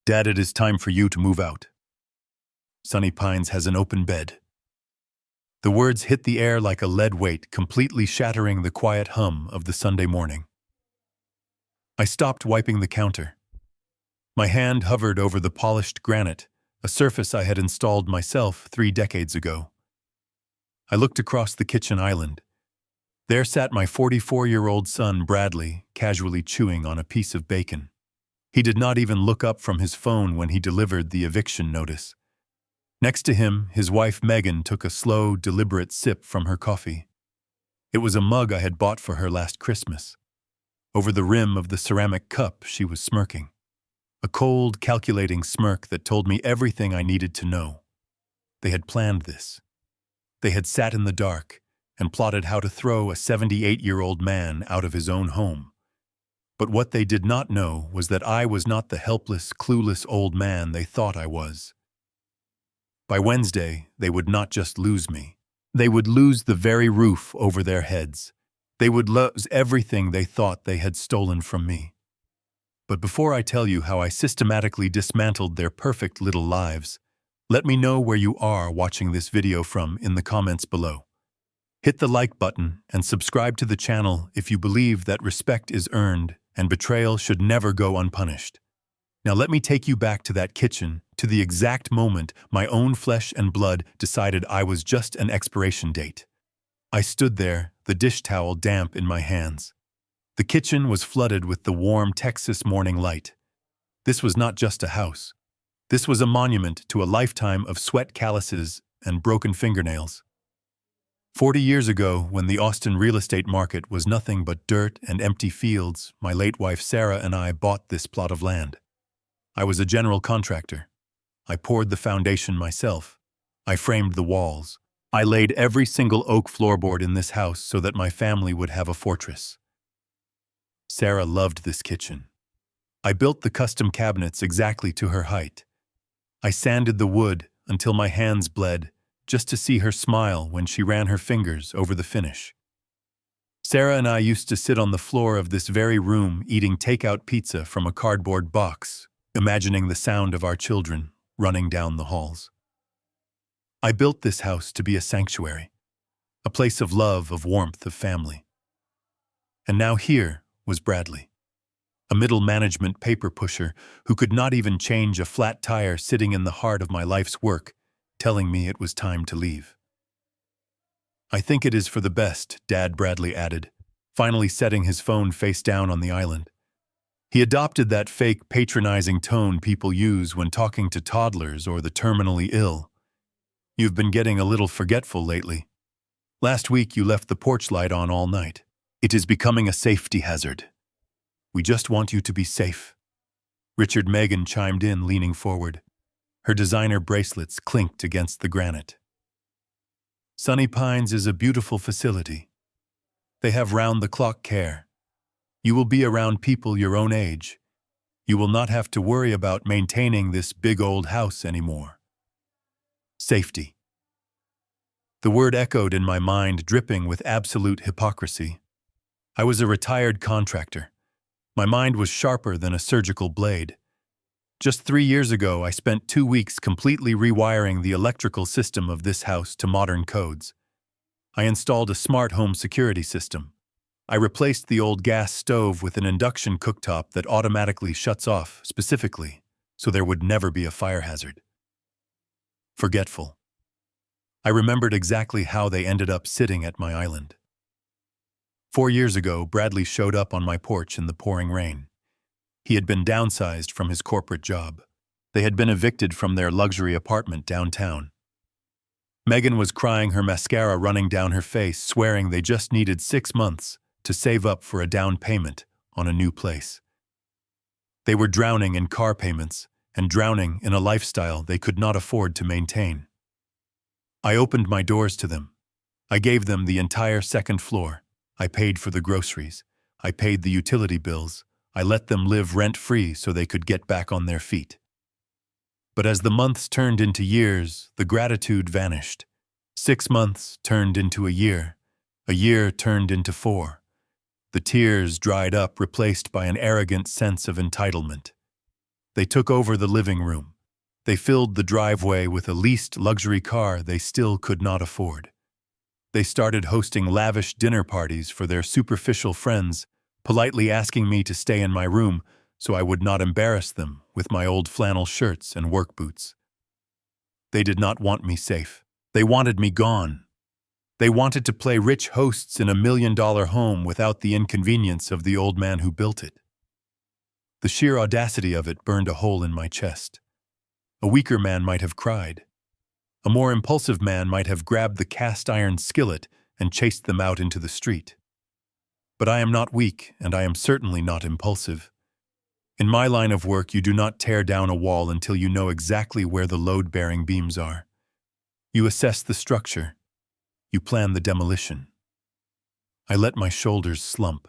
Dad, it is time for you to move out. Sunny Pines has an open bed. The words hit the air like a lead weight, completely shattering the quiet hum of the Sunday morning. I stopped wiping the counter. My hand hovered over the polished granite, a surface I had installed myself 3 decades ago. I looked across the kitchen island. There sat my 44-year-old son, Bradley, casually chewing on a piece of bacon. He did not even look up from his phone when he delivered the eviction notice. Next to him, his wife Megan took a slow, deliberate sip from her coffee. It was a mug I had bought for her last Christmas. Over the rim of the ceramic cup, she was smirking. A cold, calculating smirk that told me everything I needed to know. They had planned this. They had sat in the dark and plotted how to throw a 78-year-old man out of his own home. But what they did not know was that I was not the helpless, clueless old man they thought I was. By Wednesday, they would not just lose me. They would lose the very roof over their heads. They would lose everything they thought they had stolen from me. But before I tell you how I systematically dismantled their perfect little lives, let me know where you are watching this video from in the comments below. Hit the like button and subscribe to the channel if you believe that respect is earned and betrayal should never go unpunished. Now let me take you back to that kitchen, to the exact moment my own flesh and blood decided I was just an expiration date. I stood there, the dish towel damp in my hands. The kitchen was flooded with the warm Texas morning light. This was not just a house. This was a monument to a lifetime of sweat calluses and broken fingernails. 40 years ago, when the Austin real estate market was nothing but dirt and empty fields, my late wife Sarah and I bought this plot of land. I was a general contractor. I poured the foundation myself. I framed the walls. I laid every single oak floorboard in this house so that my family would have a fortress. Sarah loved this kitchen. I built the custom cabinets exactly to her height. I sanded the wood until my hands bled, just to see her smile when she ran her fingers over the finish. Sarah and I used to sit on the floor of this very room eating takeout pizza from a cardboard box, imagining the sound of our children running down the halls. I built this house to be a sanctuary, a place of love, of warmth, of family. And now here was Bradley, a middle management paper pusher who could not even change a flat tire, sitting in the heart of my life's work, telling me it was time to leave. "I think it is for the best," Dad, Bradley added, finally setting his phone face down on the island. He adopted that fake, patronizing tone people use when talking to toddlers or the terminally ill. "You've been getting a little forgetful lately. Last week you left the porch light on all night. It is becoming a safety hazard. We just want you to be safe." Richard Megan chimed in, leaning forward. Her designer bracelets clinked against the granite. "Sunny Pines is a beautiful facility. They have round-the-clock care. You will be around people your own age. You will not have to worry about maintaining this big old house anymore." Safety. The word echoed in my mind, dripping with absolute hypocrisy. I was a retired contractor. My mind was sharper than a surgical blade. Just 3 years ago, I spent 2 weeks completely rewiring the electrical system of this house to modern codes. I installed a smart home security system. I replaced the old gas stove with an induction cooktop that automatically shuts off specifically, so there would never be a fire hazard. Forgetful. I remembered exactly how they ended up sitting at my island. 4 years ago, Bradley showed up on my porch in the pouring rain. He had been downsized from his corporate job. They had been evicted from their luxury apartment downtown. Megan was crying, her mascara running down her face, swearing they just needed 6 months to save up for a down payment on a new place. They were drowning in car payments and drowning in a lifestyle they could not afford to maintain. I opened my doors to them. I gave them the entire second floor. I paid for the groceries. I paid the utility bills. I let them live rent-free so they could get back on their feet. But as the months turned into years, the gratitude vanished. 6 months turned into a year turned into 4. The tears dried up, replaced by an arrogant sense of entitlement. They took over the living room. They filled the driveway with a leased luxury car they still could not afford. They started hosting lavish dinner parties for their superficial friends, politely asking me to stay in my room so I would not embarrass them with my old flannel shirts and work boots. They did not want me safe. They wanted me gone. They wanted to play rich hosts in a $1 million home without the inconvenience of the old man who built it. The sheer audacity of it burned a hole in my chest. A weaker man might have cried. A more impulsive man might have grabbed the cast-iron skillet and chased them out into the street. But I am not weak, and I am certainly not impulsive. In my line of work, you do not tear down a wall until you know exactly where the load-bearing beams are. You assess the structure. You plan the demolition. I let my shoulders slump.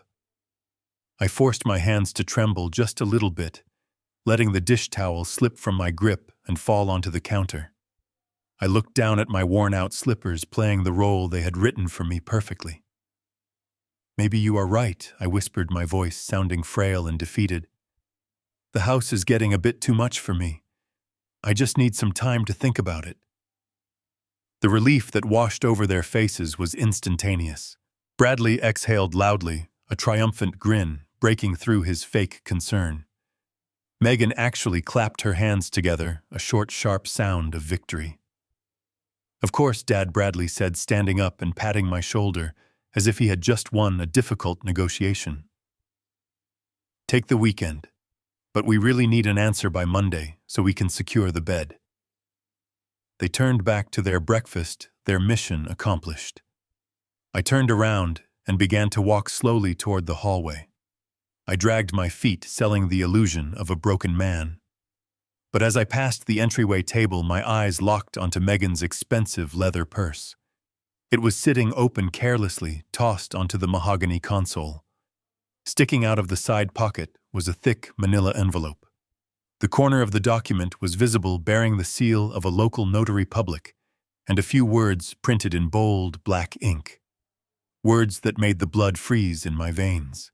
I forced my hands to tremble just a little bit, letting the dish towel slip from my grip and fall onto the counter. I looked down at my worn-out slippers playing the role they had written for me perfectly. "Maybe you are right," I whispered, my voice sounding frail and defeated. "The house is getting a bit too much for me. I just need some time to think about it." The relief that washed over their faces was instantaneous. Bradley exhaled loudly, a triumphant grin breaking through his fake concern. Megan actually clapped her hands together, a short, sharp sound of victory. "Of course, Dad," Bradley said, standing up and patting my shoulder, as if he had just won a difficult negotiation. "Take the weekend. But we really need an answer by Monday so we can secure the bed." They turned back to their breakfast, their mission accomplished. I turned around and began to walk slowly toward the hallway. I dragged my feet, selling the illusion of a broken man. But as I passed the entryway table, my eyes locked onto Megan's expensive leather purse. It was sitting open carelessly, tossed onto the mahogany console. Sticking out of the side pocket was a thick manila envelope. The corner of the document was visible, bearing the seal of a local notary public, and a few words printed in bold black ink. Words that made the blood freeze in my veins.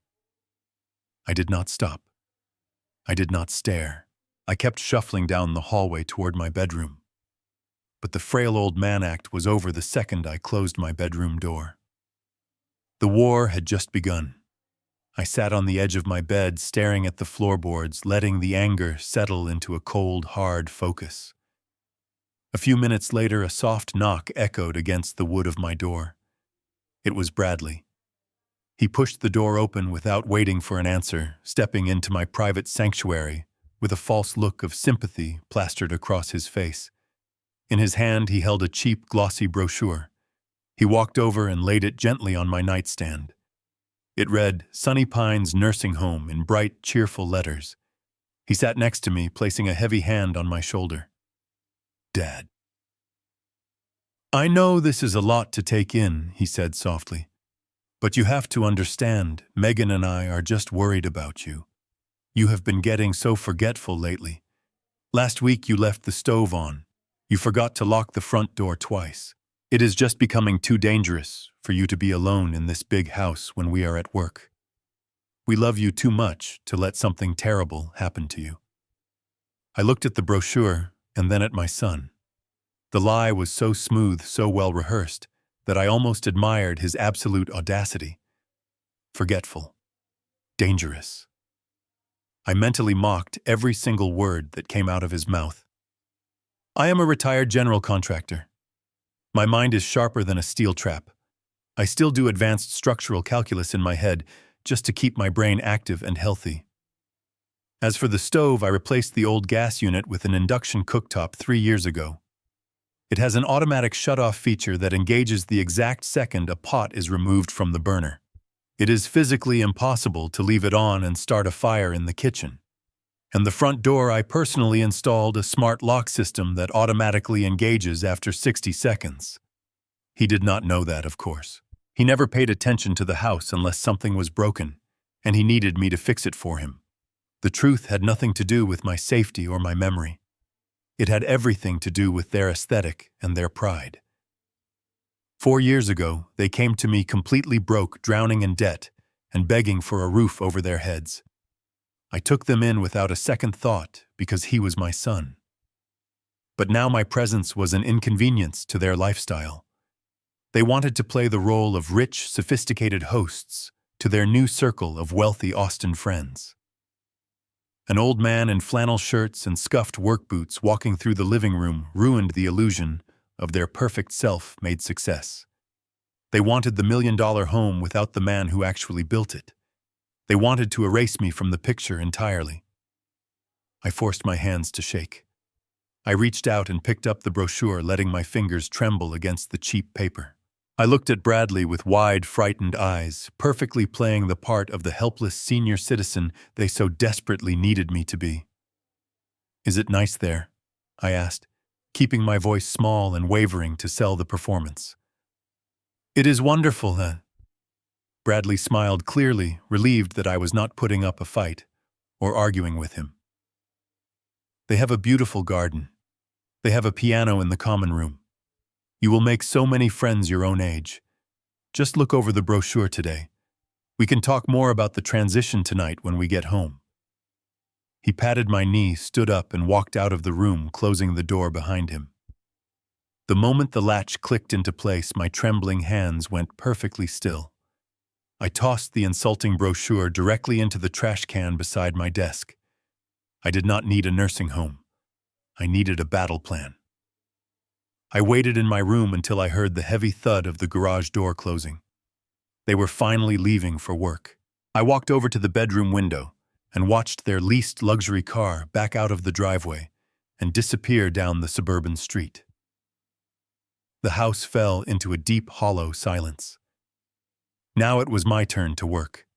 I did not stop. I did not stare. I kept shuffling down the hallway toward my bedroom. But the frail old man act was over the second I closed my bedroom door. The war had just begun. I sat on the edge of my bed, staring at the floorboards, letting the anger settle into a cold, hard focus. A few minutes later, a soft knock echoed against the wood of my door. It was Bradley. He pushed the door open without waiting for an answer, stepping into my private sanctuary with a false look of sympathy plastered across his face. In his hand, he held a cheap, glossy brochure. He walked over and laid it gently on my nightstand. It read, "Sunny Pines Nursing Home," in bright, cheerful letters. He sat next to me, placing a heavy hand on my shoulder. "Dad." "I know this is a lot to take in," he said softly. "But you have to understand, Megan and I are just worried about you. You have been getting so forgetful lately. Last week you left the stove on. You forgot to lock the front door twice. It is just becoming too dangerous for you to be alone in this big house when we are at work. We love you too much to let something terrible happen to you." I looked at the brochure and then at my son. The lie was so smooth, so well rehearsed, that I almost admired his absolute audacity. Forgetful. Dangerous. I mentally mocked every single word that came out of his mouth. I am a retired general contractor. My mind is sharper than a steel trap. I still do advanced structural calculus in my head just to keep my brain active and healthy. As for the stove, I replaced the old gas unit with an induction cooktop 3 years ago. It has an automatic shut-off feature that engages the exact second a pot is removed from the burner. It is physically impossible to leave it on and start a fire in the kitchen. And the front door, I personally installed a smart lock system that automatically engages after 60 seconds. He did not know that, of course. He never paid attention to the house unless something was broken, and he needed me to fix it for him. The truth had nothing to do with my safety or my memory. It had everything to do with their aesthetic and their pride. 4 years ago, they came to me completely broke, drowning in debt, and begging for a roof over their heads. I took them in without a second thought because he was my son. But now my presence was an inconvenience to their lifestyle. They wanted to play the role of rich, sophisticated hosts to their new circle of wealthy Austin friends. An old man in flannel shirts and scuffed work boots walking through the living room ruined the illusion of their perfect self-made success. They wanted the million-dollar home without the man who actually built it. They wanted to erase me from the picture entirely. I forced my hands to shake. I reached out and picked up the brochure, letting my fingers tremble against the cheap paper. I looked at Bradley with wide, frightened eyes, perfectly playing the part of the helpless senior citizen they so desperately needed me to be. "Is it nice there?" I asked, keeping my voice small and wavering to sell the performance. "It is wonderful, huh?" Bradley smiled clearly, relieved that I was not putting up a fight or arguing with him. "They have a beautiful garden. They have a piano in the common room. You will make so many friends your own age. Just look over the brochure today. We can talk more about the transition tonight when we get home." He patted my knee, stood up, and walked out of the room, closing the door behind him. The moment the latch clicked into place, my trembling hands went perfectly still. I tossed the insulting brochure directly into the trash can beside my desk. I did not need a nursing home. I needed a battle plan. I waited in my room until I heard the heavy thud of the garage door closing. They were finally leaving for work. I walked over to the bedroom window and watched their leased luxury car back out of the driveway and disappear down the suburban street. The house fell into a deep, hollow silence. Now it was my turn to work.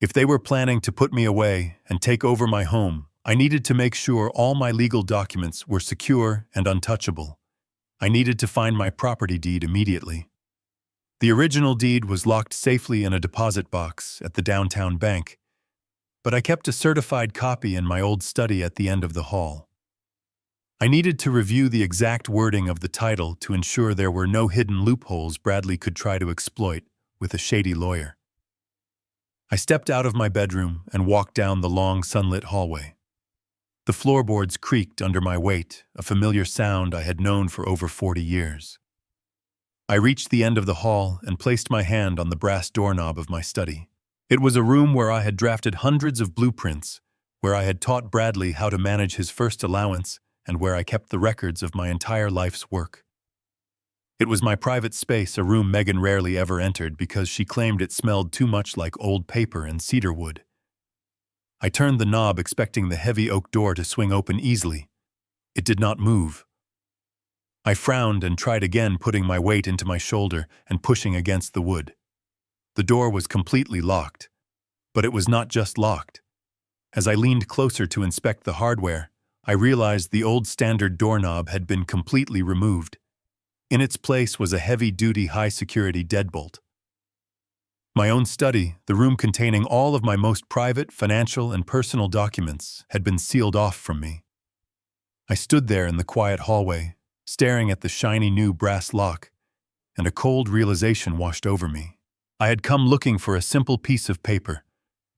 If they were planning to put me away and take over my home, I needed to make sure all my legal documents were secure and untouchable. I needed to find my property deed immediately. The original deed was locked safely in a deposit box at the downtown bank, but I kept a certified copy in my old study at the end of the hall. I needed to review the exact wording of the title to ensure there were no hidden loopholes Bradley could try to exploit with a shady lawyer. I stepped out of my bedroom and walked down the long sunlit hallway. The floorboards creaked under my weight, a familiar sound I had known for over 40 years. I reached the end of the hall and placed my hand on the brass doorknob of my study. It was a room where I had drafted hundreds of blueprints, where I had taught Bradley how to manage his first allowance, and where I kept the records of my entire life's work. It was my private space, a room Megan rarely ever entered because she claimed it smelled too much like old paper and cedar wood. I turned the knob, expecting the heavy oak door to swing open easily. It did not move. I frowned and tried again, putting my weight into my shoulder and pushing against the wood. The door was completely locked, but it was not just locked. As I leaned closer to inspect the hardware, I realized the old standard doorknob had been completely removed. In its place was a heavy-duty, high-security deadbolt. My own study, the room containing all of my most private, financial, and personal documents, had been sealed off from me. I stood there in the quiet hallway, staring at the shiny new brass lock, and a cold realization washed over me. I had come looking for a simple piece of paper,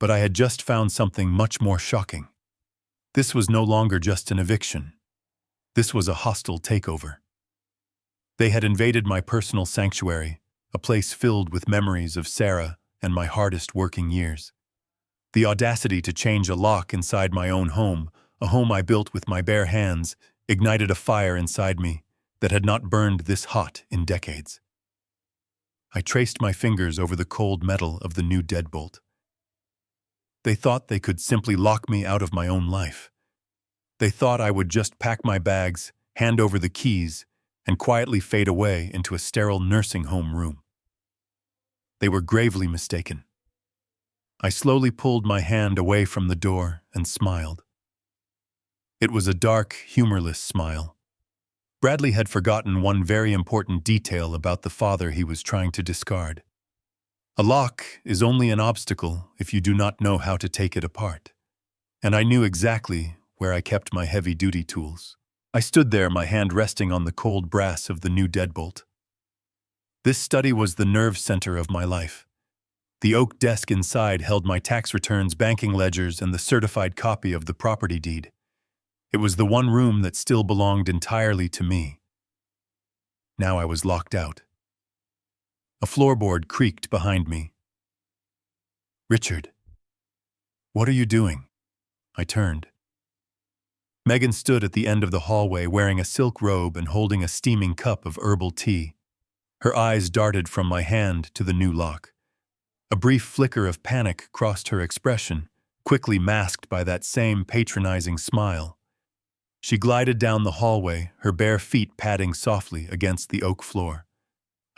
but I had just found something much more shocking. This was no longer just an eviction. This was a hostile takeover. They had invaded my personal sanctuary, a place filled with memories of Sarah and my hardest working years. The audacity to change a lock inside my own home, a home I built with my bare hands, ignited a fire inside me that had not burned this hot in decades. I traced my fingers over the cold metal of the new deadbolt. They thought they could simply lock me out of my own life. They thought I would just pack my bags, hand over the keys, and quietly fade away into a sterile nursing home room. They were gravely mistaken. I slowly pulled my hand away from the door and smiled. It was a dark, humorless smile. Bradley had forgotten one very important detail about the father he was trying to discard. A lock is only an obstacle if you do not know how to take it apart. And I knew exactly where I kept my heavy-duty tools. I stood there, my hand resting on the cold brass of the new deadbolt. This study was the nerve center of my life. The oak desk inside held my tax returns, banking ledgers, and the certified copy of the property deed. It was the one room that still belonged entirely to me. Now I was locked out. A floorboard creaked behind me. "Richard, what are you doing?" I turned. Megan stood at the end of the hallway wearing a silk robe and holding a steaming cup of herbal tea. Her eyes darted from my hand to the new lock. A brief flicker of panic crossed her expression, quickly masked by that same patronizing smile. She glided down the hallway, her bare feet padding softly against the oak floor.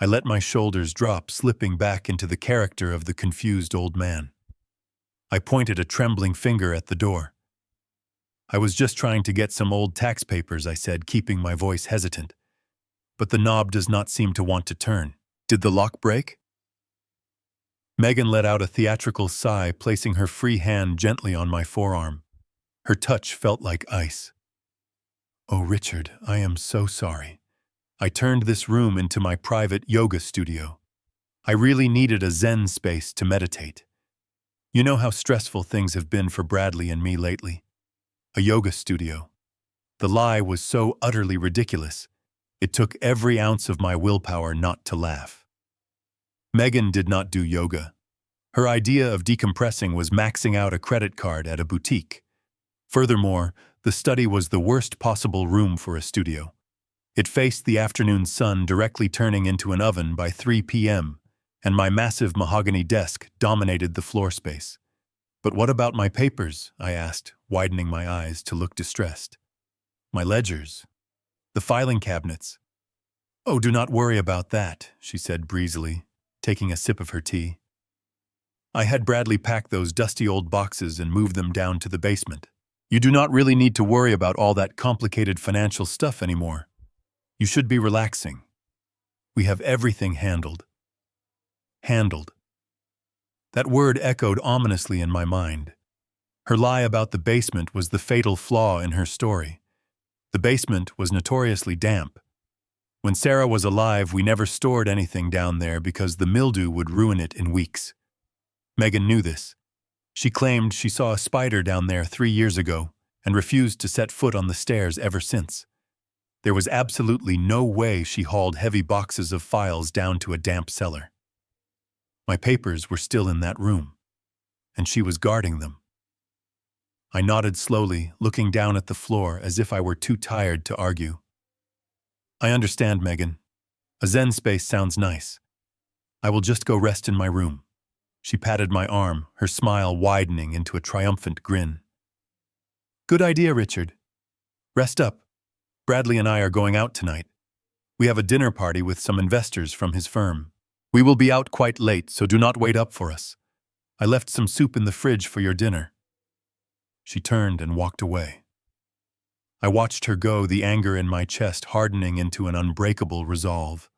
I let my shoulders drop, slipping back into the character of the confused old man. I pointed a trembling finger at the door. "I was just trying to get some old tax papers," I said, keeping my voice hesitant. "But the knob does not seem to want to turn. Did the lock break?" Megan let out a theatrical sigh, placing her free hand gently on my forearm. Her touch felt like ice. "Oh, Richard, I am so sorry. I turned this room into my private yoga studio. I really needed a Zen space to meditate. You know how stressful things have been for Bradley and me lately. A yoga studio." The lie was so utterly ridiculous, it took every ounce of my willpower not to laugh. Megan did not do yoga. Her idea of decompressing was maxing out a credit card at a boutique. Furthermore, the study was the worst possible room for a studio. It faced the afternoon sun, directly turning into an oven by 3 p.m., and my massive mahogany desk dominated the floor space. "But what about my papers?" I asked, widening my eyes to look distressed. "My ledgers? The filing cabinets?" "Oh, do not worry about that," she said breezily, taking a sip of her tea. "I had Bradley pack those dusty old boxes and move them down to the basement. You do not really need to worry about all that complicated financial stuff anymore. You should be relaxing. We have everything handled." Handled. That word echoed ominously in my mind. Her lie about the basement was the fatal flaw in her story. The basement was notoriously damp. When Sarah was alive, we never stored anything down there because the mildew would ruin it in weeks. Megan knew this. She claimed she saw a spider down there 3 years ago and refused to set foot on the stairs ever since. There was absolutely no way she hauled heavy boxes of files down to a damp cellar. My papers were still in that room, and she was guarding them. I nodded slowly, looking down at the floor as if I were too tired to argue. "I understand, Megan. A Zen space sounds nice. I will just go rest in my room." She patted my arm, her smile widening into a triumphant grin. "Good idea, Richard. Rest up. Bradley and I are going out tonight. We have a dinner party with some investors from his firm. We will be out quite late, so do not wait up for us. I left some soup in the fridge for your dinner." She turned and walked away. I watched her go, the anger in my chest hardening into an unbreakable resolve.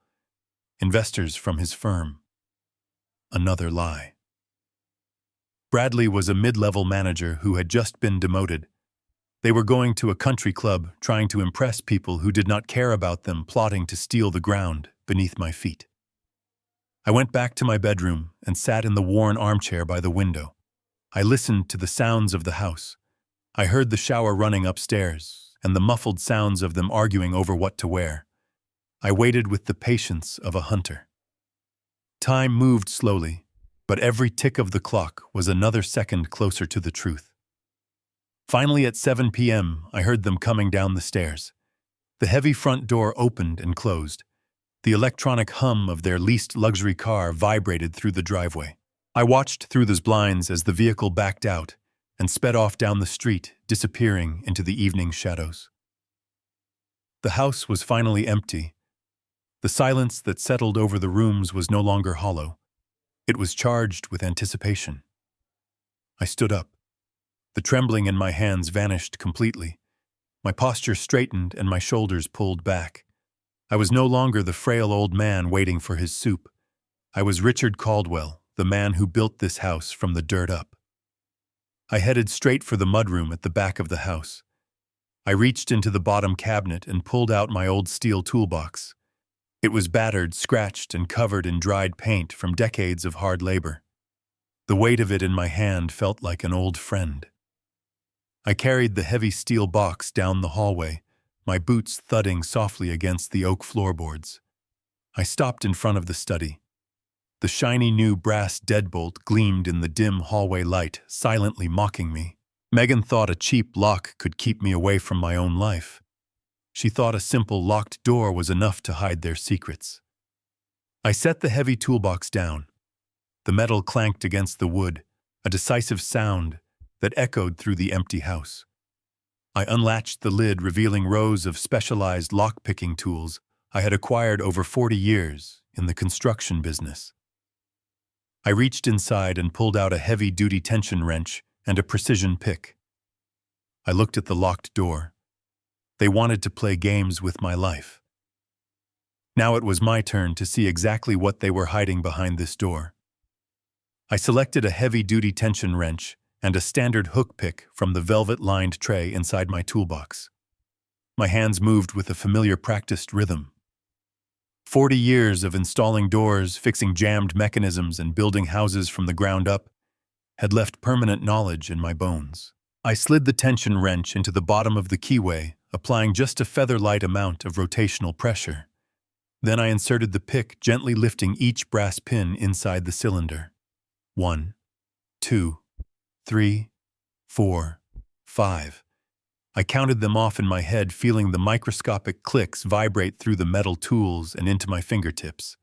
Investors from his firm. Another lie. Bradley was a mid-level manager who had just been demoted. They were going to a country club, trying to impress people who did not care about them, plotting to steal the ground beneath my feet. I went back to my bedroom and sat in the worn armchair by the window. I listened to the sounds of the house. I heard the shower running upstairs and the muffled sounds of them arguing over what to wear. I waited with the patience of a hunter. Time moved slowly, but every tick of the clock was another second closer to the truth. Finally, at 7 p.m., I heard them coming down the stairs. The heavy front door opened and closed. The electronic hum of their leased luxury car vibrated through the driveway. I watched through the blinds as the vehicle backed out and sped off down the street, disappearing into the evening shadows. The house was finally empty. The silence that settled over the rooms was no longer hollow. It was charged with anticipation. I stood up. The trembling in my hands vanished completely. My posture straightened and my shoulders pulled back. I was no longer the frail old man waiting for his soup. I was Richard Caldwell, the man who built this house from the dirt up. I headed straight for the mudroom at the back of the house. I reached into the bottom cabinet and pulled out my old steel toolbox. It was battered, scratched, and covered in dried paint from decades of hard labor. The weight of it in my hand felt like an old friend. I carried the heavy steel box down the hallway, my boots thudding softly against the oak floorboards. I stopped in front of the study. The shiny new brass deadbolt gleamed in the dim hallway light, silently mocking me. Megan thought a cheap lock could keep me away from my own life. She thought a simple locked door was enough to hide their secrets. I set the heavy toolbox down. The metal clanked against the wood, a decisive sound that echoed through the empty house. I unlatched the lid, revealing rows of specialized lock-picking tools I had acquired over 40 years in the construction business. I reached inside and pulled out a heavy-duty tension wrench and a precision pick. I looked at the locked door. They wanted to play games with my life. Now it was my turn to see exactly what they were hiding behind this door. I selected a heavy-duty tension wrench and a standard hook pick from the velvet-lined tray inside my toolbox. My hands moved with a familiar practiced rhythm. 40 years of installing doors, fixing jammed mechanisms, and building houses from the ground up had left permanent knowledge in my bones. I slid the tension wrench into the bottom of the keyway, applying just a feather-light amount of rotational pressure. Then I inserted the pick, gently lifting each brass pin inside the cylinder. 1, 2, 3, 4, 5. I counted them off in my head, feeling the microscopic clicks vibrate through the metal tools and into my fingertips.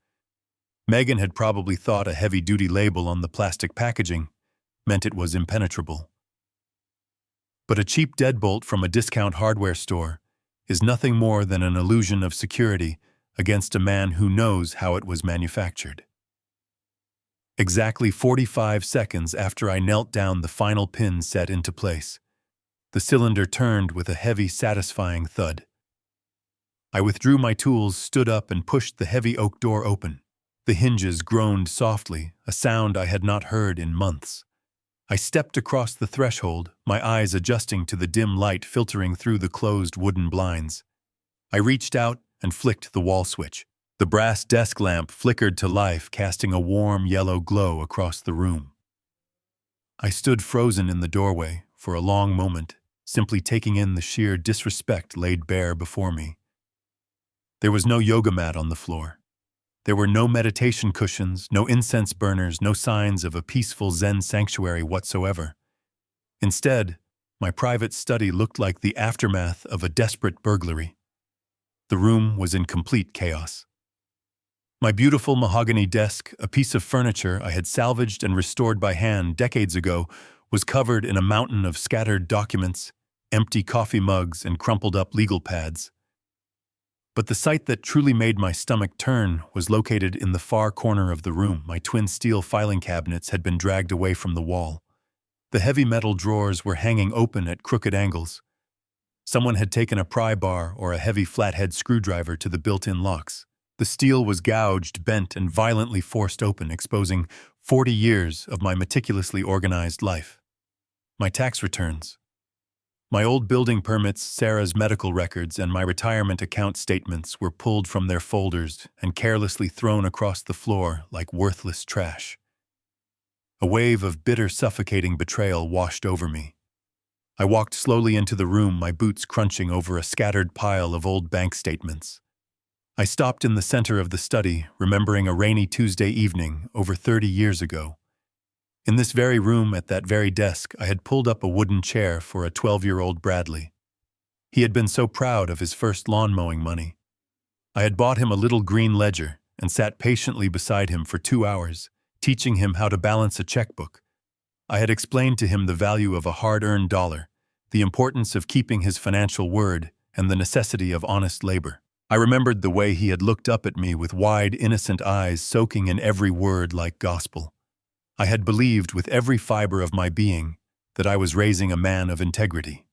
Megan had probably thought a heavy-duty label on the plastic packaging meant it was impenetrable. But a cheap deadbolt from a discount hardware store is nothing more than an illusion of security against a man who knows how it was manufactured. Exactly 45 seconds after I knelt down, the final pin set into place. The cylinder turned with a heavy, satisfying thud. I withdrew my tools, stood up, and pushed the heavy oak door open. The hinges groaned softly, a sound I had not heard in months. I stepped across the threshold, my eyes adjusting to the dim light filtering through the closed wooden blinds. I reached out and flicked the wall switch. The brass desk lamp flickered to life, casting a warm yellow glow across the room. I stood frozen in the doorway for a long moment, simply taking in the sheer disrespect laid bare before me. There was no yoga mat on the floor. There were no meditation cushions, no incense burners, no signs of a peaceful Zen sanctuary whatsoever. Instead, my private study looked like the aftermath of a desperate burglary. The room was in complete chaos. My beautiful mahogany desk, a piece of furniture I had salvaged and restored by hand decades ago, was covered in a mountain of scattered documents, empty coffee mugs, and crumpled-up legal pads. But the sight that truly made my stomach turn was located in the far corner of the room. My twin steel filing cabinets had been dragged away from the wall. The heavy metal drawers were hanging open at crooked angles. Someone had taken a pry bar or a heavy flathead screwdriver to the built-in locks. The steel was gouged, bent, and violently forced open, exposing 40 years of my meticulously organized life. My tax returns, my old building permits, Sarah's medical records, and my retirement account statements were pulled from their folders and carelessly thrown across the floor like worthless trash. A wave of bitter, suffocating betrayal washed over me. I walked slowly into the room, my boots crunching over a scattered pile of old bank statements. I stopped in the center of the study, remembering a rainy Tuesday evening over 30 years ago. In this very room, at that very desk, I had pulled up a wooden chair for a 12-year-old Bradley. He had been so proud of his first lawn mowing money. I had bought him a little green ledger and sat patiently beside him for 2 hours, teaching him how to balance a checkbook. I had explained to him the value of a hard-earned dollar, the importance of keeping his financial word, and the necessity of honest labor. I remembered the way he had looked up at me with wide, innocent eyes soaking in every word like gospel. I had believed with every fiber of my being that I was raising a man of integrity.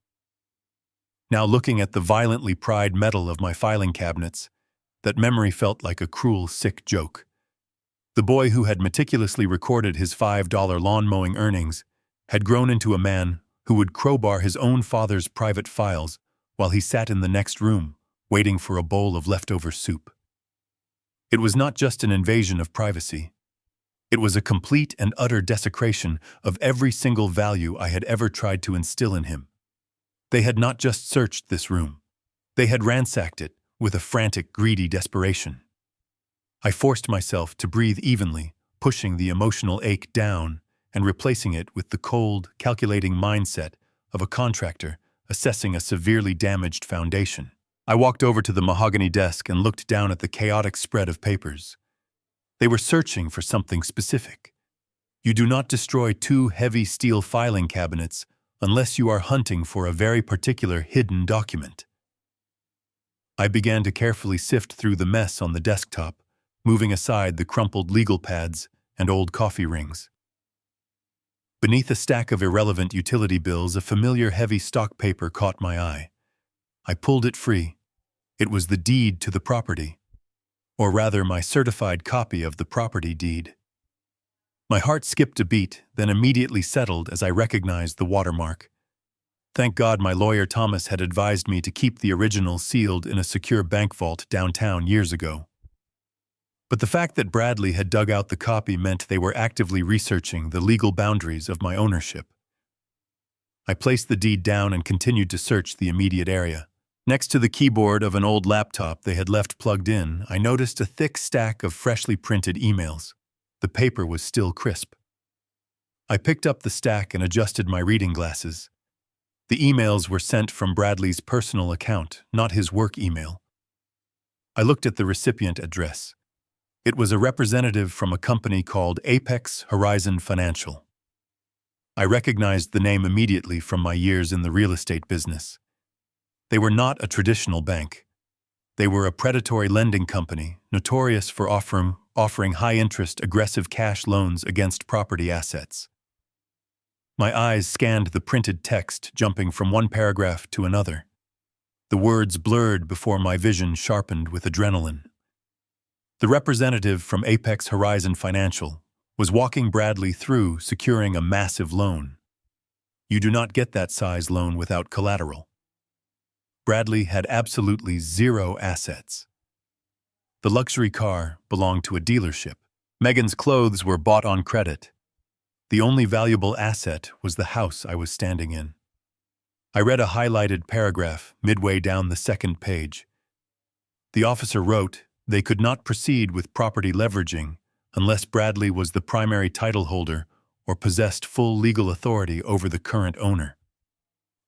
Now, looking at the violently pried metal of my filing cabinets, that memory felt like a cruel, sick joke. The boy who had meticulously recorded his $5 lawn mowing earnings had grown into a man who would crowbar his own father's private files while he sat in the next room, waiting for a bowl of leftover soup. It was not just an invasion of privacy. It was a complete and utter desecration of every single value I had ever tried to instill in him. They had not just searched this room. They had ransacked it with a frantic, greedy desperation. I forced myself to breathe evenly, pushing the emotional ache down and replacing it with the cold, calculating mindset of a contractor assessing a severely damaged foundation. I walked over to the mahogany desk and looked down at the chaotic spread of papers. They were searching for something specific. You do not destroy two heavy steel filing cabinets unless you are hunting for a very particular hidden document. I began to carefully sift through the mess on the desktop, moving aside the crumpled legal pads and old coffee rings. Beneath a stack of irrelevant utility bills, a familiar heavy stock paper caught my eye. I pulled it free. It was the deed to the property, or rather my certified copy of the property deed. My heart skipped a beat, then immediately settled as I recognized the watermark. Thank God my lawyer Thomas had advised me to keep the original sealed in a secure bank vault downtown years ago. But the fact that Bradley had dug out the copy meant they were actively researching the legal boundaries of my ownership. I placed the deed down and continued to search the immediate area. Next to the keyboard of an old laptop they had left plugged in, I noticed a thick stack of freshly printed emails. The paper was still crisp. I picked up the stack and adjusted my reading glasses. The emails were sent from Bradley's personal account, not his work email. I looked at the recipient address. It was a representative from a company called Apex Horizon Financial. I recognized the name immediately from my years in the real estate business. They were not a traditional bank. They were a predatory lending company, notorious for offering high-interest, aggressive cash loans against property assets. My eyes scanned the printed text, jumping from one paragraph to another. The words blurred before my vision sharpened with adrenaline. The representative from Apex Horizon Financial was walking Bradley through securing a massive loan. You do not get that size loan without collateral. Bradley had absolutely zero assets. The luxury car belonged to a dealership. Megan's clothes were bought on credit. The only valuable asset was the house I was standing in. I read a highlighted paragraph midway down the second page. The officer wrote they could not proceed with property leveraging unless Bradley was the primary title holder or possessed full legal authority over the current owner.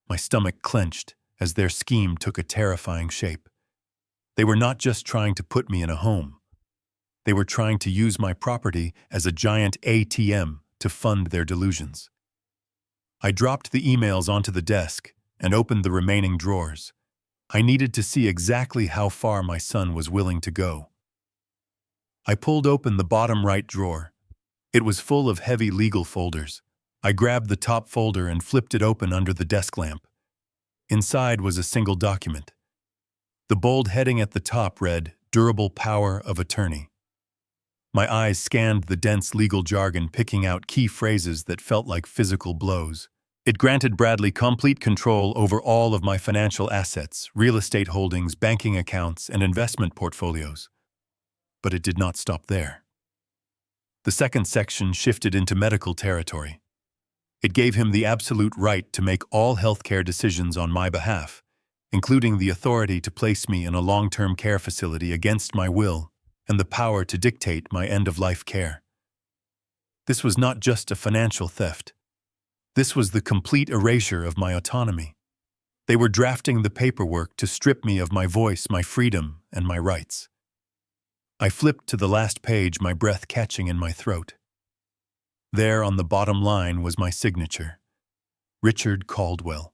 My stomach clenched as their scheme took a terrifying shape. They were not just trying to put me in a home. They were trying to use my property as a giant ATM to fund their delusions. I dropped the emails onto the desk and opened the remaining drawers. I needed to see exactly how far my son was willing to go. I pulled open the bottom right drawer. It was full of heavy legal folders. I grabbed the top folder and flipped it open under the desk lamp. Inside was a single document. The bold heading at the top read, "Durable Power of Attorney." My eyes scanned the dense legal jargon, picking out key phrases that felt like physical blows. It granted Bradley complete control over all of my financial assets, real estate holdings, banking accounts, and investment portfolios. But it did not stop there. The second section shifted into medical territory. It gave him the absolute right to make all healthcare decisions on my behalf, including the authority to place me in a long-term care facility against my will and the power to dictate my end-of-life care. This was not just a financial theft. This was the complete erasure of my autonomy. They were drafting the paperwork to strip me of my voice, my freedom, and my rights. I flipped to the last page, my breath catching in my throat. There on the bottom line was my signature, Richard Caldwell.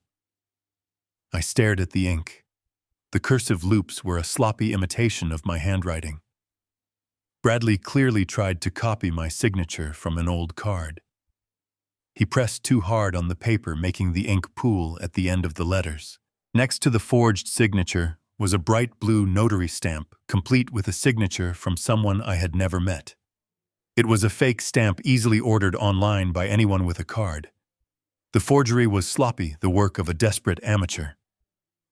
I stared at the ink. The cursive loops were a sloppy imitation of my handwriting. Bradley clearly tried to copy my signature from an old card. He pressed too hard on the paper, making the ink pool at the end of the letters. Next to the forged signature was a bright blue notary stamp, complete with a signature from someone I had never met. It was a fake stamp easily ordered online by anyone with a card. The forgery was sloppy, the work of a desperate amateur.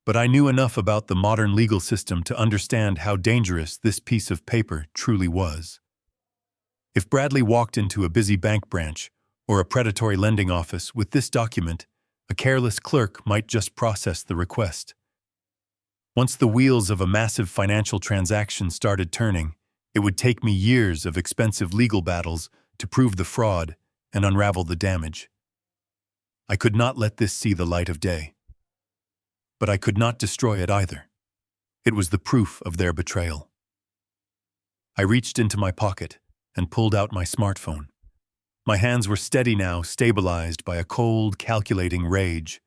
But I knew enough about the modern legal system to understand how dangerous this piece of paper truly was. If Bradley walked into a busy bank branch or a predatory lending office with this document, a careless clerk might just process the request. Once the wheels of a massive financial transaction started turning, it would take me years of expensive legal battles to prove the fraud and unravel the damage. I could not let this see the light of day. But I could not destroy it either. It was the proof of their betrayal. I reached into my pocket and pulled out my smartphone. My hands were steady now, stabilized by a cold, calculating rage.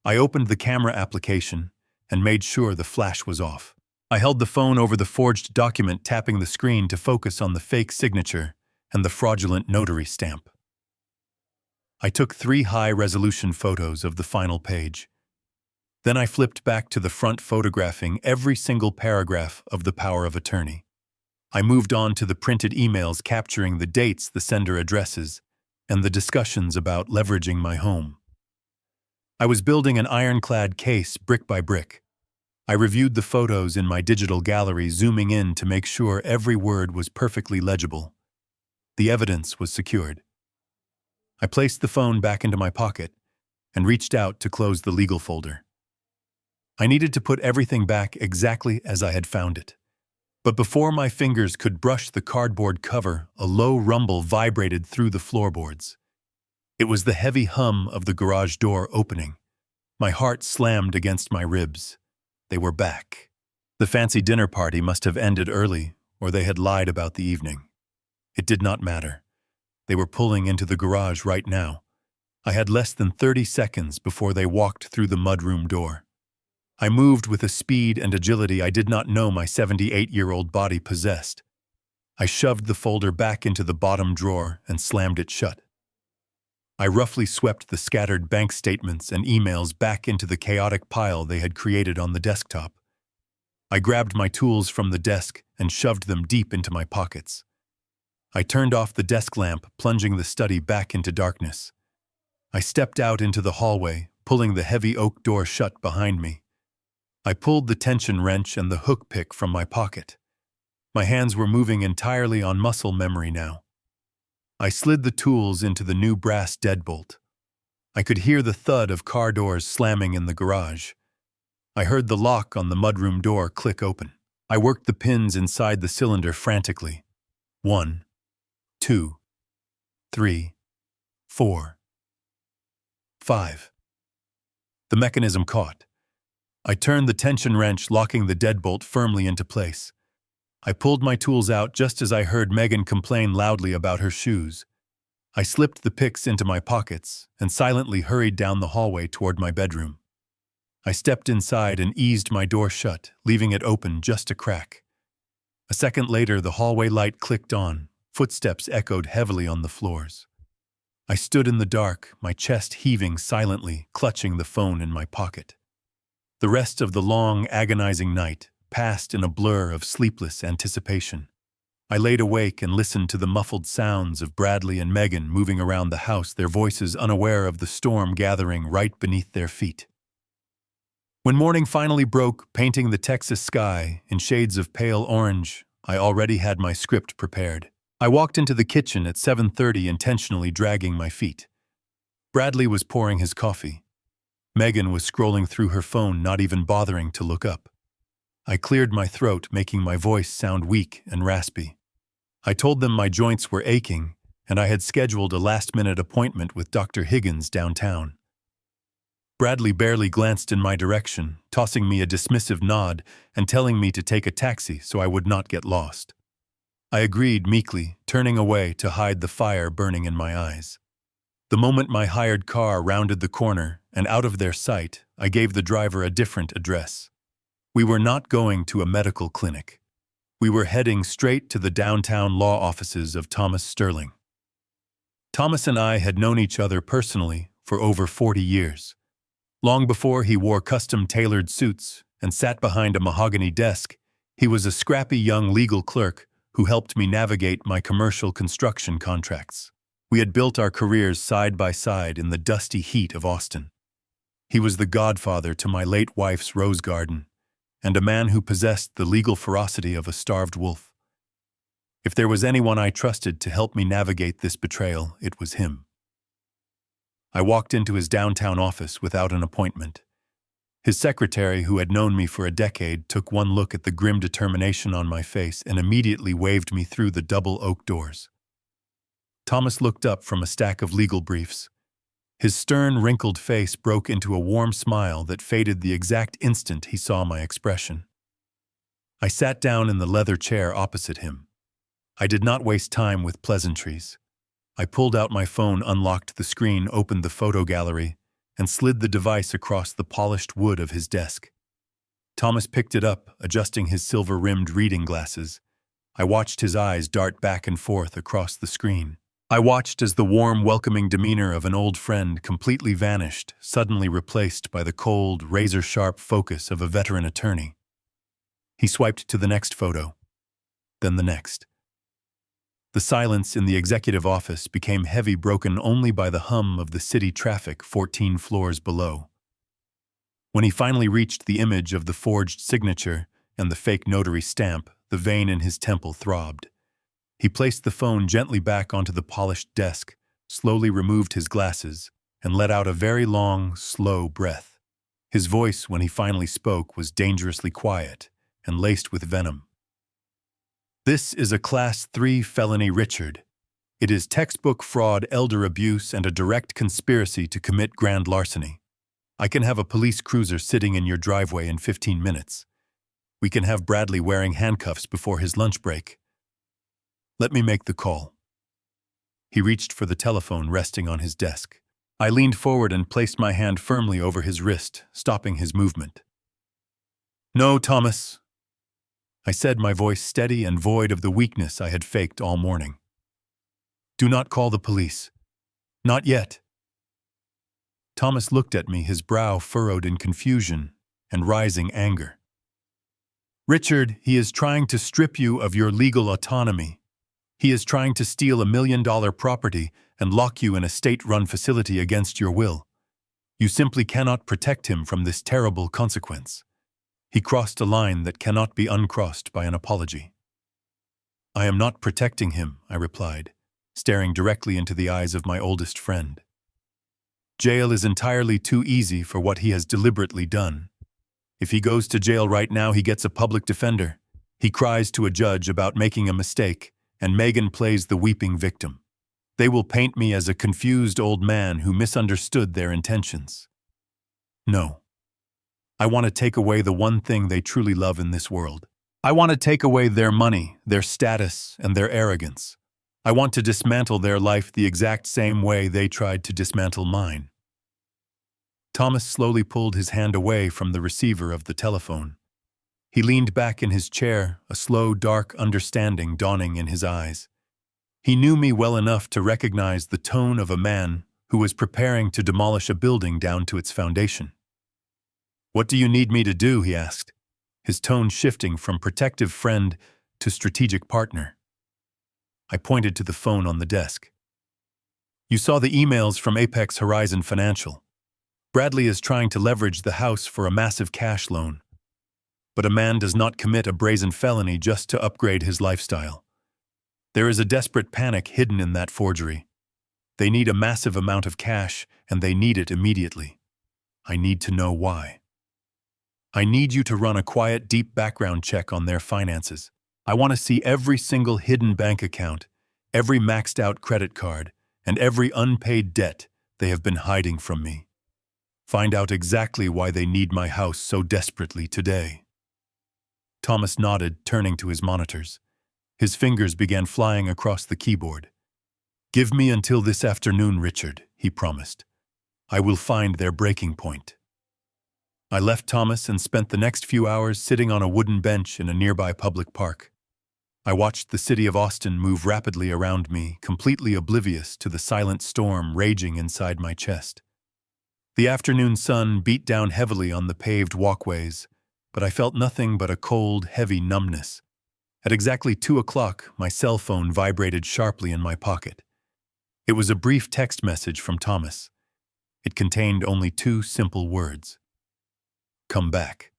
I opened the camera application and made sure the flash was off. I held the phone over the forged document, tapping the screen to focus on the fake signature and the fraudulent notary stamp. I took 3 high-resolution photos of the final page. Then I flipped back to the front, photographing every single paragraph of the power of attorney. I moved on to the printed emails, capturing the dates, the sender addresses, and the discussions about leveraging my home. I was building an ironclad case brick by brick. I reviewed the photos in my digital gallery, zooming in to make sure every word was perfectly legible. The evidence was secured. I placed the phone back into my pocket and reached out to close the legal folder. I needed to put everything back exactly as I had found it. But before my fingers could brush the cardboard cover, a low rumble vibrated through the floorboards. It was the heavy hum of the garage door opening. My heart slammed against my ribs. They were back. The fancy dinner party must have ended early, or they had lied about the evening. It did not matter. They were pulling into the garage right now. I had less than 30 seconds before they walked through the mudroom door. I moved with a speed and agility I did not know my 78-year-old body possessed. I shoved the folder back into the bottom drawer and slammed it shut. I roughly swept the scattered bank statements and emails back into the chaotic pile they had created on the desktop. I grabbed my tools from the desk and shoved them deep into my pockets. I turned off the desk lamp, plunging the study back into darkness. I stepped out into the hallway, pulling the heavy oak door shut behind me. I pulled the tension wrench and the hook pick from my pocket. My hands were moving entirely on muscle memory now. I slid the tools into the new brass deadbolt. I could hear the thud of car doors slamming in the garage. I heard the lock on the mudroom door click open. I worked the pins inside the cylinder frantically. 1, 2, 3, 4, 5. The mechanism caught. I turned the tension wrench, locking the deadbolt firmly into place. I pulled my tools out just as I heard Megan complain loudly about her shoes. I slipped the picks into my pockets and silently hurried down the hallway toward my bedroom. I stepped inside and eased my door shut, leaving it open just a crack. A second later, the hallway light clicked on. Footsteps echoed heavily on the floors. I stood in the dark, my chest heaving silently, clutching the phone in my pocket. The rest of the long, agonizing night passed in a blur of sleepless anticipation. I laid awake and listened to the muffled sounds of Bradley and Megan moving around the house, their voices unaware of the storm gathering right beneath their feet. When morning finally broke, painting the Texas sky in shades of pale orange, I already had my script prepared. I walked into the kitchen at 7:30, intentionally dragging my feet. Bradley was pouring his coffee. Megan was scrolling through her phone, not even bothering to look up. I cleared my throat, making my voice sound weak and raspy. I told them my joints were aching, and I had scheduled a last-minute appointment with Dr. Higgins downtown. Bradley barely glanced in my direction, tossing me a dismissive nod and telling me to take a taxi so I would not get lost. I agreed meekly, turning away to hide the fire burning in my eyes. The moment my hired car rounded the corner and out of their sight, I gave the driver a different address. We were not going to a medical clinic. We were heading straight to the downtown law offices of Thomas Sterling. Thomas and I had known each other personally for over 40 years. Long before he wore custom-tailored suits and sat behind a mahogany desk, he was a scrappy young legal clerk who helped me navigate my commercial construction contracts. We had built our careers side by side in the dusty heat of Austin. He was the godfather to my late wife's rose garden, and a man who possessed the legal ferocity of a starved wolf. If there was anyone I trusted to help me navigate this betrayal, it was him. I walked into his downtown office without an appointment. His secretary, who had known me for a decade, took one look at the grim determination on my face and immediately waved me through the double oak doors. Thomas looked up from a stack of legal briefs. His stern, wrinkled face broke into a warm smile that faded the exact instant he saw my expression. I sat down in the leather chair opposite him. I did not waste time with pleasantries. I pulled out my phone, unlocked the screen, opened the photo gallery, and slid the device across the polished wood of his desk. Thomas picked it up, adjusting his silver-rimmed reading glasses. I watched his eyes dart back and forth across the screen. I watched as the warm, welcoming demeanor of an old friend completely vanished, suddenly replaced by the cold, razor-sharp focus of a veteran attorney. He swiped to the next photo, then the next. The silence in the executive office became heavy, broken only by the hum of the city traffic 14 floors below. When he finally reached the image of the forged signature and the fake notary stamp, the vein in his temple throbbed. He placed the phone gently back onto the polished desk, slowly removed his glasses, and let out a very long, slow breath. His voice, when he finally spoke, was dangerously quiet and laced with venom. "This is a Class 3 felony, Richard. It is textbook fraud, elder abuse, and a direct conspiracy to commit grand larceny. I can have a police cruiser sitting in your driveway in 15 minutes. We can have Bradley wearing handcuffs before his lunch break. Let me make the call." He reached for the telephone resting on his desk. I leaned forward and placed my hand firmly over his wrist, stopping his movement. "No, Thomas," I said, my voice steady and void of the weakness I had faked all morning. "Do not call the police. Not yet." Thomas looked at me, his brow furrowed in confusion and rising anger. "Richard, he is trying to strip you of your legal autonomy. He is trying to steal $1 million property and lock you in a state-run facility against your will. You simply cannot protect him from this terrible consequence. He crossed a line that cannot be uncrossed by an apology." "I am not protecting him," I replied, staring directly into the eyes of my oldest friend. "Jail is entirely too easy for what he has deliberately done. If he goes to jail right now, he gets a public defender. He cries to a judge about making a mistake, and Megan plays the weeping victim. They will paint me as a confused old man who misunderstood their intentions. No. I want to take away the one thing they truly love in this world. I want to take away their money, their status, and their arrogance. I want to dismantle their life the exact same way they tried to dismantle mine." Thomas slowly pulled his hand away from the receiver of the telephone. He leaned back in his chair, a slow, dark understanding dawning in his eyes. He knew me well enough to recognize the tone of a man who was preparing to demolish a building down to its foundation. "What do you need me to do?" he asked, his tone shifting from protective friend to strategic partner. I pointed to the phone on the desk. "You saw the emails from Apex Horizon Financial. Bradley is trying to leverage the house for a massive cash loan. But a man does not commit a brazen felony just to upgrade his lifestyle. There is a desperate panic hidden in that forgery. They need a massive amount of cash, and they need it immediately. I need to know why. I need you to run a quiet, deep background check on their finances. I want to see every single hidden bank account, every maxed-out credit card, and every unpaid debt they have been hiding from me. Find out exactly why they need my house so desperately today." Thomas nodded, turning to his monitors. His fingers began flying across the keyboard. "Give me until this afternoon, Richard," he promised. "I will find their breaking point." I left Thomas and spent the next few hours sitting on a wooden bench in a nearby public park. I watched the city of Austin move rapidly around me, completely oblivious to the silent storm raging inside my chest. The afternoon sun beat down heavily on the paved walkways, but I felt nothing but a cold, heavy numbness. At exactly 2 o'clock, my cell phone vibrated sharply in my pocket. It was a brief text message from Thomas. It contained only 2 simple words. "Come back."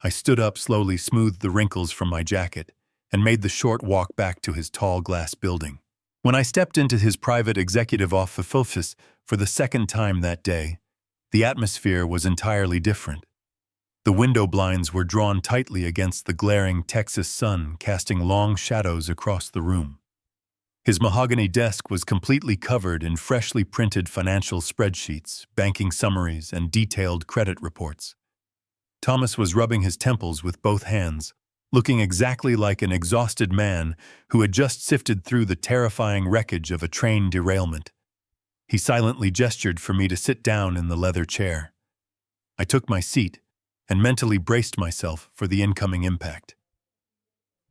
I stood up slowly, smoothed the wrinkles from my jacket, and made the short walk back to his tall glass building. When I stepped into his private executive office for the second time that day, the atmosphere was entirely different. The window blinds were drawn tightly against the glaring Texas sun, casting long shadows across the room. His mahogany desk was completely covered in freshly printed financial spreadsheets, banking summaries, and detailed credit reports. Thomas was rubbing his temples with both hands, looking exactly like an exhausted man who had just sifted through the terrifying wreckage of a train derailment. He silently gestured for me to sit down in the leather chair. I took my seat and mentally braced myself for the incoming impact.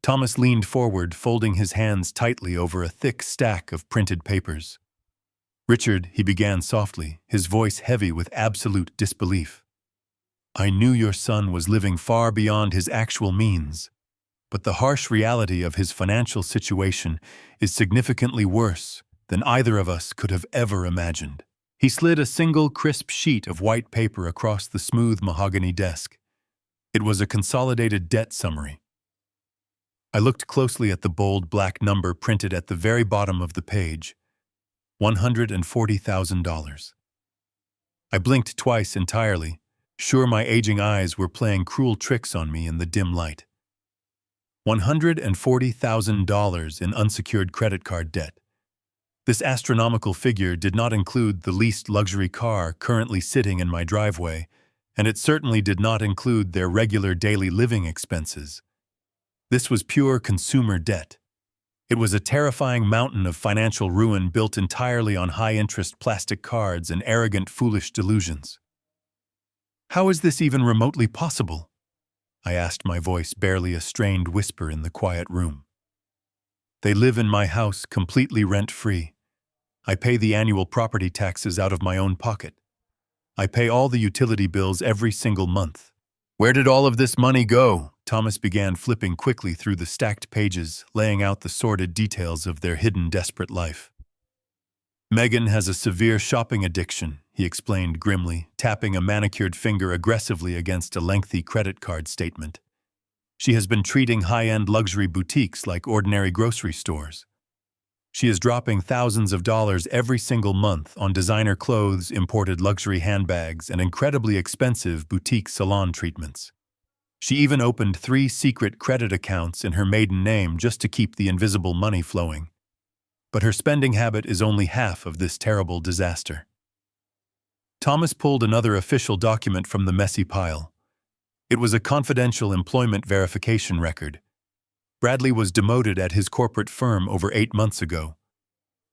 Thomas leaned forward, folding his hands tightly over a thick stack of printed papers. "Richard," he began softly, his voice heavy with absolute disbelief. "I knew your son was living far beyond his actual means, but the harsh reality of his financial situation is significantly worse than either of us could have ever imagined." He slid a single crisp sheet of white paper across the smooth mahogany desk. It was a consolidated debt summary. I looked closely at the bold black number printed at the very bottom of the page: $140,000. I blinked twice entirely, sure my aging eyes were playing cruel tricks on me in the dim light. $140,000 in unsecured credit card debt. This astronomical figure did not include the leased luxury car currently sitting in my driveway, and it certainly did not include their regular daily living expenses. This was pure consumer debt. It was a terrifying mountain of financial ruin built entirely on high-interest plastic cards and arrogant, foolish delusions. "How is this even remotely possible?" I asked, my voice barely a strained whisper in the quiet room. "They live in my house completely rent-free. I pay the annual property taxes out of my own pocket. I pay all the utility bills every single month." "Where did all of this money go?" Thomas began, flipping quickly through the stacked pages, laying out the sordid details of their hidden, desperate life. "Megan has a severe shopping addiction," he explained grimly, tapping a manicured finger aggressively against a lengthy credit card statement. "She has been treating high-end luxury boutiques like ordinary grocery stores. She is dropping thousands of dollars every single month on designer clothes, imported luxury handbags, and incredibly expensive boutique salon treatments. She even opened 3 secret credit accounts in her maiden name just to keep the invisible money flowing. But her spending habit is only half of this terrible disaster." Thomas pulled another official document from the messy pile. It was a confidential employment verification record. Bradley was demoted at his corporate firm over 8 months ago.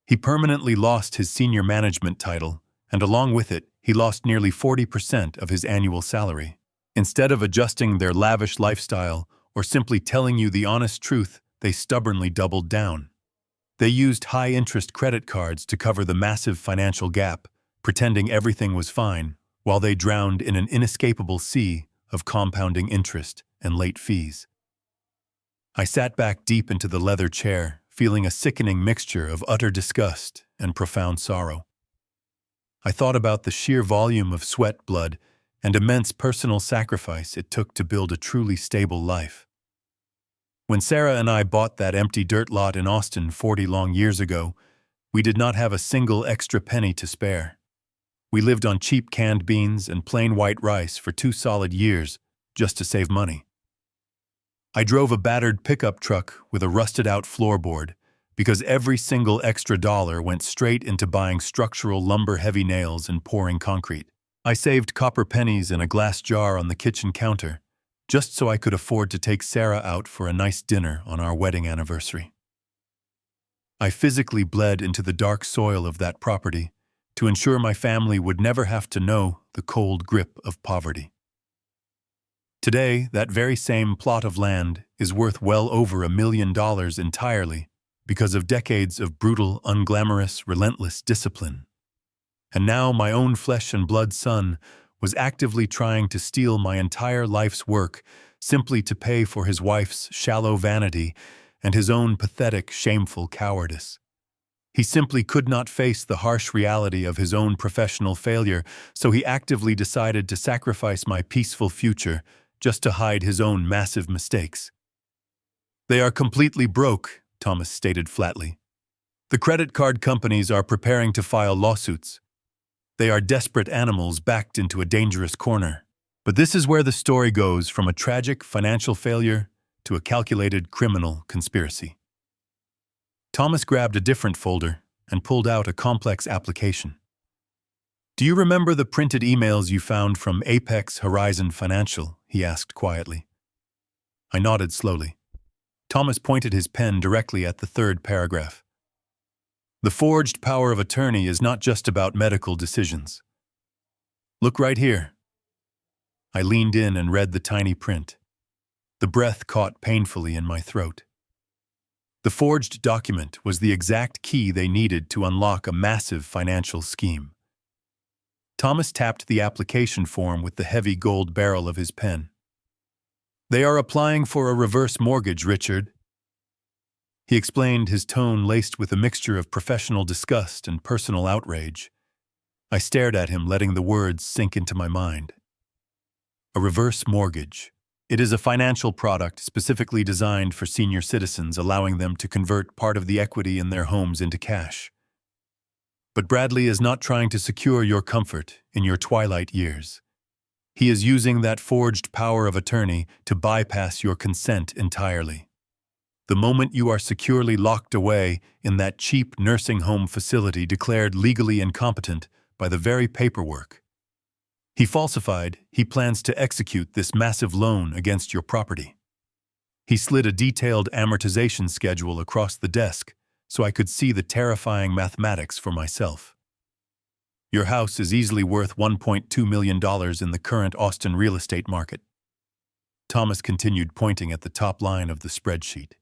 He permanently lost his senior management title, and along with it, he lost nearly 40% of his annual salary. Instead of adjusting their lavish lifestyle or simply telling you the honest truth, they stubbornly doubled down. They used high-interest credit cards to cover the massive financial gap, pretending everything was fine, while they drowned in an inescapable sea of compounding interest and late fees. I sat back deep into the leather chair, feeling a sickening mixture of utter disgust and profound sorrow. I thought about the sheer volume of sweat, blood, and immense personal sacrifice it took to build a truly stable life. When Sarah and I bought that empty dirt lot in Austin 40 long years ago, we did not have a single extra penny to spare. We lived on cheap canned beans and plain white rice for 2 solid years just to save money. I drove a battered pickup truck with a rusted-out floorboard because every single extra dollar went straight into buying structural lumber-heavy nails and pouring concrete. I saved copper pennies in a glass jar on the kitchen counter just so I could afford to take Sarah out for a nice dinner on our wedding anniversary. I physically bled into the dark soil of that property to ensure my family would never have to know the cold grip of poverty. Today, that very same plot of land is worth well over $1 million entirely because of decades of brutal, unglamorous, relentless discipline. And now my own flesh and blood son was actively trying to steal my entire life's work simply to pay for his wife's shallow vanity and his own pathetic, shameful cowardice. He simply could not face the harsh reality of his own professional failure, so he actively decided to sacrifice my peaceful future just to hide his own massive mistakes. They are completely broke, Thomas stated flatly. The credit card companies are preparing to file lawsuits. They are desperate animals backed into a dangerous corner. But this is where the story goes from a tragic financial failure to a calculated criminal conspiracy. Thomas grabbed a different folder and pulled out a complex application. Do you remember the printed emails you found from Apex Horizon Financial? He asked quietly. I nodded slowly. Thomas pointed his pen directly at the third paragraph. The forged power of attorney is not just about medical decisions. Look right here. I leaned in and read the tiny print. The breath caught painfully in my throat. The forged document was the exact key they needed to unlock a massive financial scheme. Thomas tapped the application form with the heavy gold barrel of his pen. They are applying for a reverse mortgage, Richard. He explained, his tone laced with a mixture of professional disgust and personal outrage. I stared at him, letting the words sink into my mind. A reverse mortgage. It is a financial product specifically designed for senior citizens, allowing them to convert part of the equity in their homes into cash. But Bradley is not trying to secure your comfort in your twilight years. He is using that forged power of attorney to bypass your consent entirely. The moment you are securely locked away in that cheap nursing home facility declared legally incompetent by the very paperwork he falsified, he plans to execute this massive loan against your property. He slid a detailed amortization schedule across the desk so I could see the terrifying mathematics for myself. Your house is easily worth $1.2 million in the current Austin real estate market. Thomas continued, pointing at the top line of the spreadsheet.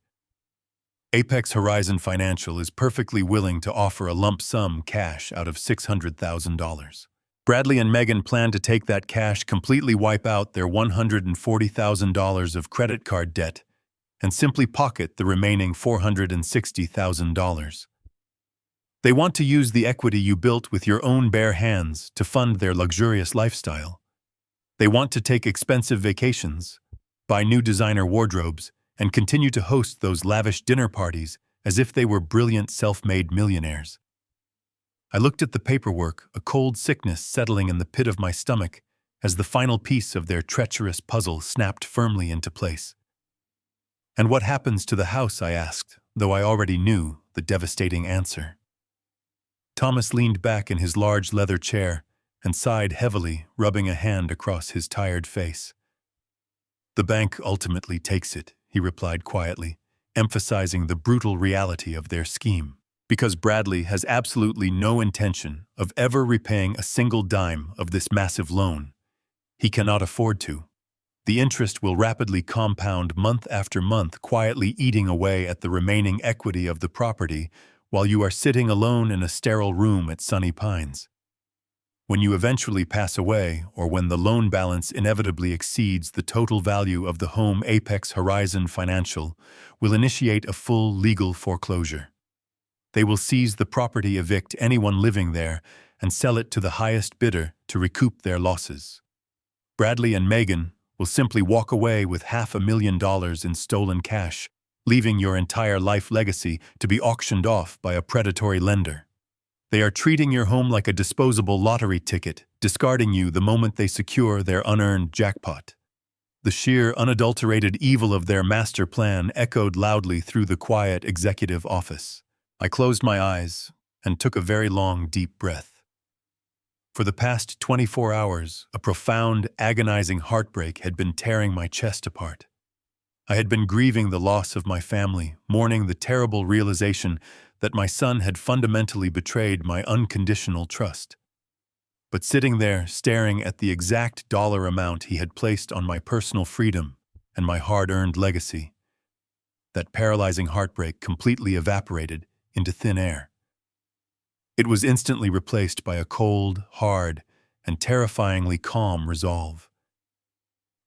Apex Horizon Financial is perfectly willing to offer a lump sum cash out of $600,000. Bradley and Megan plan to take that cash, completely wipe out their $140,000 of credit card debt, and simply pocket the remaining $460,000. They want to use the equity you built with your own bare hands to fund their luxurious lifestyle. They want to take expensive vacations, buy new designer wardrobes, and continue to host those lavish dinner parties as if they were brilliant self-made millionaires. I looked at the paperwork, a cold sickness settling in the pit of my stomach as the final piece of their treacherous puzzle snapped firmly into place. And what happens to the house, I asked, though I already knew the devastating answer. Thomas leaned back in his large leather chair and sighed heavily, rubbing a hand across his tired face. The bank ultimately takes it, he replied quietly, emphasizing the brutal reality of their scheme. Because Bradley has absolutely no intention of ever repaying a single dime of this massive loan. He cannot afford to. The interest will rapidly compound month after month, quietly eating away at the remaining equity of the property while you are sitting alone in a sterile room at Sunny Pines. When you eventually pass away, or when the loan balance inevitably exceeds the total value of the home, Apex Horizon Financial will initiate a full legal foreclosure. They will seize the property, evict anyone living there, and sell it to the highest bidder to recoup their losses. Bradley and Megan will simply walk away with $500,000 in stolen cash, leaving your entire life legacy to be auctioned off by a predatory lender. They are treating your home like a disposable lottery ticket, discarding you the moment they secure their unearned jackpot. The sheer, unadulterated evil of their master plan echoed loudly through the quiet executive office. I closed my eyes and took a very long, deep breath. For the past 24 hours, a profound, agonizing heartbreak had been tearing my chest apart. I had been grieving the loss of my family, mourning the terrible realization that my son had fundamentally betrayed my unconditional trust. But sitting there, staring at the exact dollar amount he had placed on my personal freedom and my hard-earned legacy, that paralyzing heartbreak completely evaporated into thin air. It was instantly replaced by a cold, hard, and terrifyingly calm resolve.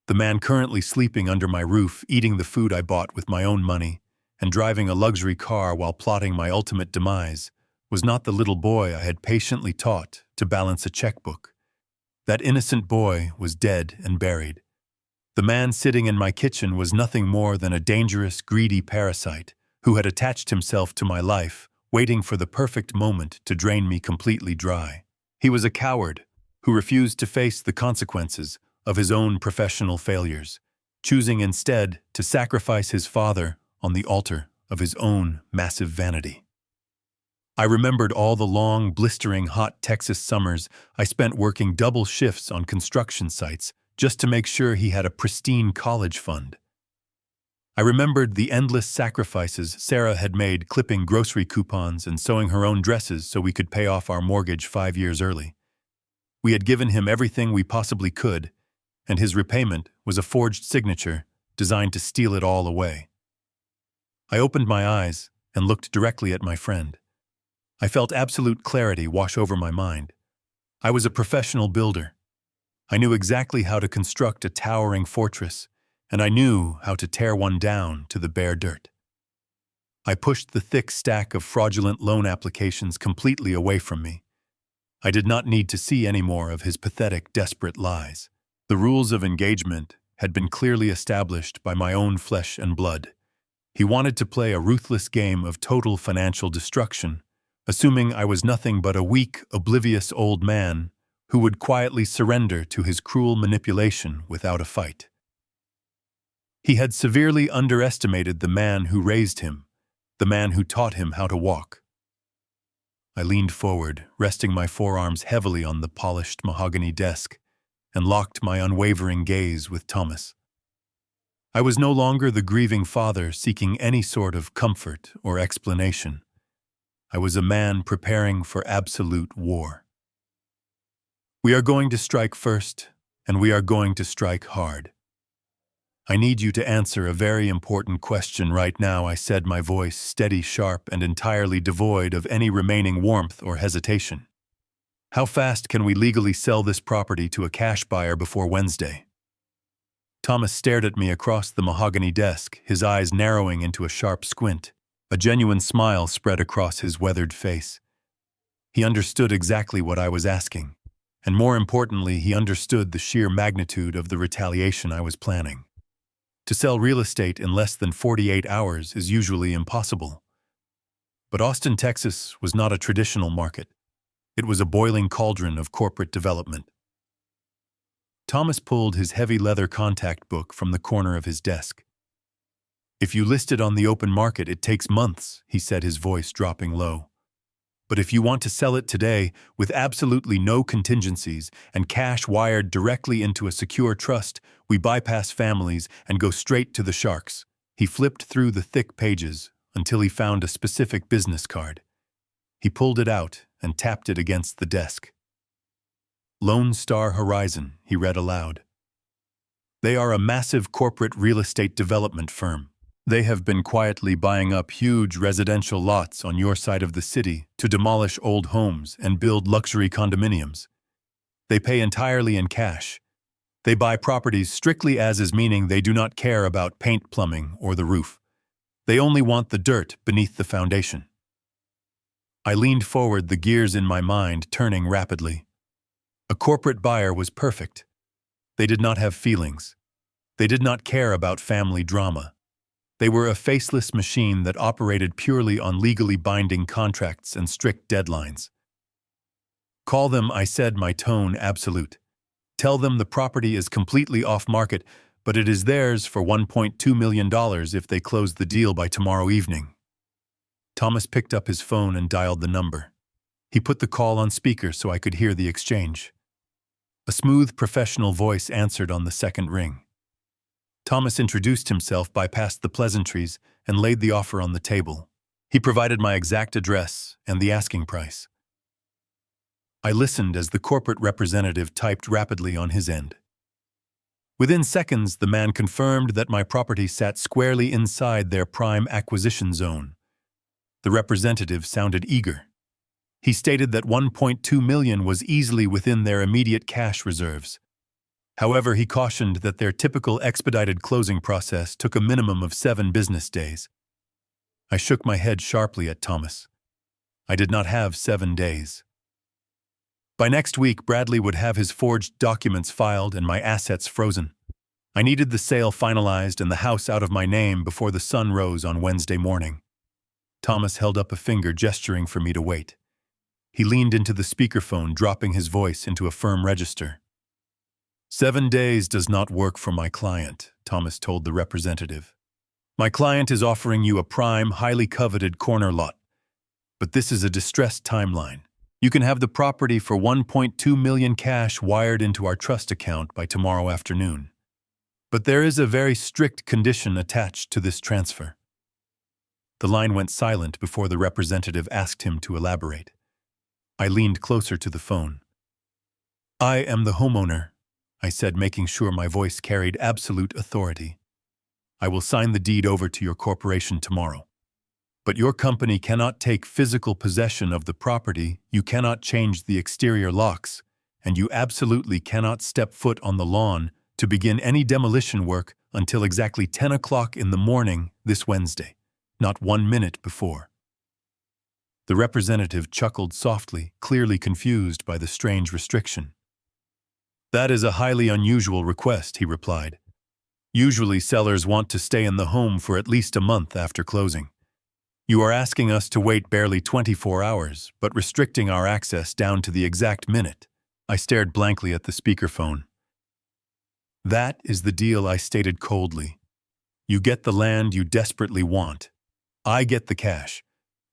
The man currently sleeping under my roof, eating the food I bought with my own money, and driving a luxury car while plotting my ultimate demise, was not the little boy I had patiently taught to balance a checkbook. That innocent boy was dead and buried. The man sitting in my kitchen was nothing more than a dangerous, greedy parasite who had attached himself to my life, waiting for the perfect moment to drain me completely dry. He was a coward who refused to face the consequences of his own professional failures, choosing instead to sacrifice his father on the altar of his own massive vanity. I remembered all the long, blistering, hot Texas summers I spent working double shifts on construction sites just to make sure he had a pristine college fund. I remembered the endless sacrifices Sarah had made clipping grocery coupons and sewing her own dresses so we could pay off our mortgage 5 years early. We had given him everything we possibly could, and his repayment was a forged signature designed to steal it all away. I opened my eyes and looked directly at my friend. I felt absolute clarity wash over my mind. I was a professional builder. I knew exactly how to construct a towering fortress, and I knew how to tear one down to the bare dirt. I pushed the thick stack of fraudulent loan applications completely away from me. I did not need to see any more of his pathetic, desperate lies. The rules of engagement had been clearly established by my own flesh and blood. He wanted to play a ruthless game of total financial destruction, assuming I was nothing but a weak, oblivious old man who would quietly surrender to his cruel manipulation without a fight. He had severely underestimated the man who raised him, the man who taught him how to walk. I leaned forward, resting my forearms heavily on the polished mahogany desk, and locked my unwavering gaze with Thomas. I was no longer the grieving father seeking any sort of comfort or explanation. I was a man preparing for absolute war. We are going to strike first, and we are going to strike hard. I need you to answer a very important question right now, I said, my voice steady, sharp, and entirely devoid of any remaining warmth or hesitation. How fast can we legally sell this property to a cash buyer before Wednesday? Thomas stared at me across the mahogany desk, his eyes narrowing into a sharp squint. A genuine smile spread across his weathered face. He understood exactly what I was asking, and more importantly, he understood the sheer magnitude of the retaliation I was planning. To sell real estate in less than 48 hours is usually impossible. But Austin, Texas was not a traditional market. It was a boiling cauldron of corporate development. Thomas pulled his heavy leather contact book from the corner of his desk. If you list it on the open market, it takes months, he said, his voice dropping low. But if you want to sell it today, with absolutely no contingencies and cash wired directly into a secure trust, we bypass families and go straight to the sharks. He flipped through the thick pages until he found a specific business card. He pulled it out and tapped it against the desk. Lone Star Horizon, he read aloud. They are a massive corporate real estate development firm. They have been quietly buying up huge residential lots on your side of the city to demolish old homes and build luxury condominiums. They pay entirely in cash. They buy properties strictly as is, meaning they do not care about paint, plumbing, or the roof. They only want the dirt beneath the foundation. I leaned forward, the gears in my mind turning rapidly. A corporate buyer was perfect. They did not have feelings. They did not care about family drama. They were a faceless machine that operated purely on legally binding contracts and strict deadlines. Call them, I said, my tone absolute. Tell them the property is completely off-market, but it is theirs for $1.2 million if they close the deal by tomorrow evening. Thomas picked up his phone and dialed the number. He put the call on speaker so I could hear the exchange. A smooth, professional voice answered on the second ring. Thomas introduced himself, bypassed the pleasantries, and laid the offer on the table. He provided my exact address and the asking price. I listened as the corporate representative typed rapidly on his end. Within seconds, the man confirmed that my property sat squarely inside their prime acquisition zone. The representative sounded eager. He stated that $1.2 million was easily within their immediate cash reserves. However, he cautioned that their typical expedited closing process took a minimum of 7 business days. I shook my head sharply at Thomas. I did not have 7 days. By next week, Bradley would have his forged documents filed and my assets frozen. I needed the sale finalized and the house out of my name before the sun rose on Wednesday morning. Thomas held up a finger, gesturing for me to wait. He leaned into the speakerphone, dropping his voice into a firm register. 7 days does not work for my client, Thomas told the representative. My client is offering you a prime, highly coveted corner lot. But this is a distressed timeline. You can have the property for $1.2 million cash wired into our trust account by tomorrow afternoon. But there is a very strict condition attached to this transfer. The line went silent before the representative asked him to elaborate. I leaned closer to the phone. I am the homeowner, I said, making sure my voice carried absolute authority. I will sign the deed over to your corporation tomorrow. But your company cannot take physical possession of the property, you cannot change the exterior locks, and you absolutely cannot step foot on the lawn to begin any demolition work until exactly 10 o'clock in the morning this Wednesday, not 1 minute before. The representative chuckled softly, clearly confused by the strange restriction. That is a highly unusual request, he replied. Usually sellers want to stay in the home for at least a month after closing. You are asking us to wait barely 24 hours, but restricting our access down to the exact minute. I stared blankly at the speakerphone. That is the deal, I stated coldly. You get the land you desperately want. I get the cash.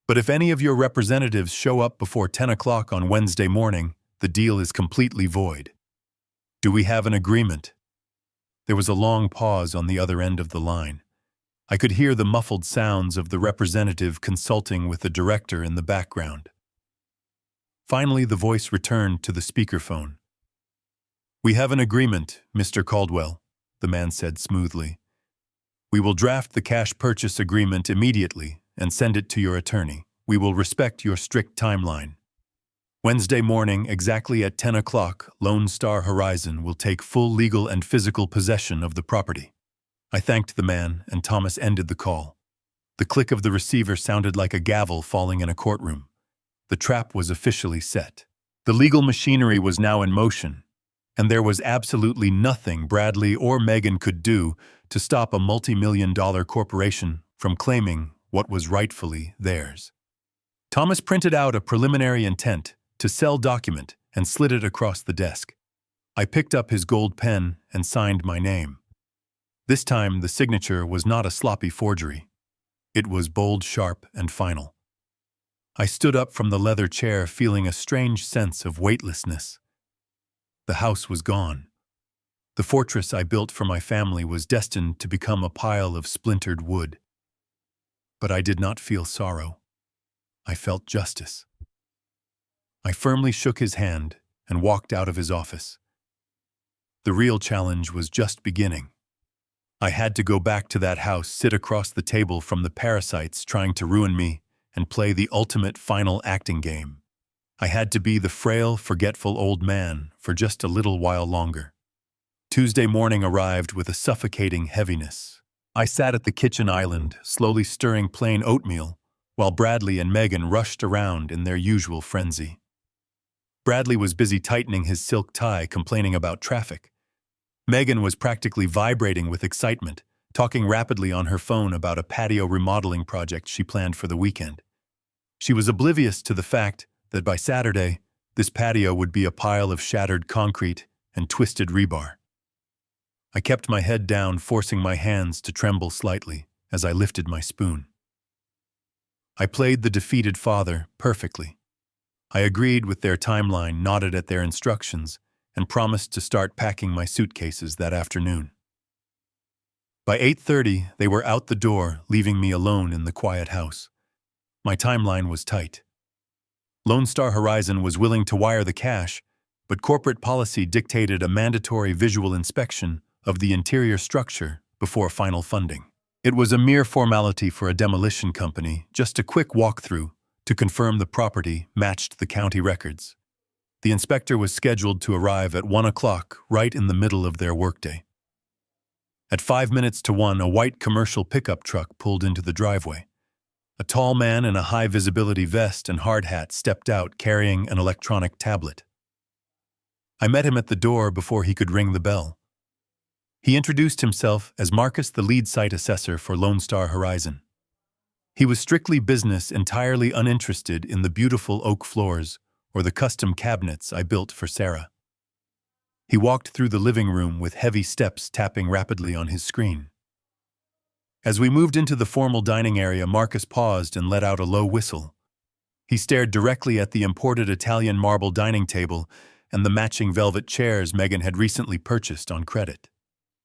But if any of your representatives show up before 10 o'clock on Wednesday morning, the deal is completely void. Do we have an agreement? There was a long pause on the other end of the line. I could hear the muffled sounds of the representative consulting with the director in the background. Finally, the voice returned to the speakerphone. We have an agreement, Mr. Caldwell, the man said smoothly. We will draft the cash purchase agreement immediately and send it to your attorney. We will respect your strict timeline. Wednesday morning, exactly at 10 o'clock, Lone Star Horizon will take full legal and physical possession of the property. I thanked the man, and Thomas ended the call. The click of the receiver sounded like a gavel falling in a courtroom. The trap was officially set. The legal machinery was now in motion, and there was absolutely nothing Bradley or Megan could do to stop a multi-million-dollar corporation from claiming what was rightfully theirs. Thomas printed out a preliminary intent to sell document and slid it across the desk. I picked up his gold pen and signed my name. This time, the signature was not a sloppy forgery. It was bold, sharp, and final. I stood up from the leather chair, feeling a strange sense of weightlessness. The house was gone. The fortress I built for my family was destined to become a pile of splintered wood. But I did not feel sorrow. I felt justice. I firmly shook his hand and walked out of his office. The real challenge was just beginning. I had to go back to that house, sit across the table from the parasites trying to ruin me, and play the ultimate final acting game. I had to be the frail, forgetful old man for just a little while longer. Tuesday morning arrived with a suffocating heaviness. I sat at the kitchen island, slowly stirring plain oatmeal, while Bradley and Megan rushed around in their usual frenzy. Bradley was busy tightening his silk tie, complaining about traffic. Megan was practically vibrating with excitement, talking rapidly on her phone about a patio remodeling project she planned for the weekend. She was oblivious to the fact that by Saturday, this patio would be a pile of shattered concrete and twisted rebar. I kept my head down, forcing my hands to tremble slightly as I lifted my spoon. I played the defeated father perfectly. I agreed with their timeline, nodded at their instructions, and promised to start packing my suitcases that afternoon. By 8:30, they were out the door, leaving me alone in the quiet house. My timeline was tight. Lone Star Horizon was willing to wire the cash, but corporate policy dictated a mandatory visual inspection of the interior structure before final funding. It was a mere formality for a demolition company, just a quick walkthrough to confirm the property matched the county records. The inspector was scheduled to arrive at 1 o'clock, right in the middle of their workday. At 5 minutes to 1, a white commercial pickup truck pulled into the driveway. A tall man in a high-visibility vest and hard hat stepped out carrying an electronic tablet. I met him at the door before he could ring the bell. He introduced himself as Marcus, the lead site assessor for Lone Star Horizon. He was strictly business, entirely uninterested in the beautiful oak floors or the custom cabinets I built for Sarah. He walked through the living room with heavy steps, tapping rapidly on his screen. As we moved into the formal dining area, Marcus paused and let out a low whistle. He stared directly at the imported Italian marble dining table and the matching velvet chairs Megan had recently purchased on credit.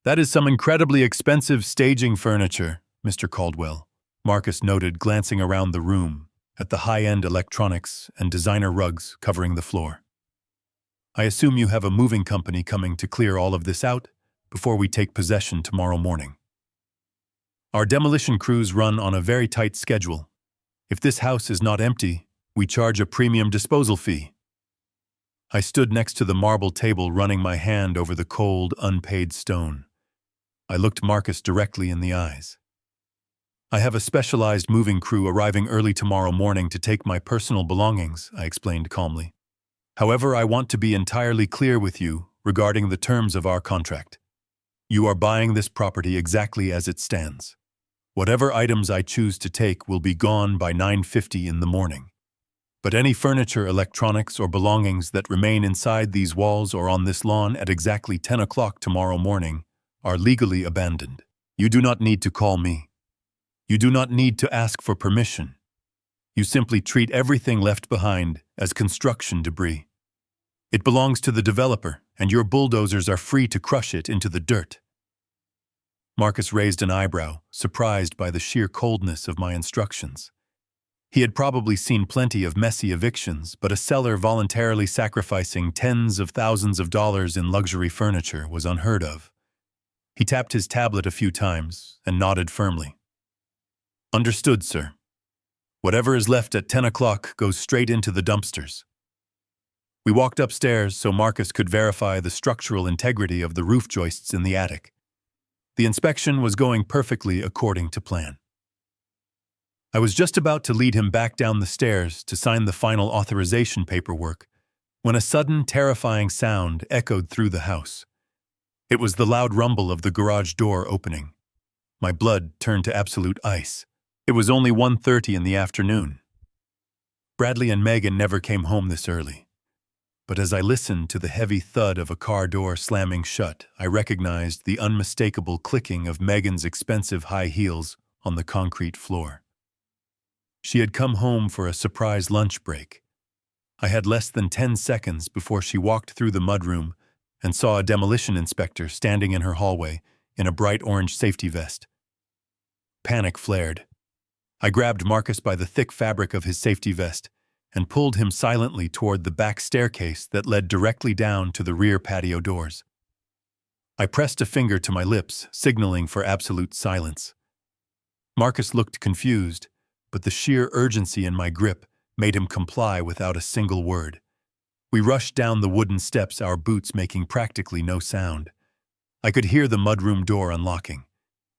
"That is some incredibly expensive staging furniture, Mr. Caldwell," Marcus noted, glancing around the room at the high-end electronics and designer rugs covering the floor. "I assume you have a moving company coming to clear all of this out before we take possession tomorrow morning." "Our demolition crews run on a very tight schedule. If this house is not empty, we charge a premium disposal fee." I stood next to the marble table, running my hand over the cold, unpaid stone. I looked Marcus directly in the eyes. "I have a specialized moving crew arriving early tomorrow morning to take my personal belongings," I explained calmly. "However, I want to be entirely clear with you regarding the terms of our contract. You are buying this property exactly as it stands. Whatever items I choose to take will be gone by 9:50 in the morning. But any furniture, electronics, or belongings that remain inside these walls or on this lawn at exactly 10 o'clock tomorrow morning are legally abandoned. You do not need to call me. You do not need to ask for permission. You simply treat everything left behind as construction debris. It belongs to the developer, and your bulldozers are free to crush it into the dirt." Marcus raised an eyebrow, surprised by the sheer coldness of my instructions. He had probably seen plenty of messy evictions, but a seller voluntarily sacrificing tens of thousands of dollars in luxury furniture was unheard of. He tapped his tablet a few times and nodded firmly. "Understood, sir. Whatever is left at 10 o'clock goes straight into the dumpsters." We walked upstairs so Marcus could verify the structural integrity of the roof joists in the attic. The inspection was going perfectly according to plan. I was just about to lead him back down the stairs to sign the final authorization paperwork when a sudden, terrifying sound echoed through the house. It was the loud rumble of the garage door opening. My blood turned to absolute ice. It was only 1:30 in the afternoon. Bradley and Megan never came home this early. But as I listened to the heavy thud of a car door slamming shut, I recognized the unmistakable clicking of Megan's expensive high heels on the concrete floor. She had come home for a surprise lunch break. I had less than 10 seconds before she walked through the mudroom and saw a demolition inspector standing in her hallway in a bright orange safety vest. Panic flared. I grabbed Marcus by the thick fabric of his safety vest and pulled him silently toward the back staircase that led directly down to the rear patio doors. I pressed a finger to my lips, signaling for absolute silence. Marcus looked confused, but the sheer urgency in my grip made him comply without a single word. We rushed down the wooden steps, our boots making practically no sound. I could hear the mudroom door unlocking.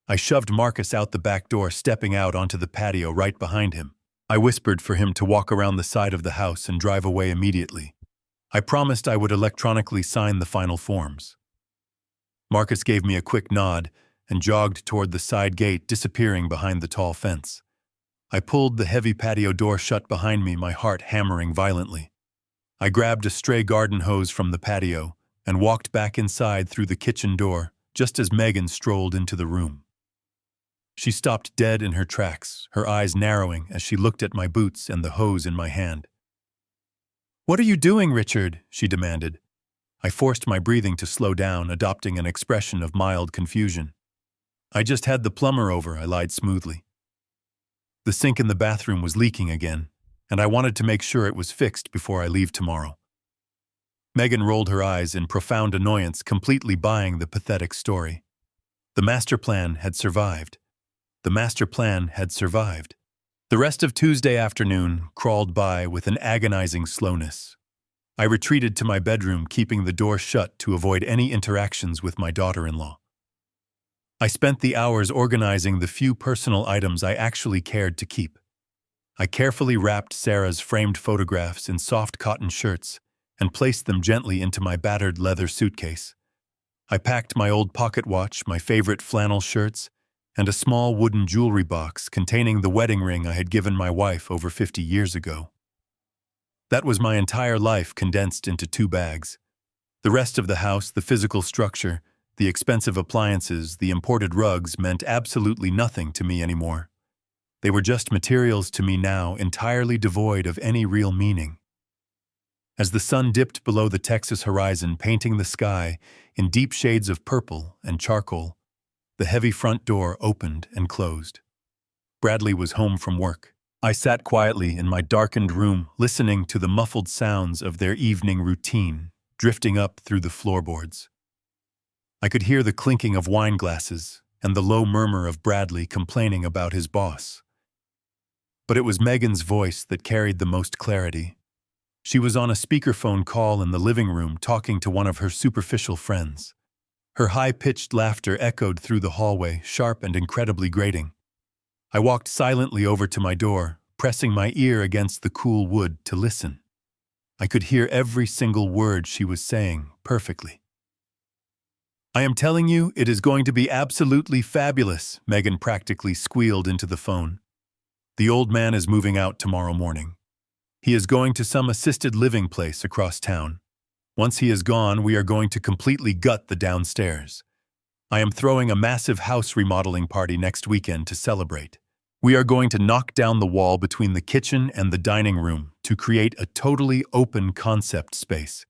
I shoved Marcus out the back door, stepping out onto the patio right behind him. I whispered for him to walk around the side of the house and drive away immediately. I promised I would electronically sign the final forms. Marcus gave me a quick nod and jogged toward the side gate, disappearing behind the tall fence. I pulled the heavy patio door shut behind me, my heart hammering violently. I grabbed a stray garden hose from the patio and walked back inside through the kitchen door just as Megan strolled into the room. She stopped dead in her tracks, her eyes narrowing as she looked at my boots and the hose in my hand. "What are you doing, Richard?" she demanded. I forced my breathing to slow down, adopting an expression of mild confusion. "I just had the plumber over," I lied smoothly. "The sink in the bathroom was leaking again, and I wanted to make sure it was fixed before I leave tomorrow." Megan rolled her eyes in profound annoyance, completely buying the pathetic story. The master plan had survived. The master plan had survived. The rest of Tuesday afternoon crawled by with an agonizing slowness. I retreated to my bedroom, keeping the door shut to avoid any interactions with my daughter-in-law. I spent the hours organizing the few personal items I actually cared to keep. I carefully wrapped Sarah's framed photographs in soft cotton shirts and placed them gently into my battered leather suitcase. I packed my old pocket watch, my favorite flannel shirts, and a small wooden jewelry box containing the wedding ring I had given my wife over 50 years ago. That was my entire life condensed into 2 bags. The rest of the house, the physical structure, the expensive appliances, the imported rugs meant absolutely nothing to me anymore. They were just materials to me now, entirely devoid of any real meaning. As the sun dipped below the Texas horizon, painting the sky in deep shades of purple and charcoal, the heavy front door opened and closed. Bradley was home from work. I sat quietly in my darkened room, listening to the muffled sounds of their evening routine drifting up through the floorboards. I could hear the clinking of wine glasses and the low murmur of Bradley complaining about his boss. But it was Megan's voice that carried the most clarity. She was on a speakerphone call in the living room talking to one of her superficial friends. Her high-pitched laughter echoed through the hallway, sharp and incredibly grating. I walked silently over to my door, pressing my ear against the cool wood to listen. I could hear every single word she was saying perfectly. "I am telling you, it is going to be absolutely fabulous," Megan practically squealed into the phone. "The old man is moving out tomorrow morning. He is going to some assisted living place across town. Once he is gone, we are going to completely gut the downstairs. I am throwing a massive house remodeling party next weekend to celebrate. We are going to knock down the wall between the kitchen and the dining room to create a totally open concept space.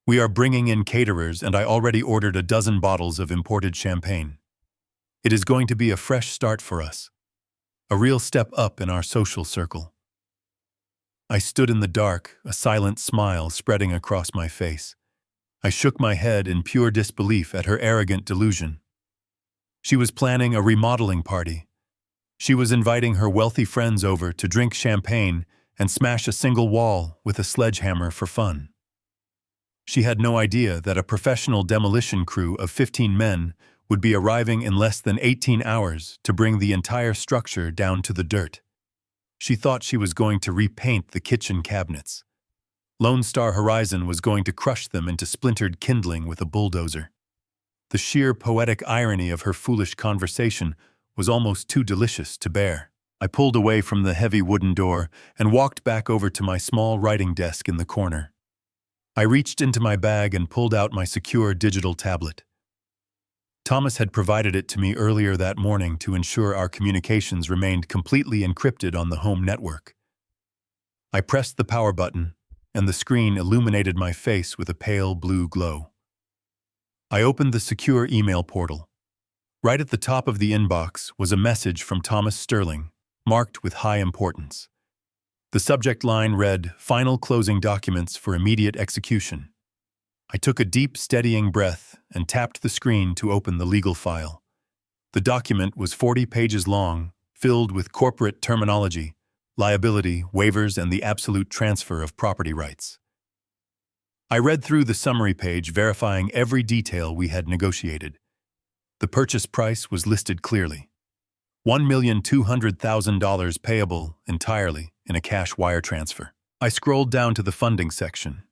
We are bringing in caterers, and I already ordered a dozen bottles of imported champagne. It is going to be a fresh start for us. A real step up in our social circle." I stood in the dark, a silent smile spreading across my face. I shook my head in pure disbelief at her arrogant delusion. She was planning a remodeling party. She was inviting her wealthy friends over to drink champagne and smash a single wall with a sledgehammer for fun. She had no idea that a professional demolition crew of 15 men would be arriving in less than 18 hours to bring the entire structure down to the dirt. She thought she was going to repaint the kitchen cabinets. Lone Star Horizon was going to crush them into splintered kindling with a bulldozer. The sheer poetic irony of her foolish conversation was almost too delicious to bear. I pulled away from the heavy wooden door and walked back over to my small writing desk in the corner. I reached into my bag and pulled out my secure digital tablet. Thomas had provided it to me earlier that morning to ensure our communications remained completely encrypted on the home network. I pressed the power button, and the screen illuminated my face with a pale blue glow. I opened the secure email portal. Right at the top of the inbox was a message from Thomas Sterling, marked with high importance. The subject line read, "Final closing documents for immediate execution." I took a deep, steadying breath and tapped the screen to open the legal file. The document was 40 pages long, filled with corporate terminology, liability, waivers, and the absolute transfer of property rights. I read through the summary page, verifying every detail we had negotiated. The purchase price was listed clearly. $1,200,000 payable entirely in a cash wire transfer. I scrolled down to the funding section.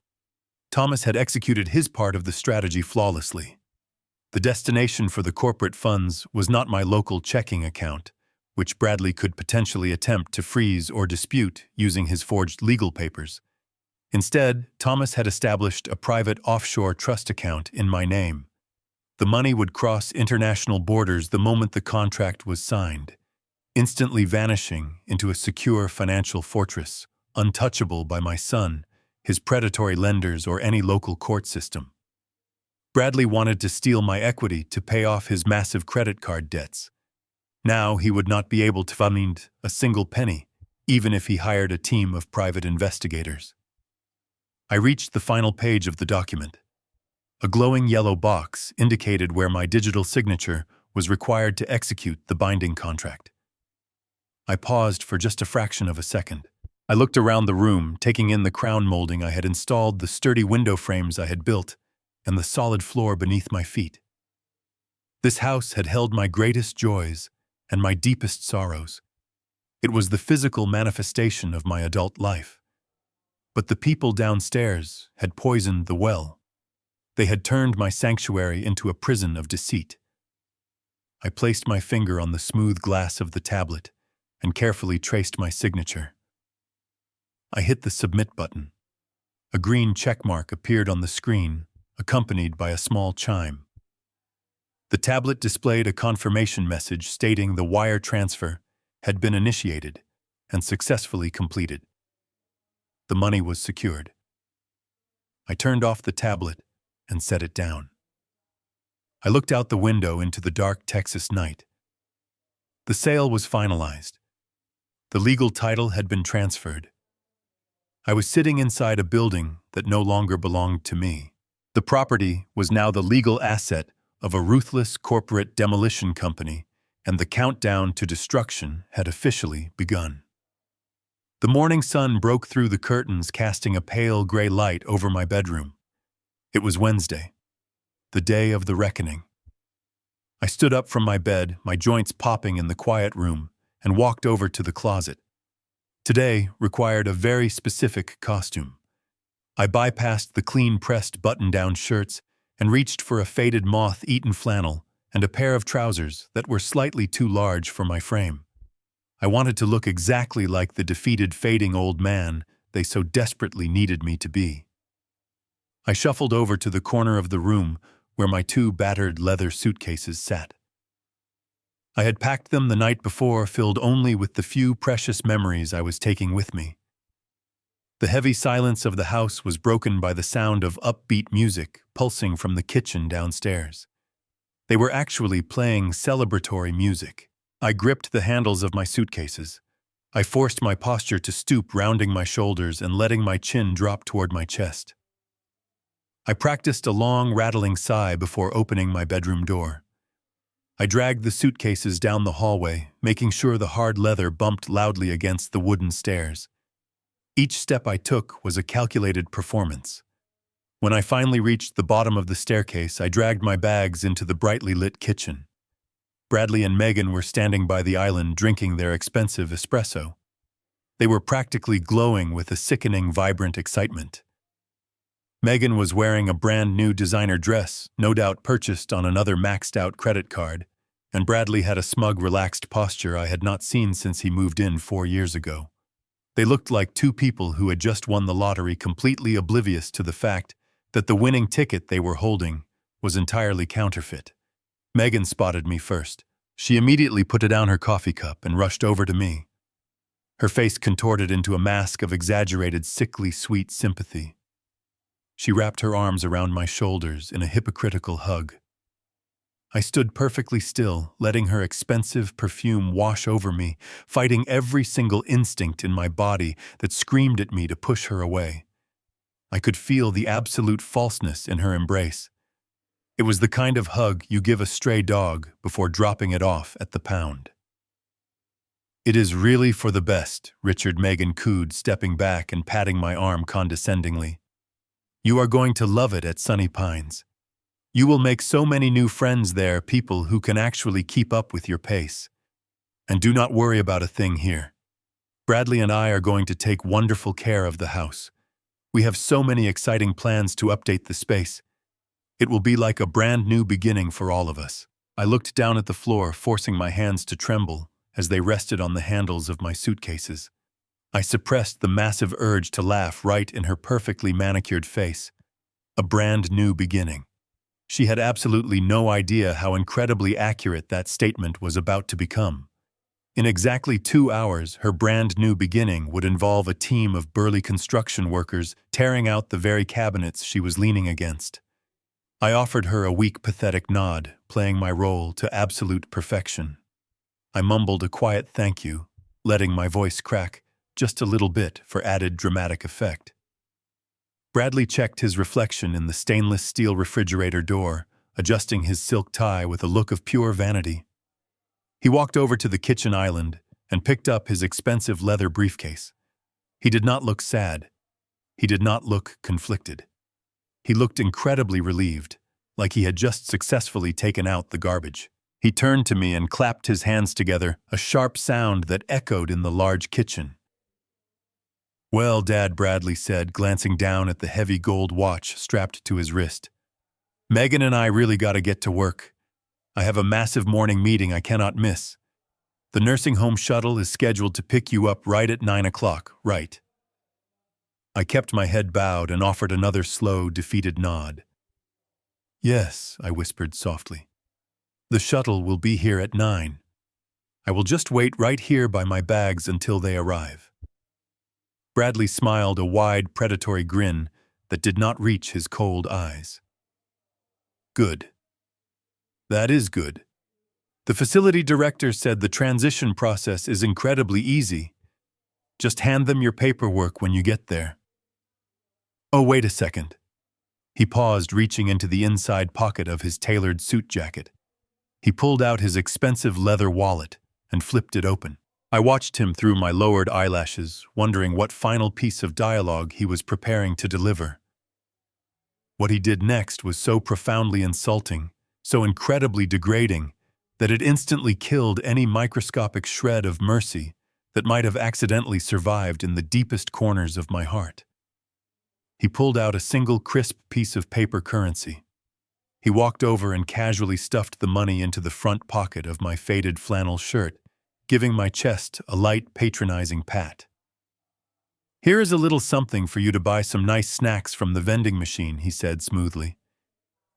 Thomas had executed his part of the strategy flawlessly. The destination for the corporate funds was not my local checking account, which Bradley could potentially attempt to freeze or dispute using his forged legal papers. Instead, Thomas had established a private offshore trust account in my name. The money would cross international borders the moment the contract was signed, instantly vanishing into a secure financial fortress, untouchable by my son, his predatory lenders, or any local court system. Bradley wanted to steal my equity to pay off his massive credit card debts. Now he would not be able to find a single penny, even if he hired a team of private investigators. I reached the final page of the document. A glowing yellow box indicated where my digital signature was required to execute the binding contract. I paused for just a fraction of a second. I looked around the room, taking in the crown molding I had installed, the sturdy window frames I had built, and the solid floor beneath my feet. This house had held my greatest joys and my deepest sorrows. It was the physical manifestation of my adult life. But the people downstairs had poisoned the well. They had turned my sanctuary into a prison of deceit. I placed my finger on the smooth glass of the tablet and carefully traced my signature. I hit the submit button. A green checkmark appeared on the screen, accompanied by a small chime. The tablet displayed a confirmation message stating the wire transfer had been initiated and successfully completed. The money was secured. I turned off the tablet and set it down. I looked out the window into the dark Texas night. The sale was finalized. The legal title had been transferred. I was sitting inside a building that no longer belonged to me. The property was now the legal asset of a ruthless corporate demolition company, and the countdown to destruction had officially begun. The morning sun broke through the curtains, casting a pale gray light over my bedroom. It was Wednesday, the day of the reckoning. I stood up from my bed, my joints popping in the quiet room, and walked over to the closet. Today required a very specific costume. I bypassed the clean-pressed button-down shirts and reached for a faded moth-eaten flannel and a pair of trousers that were slightly too large for my frame. I wanted to look exactly like the defeated, fading old man they so desperately needed me to be. I shuffled over to the corner of the room where my 2 battered leather suitcases sat. I had packed them the night before, filled only with the few precious memories I was taking with me. The heavy silence of the house was broken by the sound of upbeat music pulsing from the kitchen downstairs. They were actually playing celebratory music. I gripped the handles of my suitcases. I forced my posture to stoop, rounding my shoulders and letting my chin drop toward my chest. I practiced a long, rattling sigh before opening my bedroom door. I dragged the suitcases down the hallway, making sure the hard leather bumped loudly against the wooden stairs. Each step I took was a calculated performance. When I finally reached the bottom of the staircase, I dragged my bags into the brightly lit kitchen. Bradley and Megan were standing by the island drinking their expensive espresso. They were practically glowing with a sickening, vibrant excitement. Megan was wearing a brand new designer dress, no doubt purchased on another maxed-out credit card, and Bradley had a smug, relaxed posture I had not seen since he moved in 4 years ago. They looked like 2 people who had just won the lottery, completely oblivious to the fact that the winning ticket they were holding was entirely counterfeit. Megan spotted me first. She immediately put down her coffee cup and rushed over to me. Her face contorted into a mask of exaggerated, sickly, sweet sympathy. She wrapped her arms around my shoulders in a hypocritical hug. I stood perfectly still, letting her expensive perfume wash over me, fighting every single instinct in my body that screamed at me to push her away. I could feel the absolute falseness in her embrace. It was the kind of hug you give a stray dog before dropping it off at the pound. "It is really for the best," Richard Megan cooed, stepping back and patting my arm condescendingly. "You are going to love it at Sunny Pines. You will make so many new friends there, people who can actually keep up with your pace. And do not worry about a thing here. Bradley and I are going to take wonderful care of the house. We have so many exciting plans to update the space. It will be like a brand new beginning for all of us." I looked down at the floor, forcing my hands to tremble as they rested on the handles of my suitcases. I suppressed the massive urge to laugh right in her perfectly manicured face. A brand new beginning. She had absolutely no idea how incredibly accurate that statement was about to become. In exactly 2 hours, her brand new beginning would involve a team of burly construction workers tearing out the very cabinets she was leaning against. I offered her a weak, pathetic nod, playing my role to absolute perfection. I mumbled a quiet thank you, letting my voice crack just a little bit for added dramatic effect. Bradley checked his reflection in the stainless steel refrigerator door, adjusting his silk tie with a look of pure vanity. He walked over to the kitchen island and picked up his expensive leather briefcase. He did not look sad. He did not look conflicted. He looked incredibly relieved, like he had just successfully taken out the garbage. He turned to me and clapped his hands together, a sharp sound that echoed in the large kitchen. "Well, Dad," Bradley said, glancing down at the heavy gold watch strapped to his wrist. Megan and I really gotta get to work. I have a massive morning meeting I cannot miss. The nursing home shuttle is scheduled to pick you up right at 9 o'clock, right? I kept my head bowed and offered another slow, defeated nod. Yes, I whispered softly. The shuttle will be here at 9. I will just wait right here by my bags until they arrive. Bradley smiled a wide, predatory grin that did not reach his cold eyes. Good. That is good. The facility director said the transition process is incredibly easy. Just hand them your paperwork when you get there. Oh, wait a second. He paused, reaching into the inside pocket of his tailored suit jacket. He pulled out his expensive leather wallet and flipped it open. I watched him through my lowered eyelashes, wondering what final piece of dialogue he was preparing to deliver. What he did next was so profoundly insulting, so incredibly degrading, that it instantly killed any microscopic shred of mercy that might have accidentally survived in the deepest corners of my heart. He pulled out a single crisp piece of paper currency. He walked over and casually stuffed the money into the front pocket of my faded flannel shirt, giving my chest a light, patronizing pat. Here is a little something for you to buy some nice snacks from the vending machine, he said smoothly.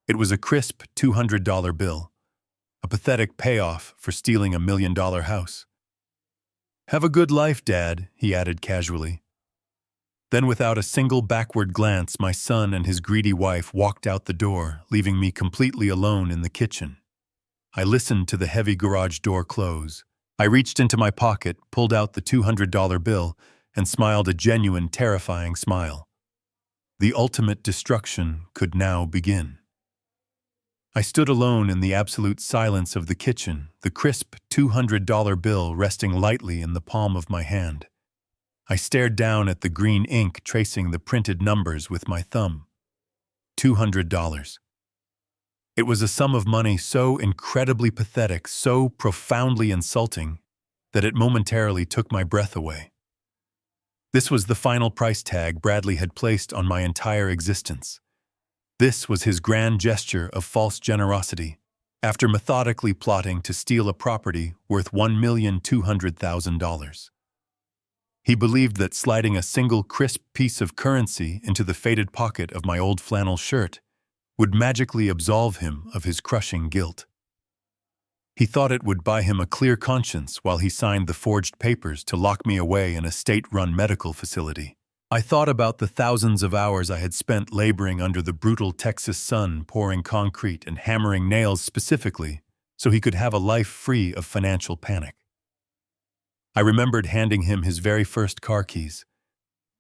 It was a crisp $200 bill, a pathetic payoff for stealing $1 million house. Have a good life, Dad, he added casually. Then without a single backward glance, my son and his greedy wife walked out the door, leaving me completely alone in the kitchen. I listened to the heavy garage door close. I reached into my pocket, pulled out the $200 bill, and smiled a genuine, terrifying smile. The ultimate destruction could now begin. I stood alone in the absolute silence of the kitchen, the crisp $200 bill resting lightly in the palm of my hand. I stared down at the green ink tracing the printed numbers with my thumb. $200. It was a sum of money so incredibly pathetic, so profoundly insulting, that it momentarily took my breath away. This was the final price tag Bradley had placed on my entire existence. This was his grand gesture of false generosity, after methodically plotting to steal a property worth $1,200,000. He believed that sliding a single crisp piece of currency into the faded pocket of my old flannel shirt would magically absolve him of his crushing guilt. He thought it would buy him a clear conscience while he signed the forged papers to lock me away in a state-run medical facility. I thought about the thousands of hours I had spent laboring under the brutal Texas sun, pouring concrete and hammering nails specifically so he could have a life free of financial panic. I remembered handing him his very first car keys.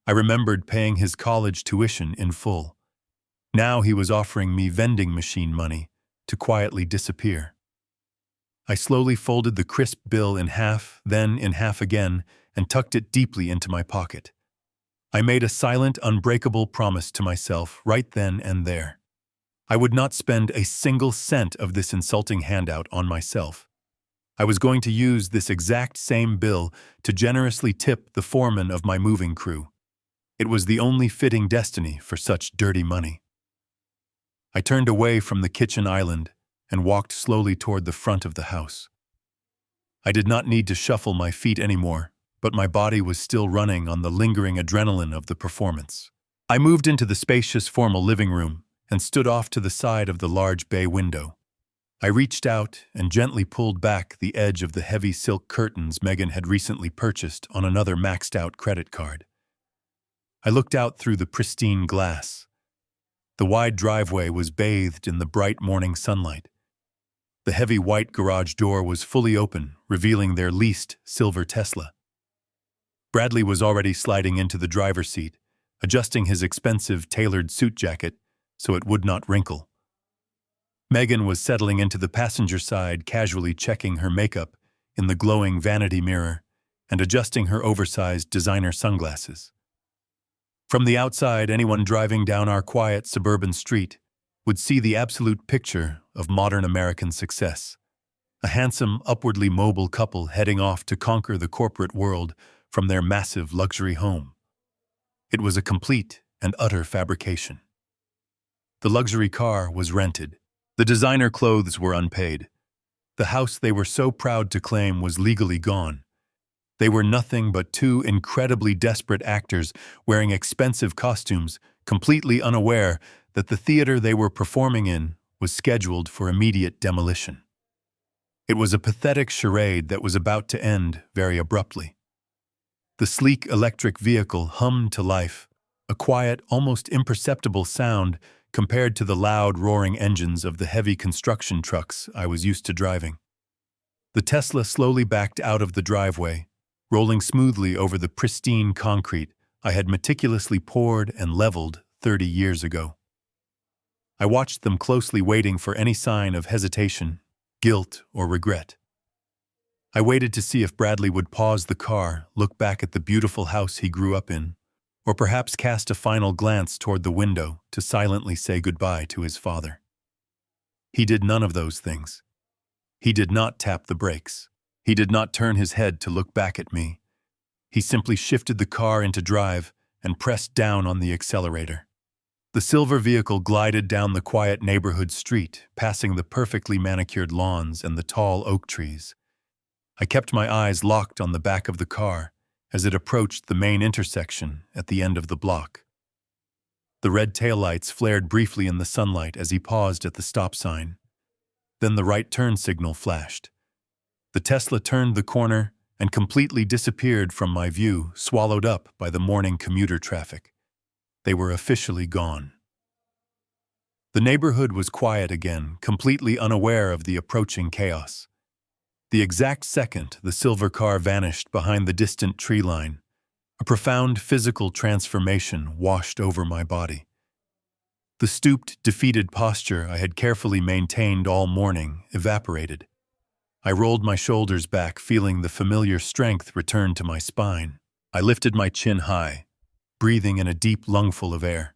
I remembered paying his college tuition in full. Now he was offering me vending machine money to quietly disappear. I slowly folded the crisp bill in half, then in half again, and tucked it deeply into my pocket. I made a silent, unbreakable promise to myself right then and there. I would not spend a single cent of this insulting handout on myself. I was going to use this exact same bill to generously tip the foreman of my moving crew. It was the only fitting destiny for such dirty money. I turned away from the kitchen island and walked slowly toward the front of the house. I did not need to shuffle my feet anymore, but my body was still running on the lingering adrenaline of the performance. I moved into the spacious, formal living room and stood off to the side of the large bay window. I reached out and gently pulled back the edge of the heavy silk curtains Megan had recently purchased on another maxed-out credit card. I looked out through the pristine glass. The wide driveway was bathed in the bright morning sunlight. The heavy white garage door was fully open, revealing their leased silver Tesla. Bradley was already sliding into the driver's seat, adjusting his expensive tailored suit jacket so it would not wrinkle. Megan was settling into the passenger side, casually checking her makeup in the glowing vanity mirror and adjusting her oversized designer sunglasses. From the outside, anyone driving down our quiet suburban street would see the absolute picture of modern American success. A handsome, upwardly mobile couple heading off to conquer the corporate world from their massive luxury home. It was a complete and utter fabrication. The luxury car was rented. The designer clothes were unpaid. The house they were so proud to claim was legally gone. They were nothing but two incredibly desperate actors wearing expensive costumes, completely unaware that the theater they were performing in was scheduled for immediate demolition. It was a pathetic charade that was about to end very abruptly. The sleek electric vehicle hummed to life, a quiet, almost imperceptible sound compared to the loud, roaring engines of the heavy construction trucks I was used to driving. The Tesla slowly backed out of the driveway, rolling smoothly over the pristine concrete I had meticulously poured and leveled 30 years ago. I watched them closely, waiting for any sign of hesitation, guilt, or regret. I waited to see if Bradley would pause the car, look back at the beautiful house he grew up in, or perhaps cast a final glance toward the window to silently say goodbye to his father. He did none of those things. He did not tap the brakes. He did not turn his head to look back at me. He simply shifted the car into drive and pressed down on the accelerator. The silver vehicle glided down the quiet neighborhood street, passing the perfectly manicured lawns and the tall oak trees. I kept my eyes locked on the back of the car as it approached the main intersection at the end of the block. The red taillights flared briefly in the sunlight as he paused at the stop sign. Then the right turn signal flashed. The Tesla turned the corner and completely disappeared from my view, swallowed up by the morning commuter traffic. They were officially gone. The neighborhood was quiet again, completely unaware of the approaching chaos. The exact second the silver car vanished behind the distant tree line, a profound physical transformation washed over my body. The stooped, defeated posture I had carefully maintained all morning evaporated. I rolled my shoulders back, feeling the familiar strength return to my spine. I lifted my chin high, breathing in a deep lungful of air.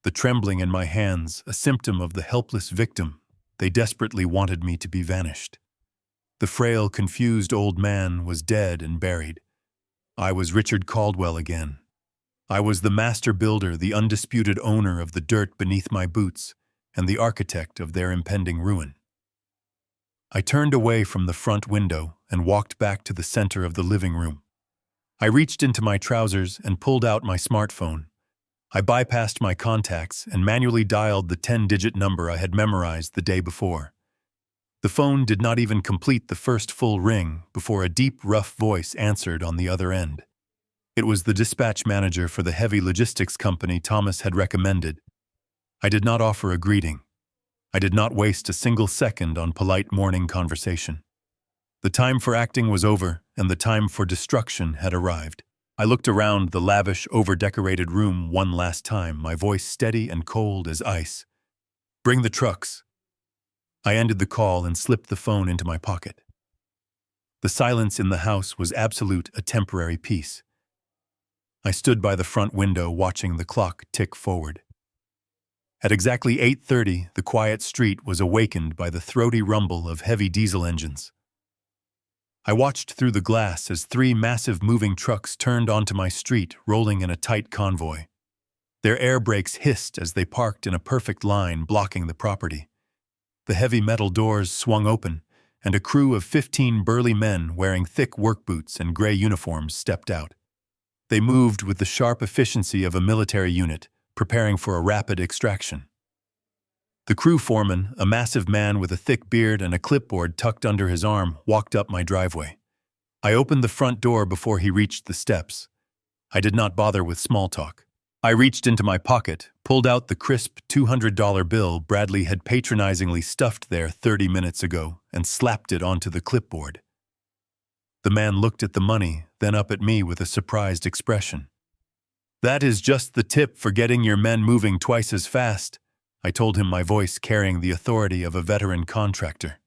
The trembling in my hands, a symptom of the helpless victim they desperately wanted me to be vanished. The frail, confused old man was dead and buried. I was Richard Caldwell again. I was the master builder, the undisputed owner of the dirt beneath my boots, and the architect of their impending ruin. I turned away from the front window and walked back to the center of the living room. I reached into my trousers and pulled out my smartphone. I bypassed my contacts and manually dialed the 10-digit number I had memorized the day before. The phone did not even complete the first full ring before a deep, rough voice answered on the other end. It was the dispatch manager for the heavy logistics company Thomas had recommended. I did not offer a greeting. I did not waste a single second on polite morning conversation. The time for acting was over, and the time for destruction had arrived. I looked around the lavish, over-decorated room one last time, my voice steady and cold as ice. "Bring the trucks." I ended the call and slipped the phone into my pocket. The silence in the house was absolute, a temporary peace. I stood by the front window watching the clock tick forward. At exactly 8:30, the quiet street was awakened by the throaty rumble of heavy diesel engines. I watched through the glass as 3 massive moving trucks turned onto my street, rolling in a tight convoy. Their air brakes hissed as they parked in a perfect line, blocking the property. The heavy metal doors swung open, and a crew of 15 burly men wearing thick work boots and gray uniforms stepped out. They moved with the sharp efficiency of a military unit, preparing for a rapid extraction. The crew foreman, a massive man with a thick beard and a clipboard tucked under his arm, walked up my driveway. I opened the front door before he reached the steps. I did not bother with small talk. I reached into my pocket, pulled out the crisp $200 bill Bradley had patronizingly stuffed there 30 minutes ago, and slapped it onto the clipboard. The man looked at the money, then up at me with a surprised expression. "That is just the tip for getting your men moving twice as fast," I told him, my voice carrying the authority of a veteran contractor.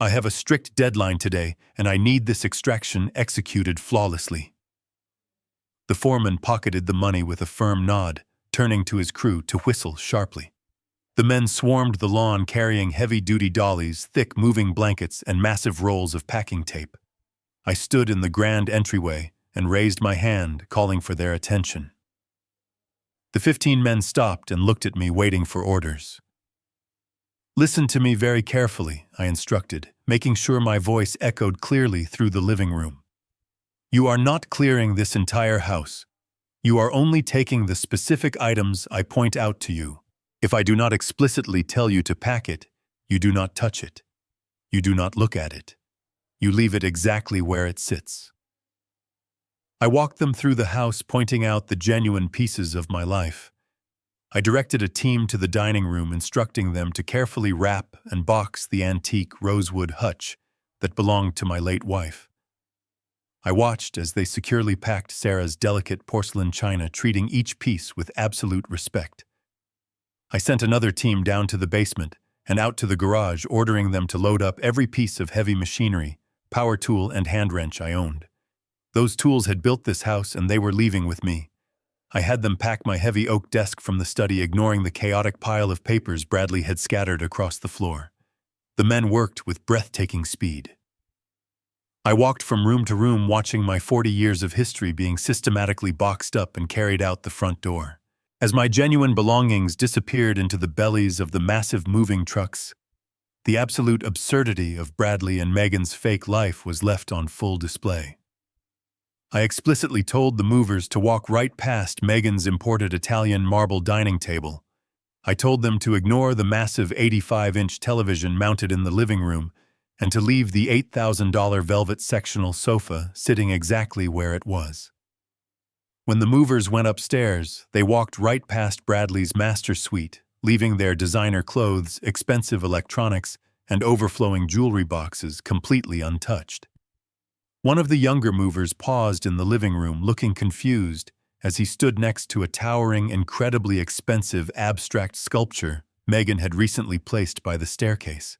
"I have a strict deadline today, and I need this extraction executed flawlessly." The foreman pocketed the money with a firm nod, turning to his crew to whistle sharply. The men swarmed the lawn carrying heavy-duty dollies, thick moving blankets, and massive rolls of packing tape. I stood in the grand entryway and raised my hand, calling for their attention. The 15 men stopped and looked at me, waiting for orders. "Listen to me very carefully," I instructed, making sure my voice echoed clearly through the living room. "You are not clearing this entire house. You are only taking the specific items I point out to you. If I do not explicitly tell you to pack it, you do not touch it. You do not look at it. You leave it exactly where it sits." I walked them through the house, pointing out the genuine pieces of my life. I directed a team to the dining room, instructing them to carefully wrap and box the antique rosewood hutch that belonged to my late wife. I watched as they securely packed Sarah's delicate porcelain china, treating each piece with absolute respect. I sent another team down to the basement and out to the garage, ordering them to load up every piece of heavy machinery, power tool, and hand wrench I owned. Those tools had built this house, and they were leaving with me. I had them pack my heavy oak desk from the study, ignoring the chaotic pile of papers Bradley had scattered across the floor. The men worked with breathtaking speed. I walked from room to room, watching my 40 years of history being systematically boxed up and carried out the front door. As my genuine belongings disappeared into the bellies of the massive moving trucks, the absolute absurdity of Bradley and Megan's fake life was left on full display. I explicitly told the movers to walk right past Megan's imported Italian marble dining table. I told them to ignore the massive 85-inch television mounted in the living room and to leave the $8,000 velvet sectional sofa sitting exactly where it was. When the movers went upstairs, they walked right past Bradley's master suite, leaving their designer clothes, expensive electronics, and overflowing jewelry boxes completely untouched. One of the younger movers paused in the living room, looking confused as he stood next to a towering, incredibly expensive abstract sculpture Megan had recently placed by the staircase.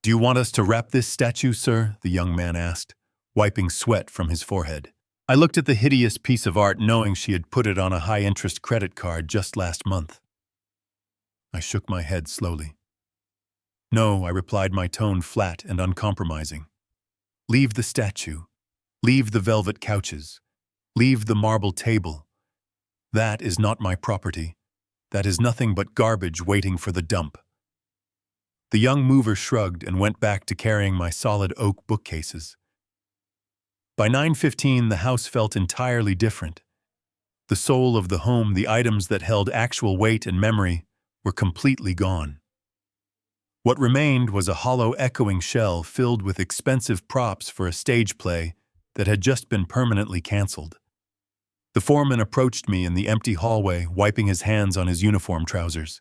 "Do you want us to wrap this statue, sir?" the young man asked, wiping sweat from his forehead. I looked at the hideous piece of art, knowing she had put it on a high-interest credit card just last month. I shook my head slowly. "No," I replied, my tone flat and uncompromising. "Leave the statue. Leave the velvet couches. Leave the marble table. That is not my property. That is nothing but garbage waiting for the dump." The young mover shrugged and went back to carrying my solid oak bookcases. By 9:15, the house felt entirely different. The soul of the home, the items that held actual weight and memory, were completely gone. What remained was a hollow, echoing shell filled with expensive props for a stage play that had just been permanently canceled. The foreman approached me in the empty hallway, wiping his hands on his uniform trousers.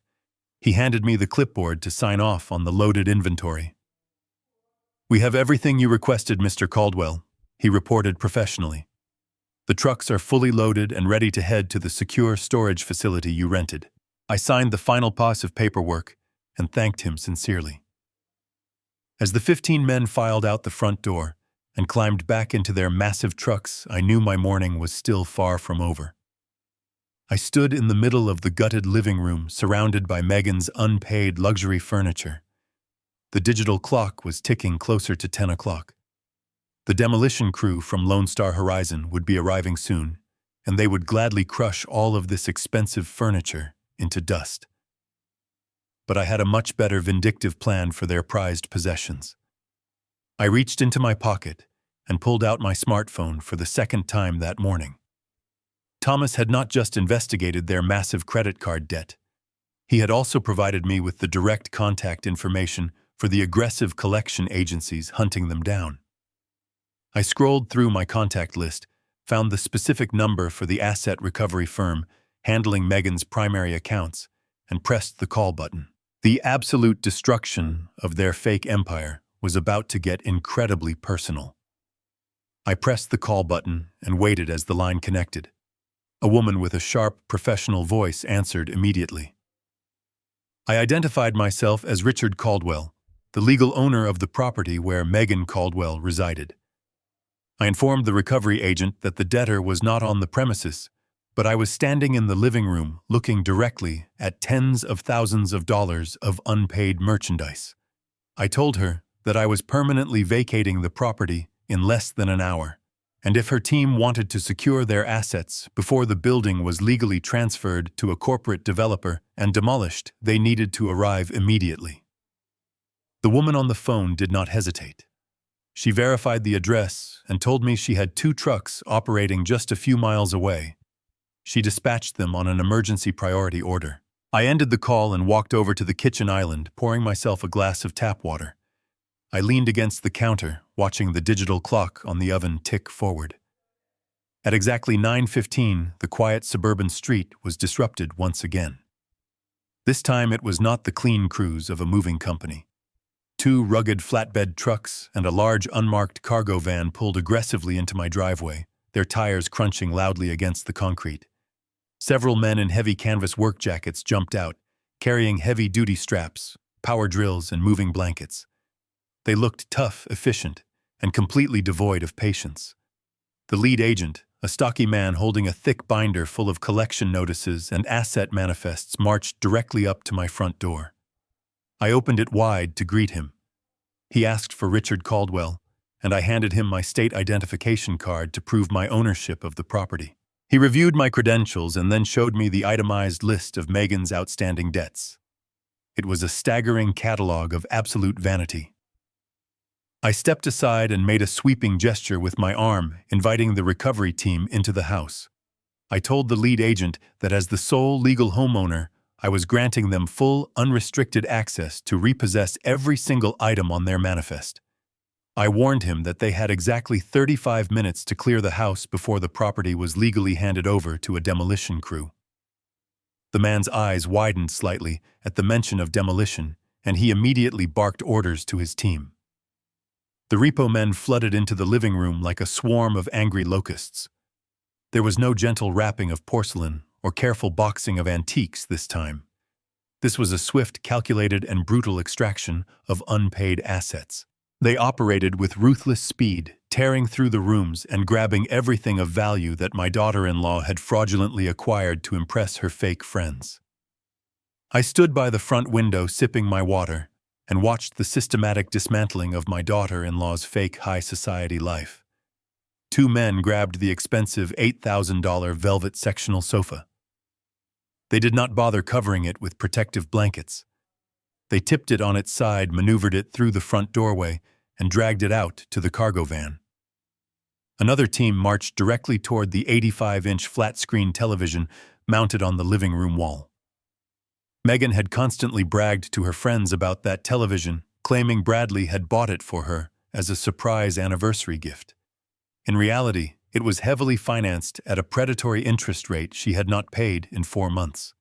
He handed me the clipboard to sign off on the loaded inventory. "We have everything you requested, Mr. Caldwell," he reported professionally. "The trucks are fully loaded and ready to head to the secure storage facility you rented." I signed the final pass of paperwork and thanked him sincerely. As the 15 men filed out the front door and climbed back into their massive trucks, I knew my morning was still far from over. I stood in the middle of the gutted living room, surrounded by Megan's unpaid luxury furniture. The digital clock was ticking closer to 10 o'clock. The demolition crew from Lone Star Horizon would be arriving soon, and they would gladly crush all of this expensive furniture into dust. But I had a much better vindictive plan for their prized possessions. I reached into my pocket and pulled out my smartphone for the second time that morning. Thomas had not just investigated their massive credit card debt. He had also provided me with the direct contact information for the aggressive collection agencies hunting them down. I scrolled through my contact list, found the specific number for the asset recovery firm handling Megan's primary accounts, and pressed the call button. The absolute destruction of their fake empire was about to get incredibly personal. I pressed the call button and waited as the line connected. A woman with a sharp, professional voice answered immediately. I identified myself as Richard Caldwell, the legal owner of the property where Megan Caldwell resided. I informed the recovery agent that the debtor was not on the premises, but I was standing in the living room looking directly at tens of thousands of dollars of unpaid merchandise. I told her that I was permanently vacating the property in less than an hour, and if her team wanted to secure their assets before the building was legally transferred to a corporate developer and demolished, they needed to arrive immediately. The woman on the phone did not hesitate. She verified the address and told me she had 2 trucks operating just a few miles away. She dispatched them on an emergency priority order. I ended the call and walked over to the kitchen island, pouring myself a glass of tap water. I leaned against the counter, watching the digital clock on the oven tick forward. At exactly 9:15, the quiet suburban street was disrupted once again. This time it was not the clean crews of a moving company. 2 rugged flatbed trucks and a large unmarked cargo van pulled aggressively into my driveway, their tires crunching loudly against the concrete. Several men in heavy canvas work jackets jumped out, carrying heavy-duty straps, power drills, and moving blankets. They looked tough, efficient, and completely devoid of patience. The lead agent, a stocky man holding a thick binder full of collection notices and asset manifests, marched directly up to my front door. I opened it wide to greet him. He asked for Richard Caldwell, and I handed him my state identification card to prove my ownership of the property. He reviewed my credentials and then showed me the itemized list of Megan's outstanding debts. It was a staggering catalog of absolute vanity. I stepped aside and made a sweeping gesture with my arm, inviting the recovery team into the house. I told the lead agent that as the sole legal homeowner, I was granting them full, unrestricted access to repossess every single item on their manifest. I warned him that they had exactly 35 minutes to clear the house before the property was legally handed over to a demolition crew. The man's eyes widened slightly at the mention of demolition, and he immediately barked orders to his team. The repo men flooded into the living room like a swarm of angry locusts. There was no gentle wrapping of porcelain or careful boxing of antiques this time. This was a swift, calculated, and brutal extraction of unpaid assets. They operated with ruthless speed, tearing through the rooms and grabbing everything of value that my daughter-in-law had fraudulently acquired to impress her fake friends. I stood by the front window sipping my water and watched the systematic dismantling of my daughter-in-law's fake high society life. 2 men grabbed the expensive $8,000 velvet sectional sofa. They did not bother covering it with protective blankets. They tipped it on its side, maneuvered it through the front doorway, and dragged it out to the cargo van. Another team marched directly toward the 85-inch flat-screen television mounted on the living room wall. Megan had constantly bragged to her friends about that television, claiming Bradley had bought it for her as a surprise anniversary gift. In reality, it was heavily financed at a predatory interest rate she had not paid in 4 months.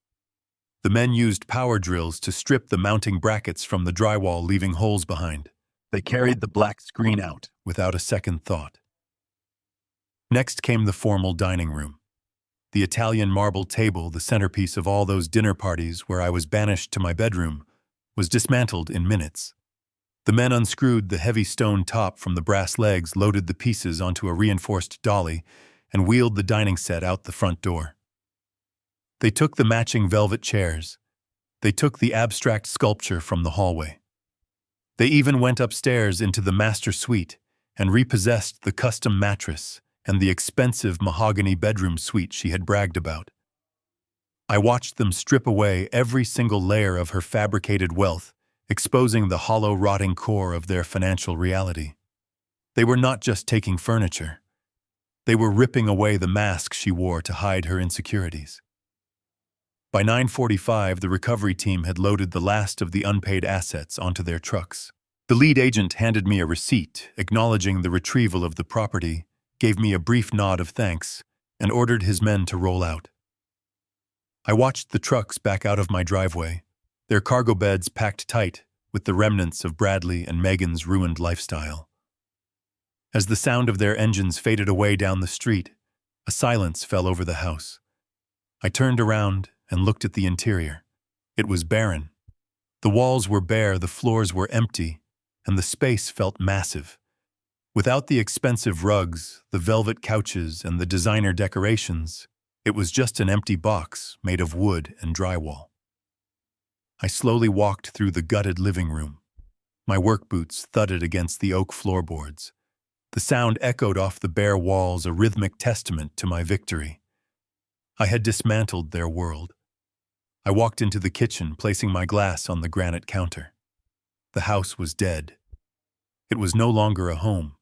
The men used power drills to strip the mounting brackets from the drywall, leaving holes behind. They carried the black screen out without a second thought. Next came the formal dining room. The Italian marble table, the centerpiece of all those dinner parties where I was banished to my bedroom, was dismantled in minutes. The men unscrewed the heavy stone top from the brass legs, loaded the pieces onto a reinforced dolly, and wheeled the dining set out the front door. They took the matching velvet chairs. They took the abstract sculpture from the hallway. They even went upstairs into the master suite and repossessed the custom mattress and the expensive mahogany bedroom suite she had bragged about. I watched them strip away every single layer of her fabricated wealth, exposing the hollow, rotting core of their financial reality. They were not just taking furniture. They were ripping away the mask she wore to hide her insecurities. By 9:45, the recovery team had loaded the last of the unpaid assets onto their trucks. The lead agent handed me a receipt acknowledging the retrieval of the property, gave me a brief nod of thanks, and ordered his men to roll out. I watched the trucks back out of my driveway, their cargo beds packed tight with the remnants of Bradley and Megan's ruined lifestyle. As the sound of their engines faded away down the street, a silence fell over the house. I turned around and looked at the interior. It was barren. The walls were bare, the floors were empty, and the space felt massive. Without the expensive rugs, the velvet couches, and the designer decorations, it was just an empty box made of wood and drywall. I slowly walked through the gutted living room. My work boots thudded against the oak floorboards. The sound echoed off the bare walls, a rhythmic testament to my victory. I had dismantled their world. I walked into the kitchen, placing my glass on the granite counter. The house was dead. It was no longer a home.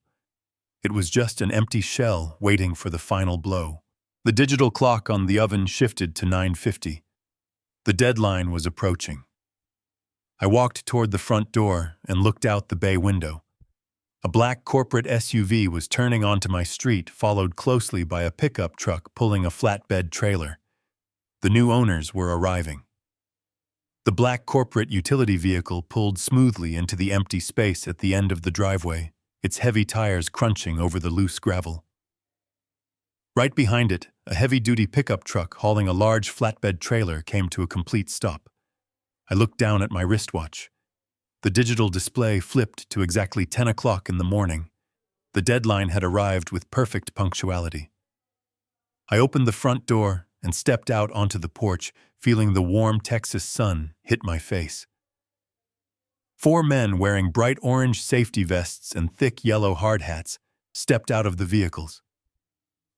It was just an empty shell waiting for the final blow. The digital clock on the oven shifted to 9:50. The deadline was approaching. I walked toward the front door and looked out the bay window. A black corporate SUV was turning onto my street, followed closely by a pickup truck pulling a flatbed trailer. The new owners were arriving. The black corporate utility vehicle pulled smoothly into the empty space at the end of the driveway, its heavy tires crunching over the loose gravel. Right behind it, a heavy-duty pickup truck hauling a large flatbed trailer came to a complete stop. I looked down at my wristwatch. The digital display flipped to exactly 10 o'clock in the morning. The deadline had arrived with perfect punctuality. I opened the front door and stepped out onto the porch, feeling the warm Texas sun hit my face. 4 men wearing bright orange safety vests and thick yellow hard hats stepped out of the vehicles.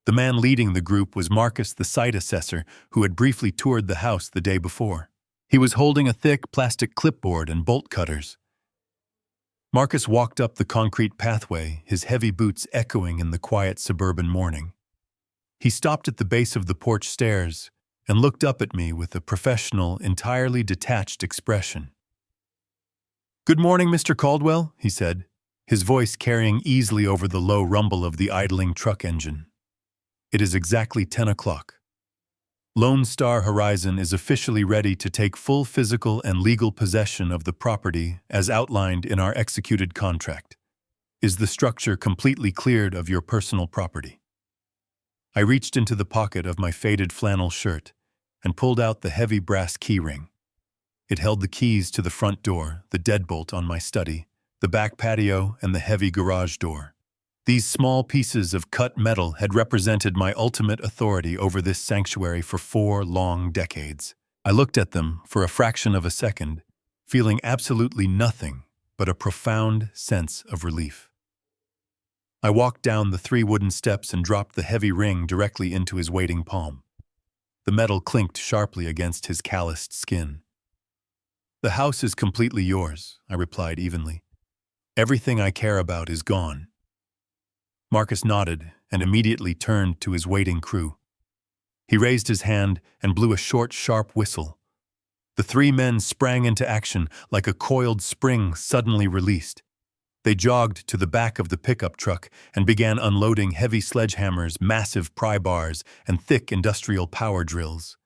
The man leading the group was Marcus, the site assessor, who had briefly toured the house the day before. He was holding a thick plastic clipboard and bolt cutters. Marcus walked up the concrete pathway, his heavy boots echoing in the quiet suburban morning. He stopped at the base of the porch stairs and looked up at me with a professional, entirely detached expression. "Good morning, Mr. Caldwell," he said, his voice carrying easily over the low rumble of the idling truck engine. "It is exactly 10 o'clock. Lone Star Horizon is officially ready to take full physical and legal possession of the property as outlined in our executed contract. Is the structure completely cleared of your personal property?" I reached into the pocket of my faded flannel shirt and pulled out the heavy brass keyring. It held the keys to the front door, the deadbolt on my study, the back patio, and the heavy garage door. These small pieces of cut metal had represented my ultimate authority over this sanctuary for 4 long decades. I looked at them for a fraction of a second, feeling absolutely nothing but a profound sense of relief. I walked down the 3 wooden steps and dropped the heavy ring directly into his waiting palm. The metal clinked sharply against his calloused skin. "The house is completely yours," I replied evenly. "Everything I care about is gone." Marcus nodded and immediately turned to his waiting crew. He raised his hand and blew a short, sharp whistle. The 3 men sprang into action like a coiled spring suddenly released. They jogged to the back of the pickup truck and began unloading heavy sledgehammers, massive pry bars, and thick industrial power drills.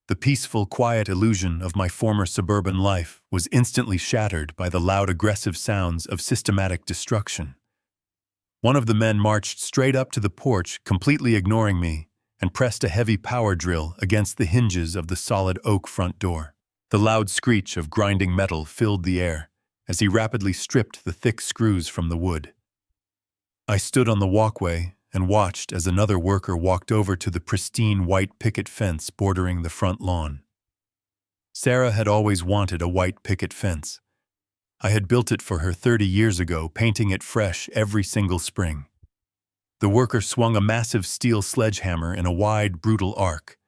The peaceful, quiet illusion of my former suburban life was instantly shattered by the loud, aggressive sounds of systematic destruction. One of the men marched straight up to the porch, completely ignoring me, and pressed a heavy power drill against the hinges of the solid oak front door. The loud screech of grinding metal filled the air as he rapidly stripped the thick screws from the wood. I stood on the walkway and watched as another worker walked over to the pristine white picket fence bordering the front lawn. Sarah had always wanted a white picket fence. I had built it for her 30 years ago, painting it fresh every single spring. The worker swung a massive steel sledgehammer in a wide, brutal arc.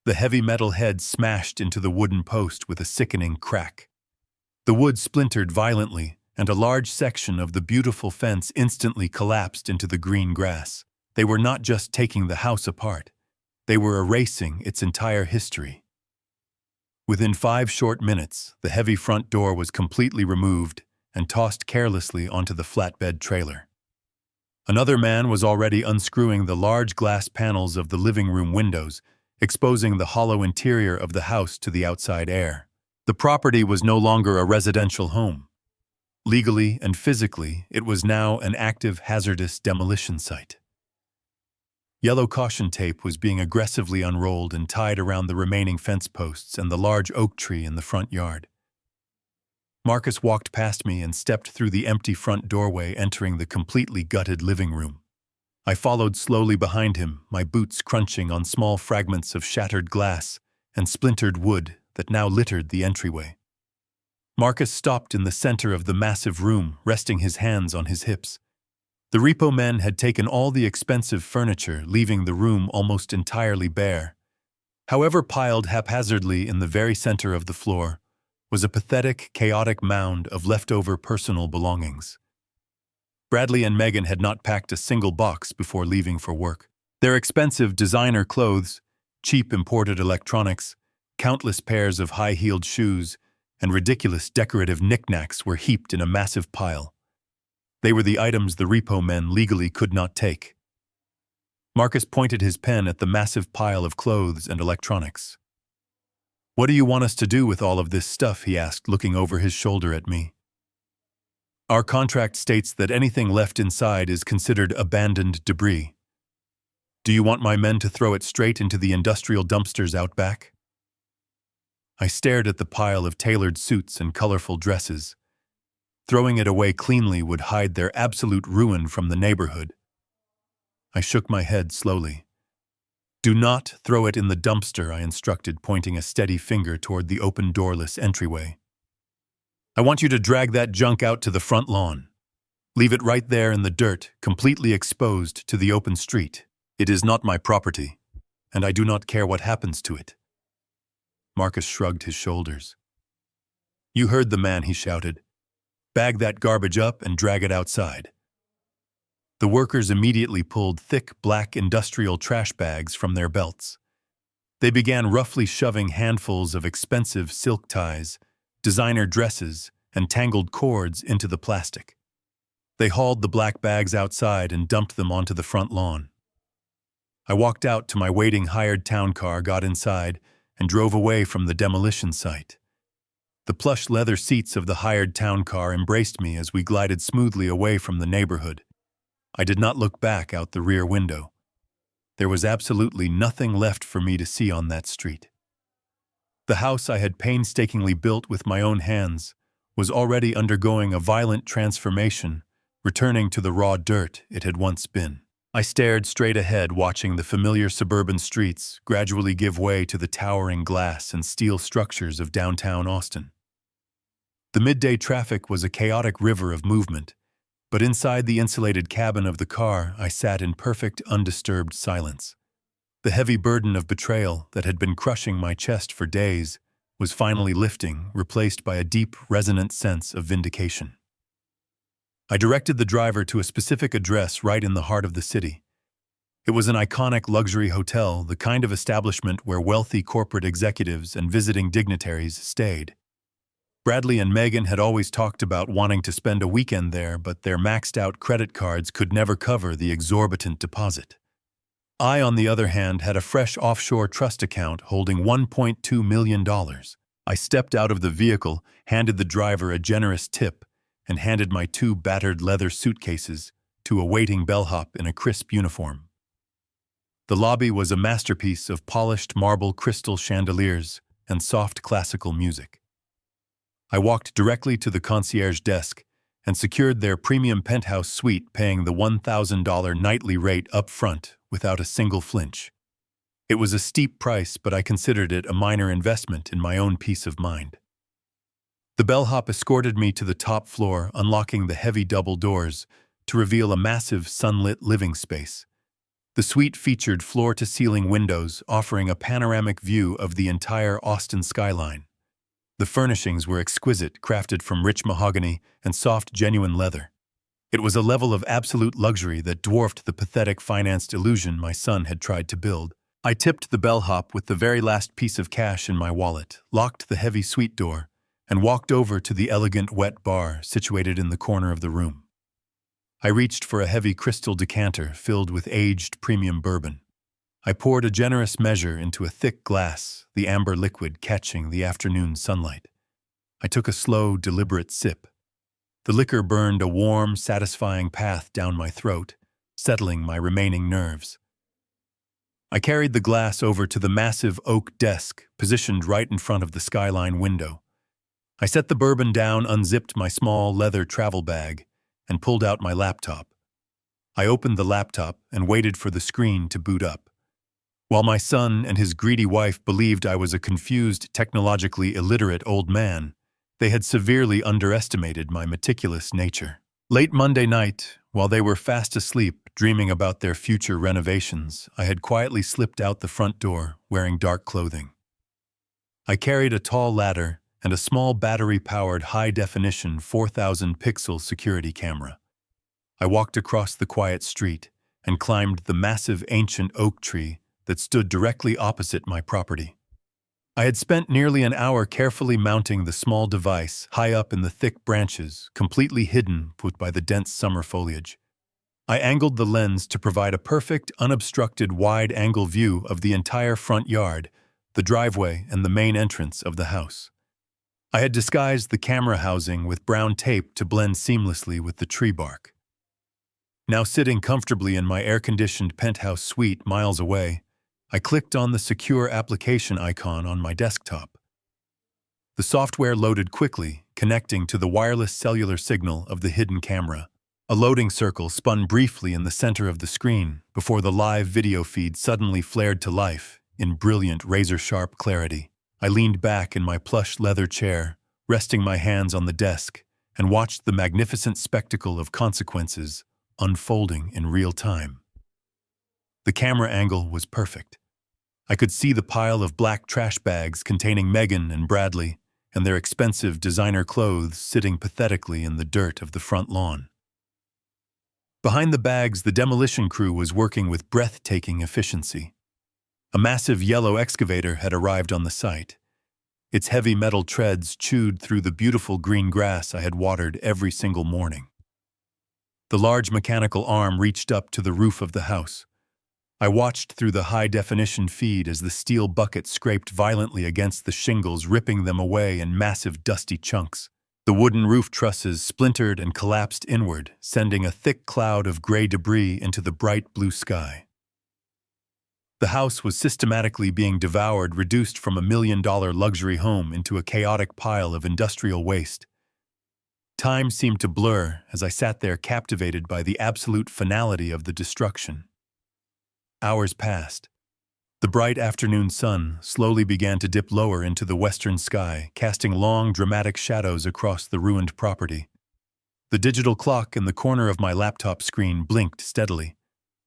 The heavy metal head smashed into the wooden post with a sickening crack. The wood splintered violently, and a large section of the beautiful fence instantly collapsed into the green grass. They were not just taking the house apart. They were erasing its entire history. Within 5 short minutes, the heavy front door was completely removed and tossed carelessly onto the flatbed trailer. Another man was already unscrewing the large glass panels of the living room windows, exposing the hollow interior of the house to the outside air. The property was no longer a residential home. Legally and physically, it was now an active, hazardous demolition site. Yellow caution tape was being aggressively unrolled and tied around the remaining fence posts and the large oak tree in the front yard. Marcus walked past me and stepped through the empty front doorway, entering the completely gutted living room. I followed slowly behind him, my boots crunching on small fragments of shattered glass and splintered wood that now littered the entryway. Marcus stopped in the center of the massive room, resting his hands on his hips. The repo men had taken all the expensive furniture, leaving the room almost entirely bare. However, piled haphazardly in the very center of the floor was a pathetic, chaotic mound of leftover personal belongings. Bradley and Megan had not packed a single box before leaving for work. Their expensive designer clothes, cheap imported electronics, countless pairs of high-heeled shoes, and ridiculous decorative knickknacks were heaped in a massive pile. They were the items the repo men legally could not take. Marcus pointed his pen at the massive pile of clothes and electronics. "What do you want us to do with all of this stuff?" he asked, looking over his shoulder at me. "Our contract states that anything left inside is considered abandoned debris. Do you want my men to throw it straight into the industrial dumpsters out back?" I stared at the pile of tailored suits and colorful dresses. Throwing it away cleanly would hide their absolute ruin from the neighborhood. I shook my head slowly. "Do not throw it in the dumpster," I instructed, pointing a steady finger toward the open doorless entryway. "I want you to drag that junk out to the front lawn. Leave it right there in the dirt, completely exposed to the open street. It is not my property, and I do not care what happens to it." Marcus shrugged his shoulders. "You heard the man," he shouted. "Bag that garbage up and drag it outside." The workers immediately pulled thick black industrial trash bags from their belts. They began roughly shoving handfuls of expensive silk ties, designer dresses, and tangled cords into the plastic. They hauled the black bags outside and dumped them onto the front lawn. I walked out to my waiting hired town car, got inside, and drove away from the demolition site. The plush leather seats of the hired town car embraced me as we glided smoothly away from the neighborhood. I did not look back out the rear window. There was absolutely nothing left for me to see on that street. The house I had painstakingly built with my own hands was already undergoing a violent transformation, returning to the raw dirt it had once been. I stared straight ahead, watching the familiar suburban streets gradually give way to the towering glass and steel structures of downtown Austin. The midday traffic was a chaotic river of movement, but inside the insulated cabin of the car, I sat in perfect, undisturbed silence. The heavy burden of betrayal that had been crushing my chest for days was finally lifting, replaced by a deep, resonant sense of vindication. I directed the driver to a specific address right in the heart of the city. It was an iconic luxury hotel, the kind of establishment where wealthy corporate executives and visiting dignitaries stayed. Bradley and Megan had always talked about wanting to spend a weekend there, but their maxed-out credit cards could never cover the exorbitant deposit. I, on the other hand, had a fresh offshore trust account holding $1.2 million. I stepped out of the vehicle, handed the driver a generous tip, and handed my 2 battered leather suitcases to a waiting bellhop in a crisp uniform. The lobby was a masterpiece of polished marble crystal chandeliers and soft classical music. I walked directly to the concierge desk and secured their premium penthouse suite, paying the $1,000 nightly rate up front without a single flinch. It was a steep price, but I considered it a minor investment in my own peace of mind. The bellhop escorted me to the top floor, unlocking the heavy double doors to reveal a massive sunlit living space. The suite featured floor-to-ceiling windows, offering a panoramic view of the entire Austin skyline. The furnishings were exquisite, crafted from rich mahogany and soft, genuine leather. It was a level of absolute luxury that dwarfed the pathetic financed illusion my son had tried to build. I tipped the bellhop with the very last piece of cash in my wallet, locked the heavy suite door, and walked over to the elegant wet bar situated in the corner of the room. I reached for a heavy crystal decanter filled with aged premium bourbon. I poured a generous measure into a thick glass, the amber liquid catching the afternoon sunlight. I took a slow, deliberate sip. The liquor burned a warm, satisfying path down my throat, settling my remaining nerves. I carried the glass over to the massive oak desk positioned right in front of the skyline window. I set the bourbon down, unzipped my small leather travel bag, and pulled out my laptop. I opened the laptop and waited for the screen to boot up. While my son and his greedy wife believed I was a confused, technologically illiterate old man, they had severely underestimated my meticulous nature. Late Monday night, while they were fast asleep, dreaming about their future renovations, I had quietly slipped out the front door, wearing dark clothing. I carried a tall ladder and a small battery-powered high-definition 4,000-pixel security camera. I walked across the quiet street and climbed the massive ancient oak tree that stood directly opposite my property. I had spent nearly an hour carefully mounting the small device high up in the thick branches, completely hidden by the dense summer foliage. I angled the lens to provide a perfect, unobstructed wide-angle view of the entire front yard, the driveway, and the main entrance of the house. I had disguised the camera housing with brown tape to blend seamlessly with the tree bark. Now sitting comfortably in my air-conditioned penthouse suite miles away, I clicked on the secure application icon on my desktop. The software loaded quickly, connecting to the wireless cellular signal of the hidden camera. A loading circle spun briefly in the center of the screen before the live video feed suddenly flared to life in brilliant razor-sharp clarity. I leaned back in my plush leather chair, resting my hands on the desk, and watched the magnificent spectacle of consequences unfolding in real time. The camera angle was perfect. I could see the pile of black trash bags containing Megan and Bradley and their expensive designer clothes sitting pathetically in the dirt of the front lawn. Behind the bags, the demolition crew was working with breathtaking efficiency. A massive yellow excavator had arrived on the site. Its heavy metal treads chewed through the beautiful green grass I had watered every single morning. The large mechanical arm reached up to the roof of the house. I watched through the high-definition feed as the steel bucket scraped violently against the shingles, ripping them away in massive dusty chunks. The wooden roof trusses splintered and collapsed inward, sending a thick cloud of gray debris into the bright blue sky. The house was systematically being devoured, reduced from $1 million luxury home into a chaotic pile of industrial waste. Time seemed to blur as I sat there captivated by the absolute finality of the destruction. Hours passed. The bright afternoon sun slowly began to dip lower into the western sky, casting long, dramatic shadows across the ruined property. The digital clock in the corner of my laptop screen blinked steadily.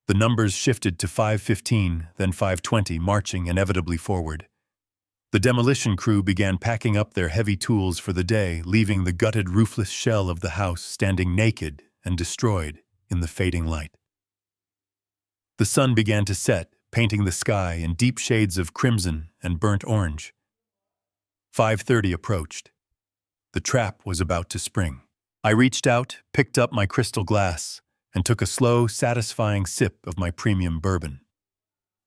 The numbers shifted to 5:15, then 5:20, marching inevitably forward. The demolition crew began packing up their heavy tools for the day, leaving the gutted, roofless shell of the house standing naked and destroyed in the fading light. The sun began to set, painting the sky in deep shades of crimson and burnt orange. 5:30 approached. The trap was about to spring. I reached out, picked up my crystal glass, and took a slow, satisfying sip of my premium bourbon.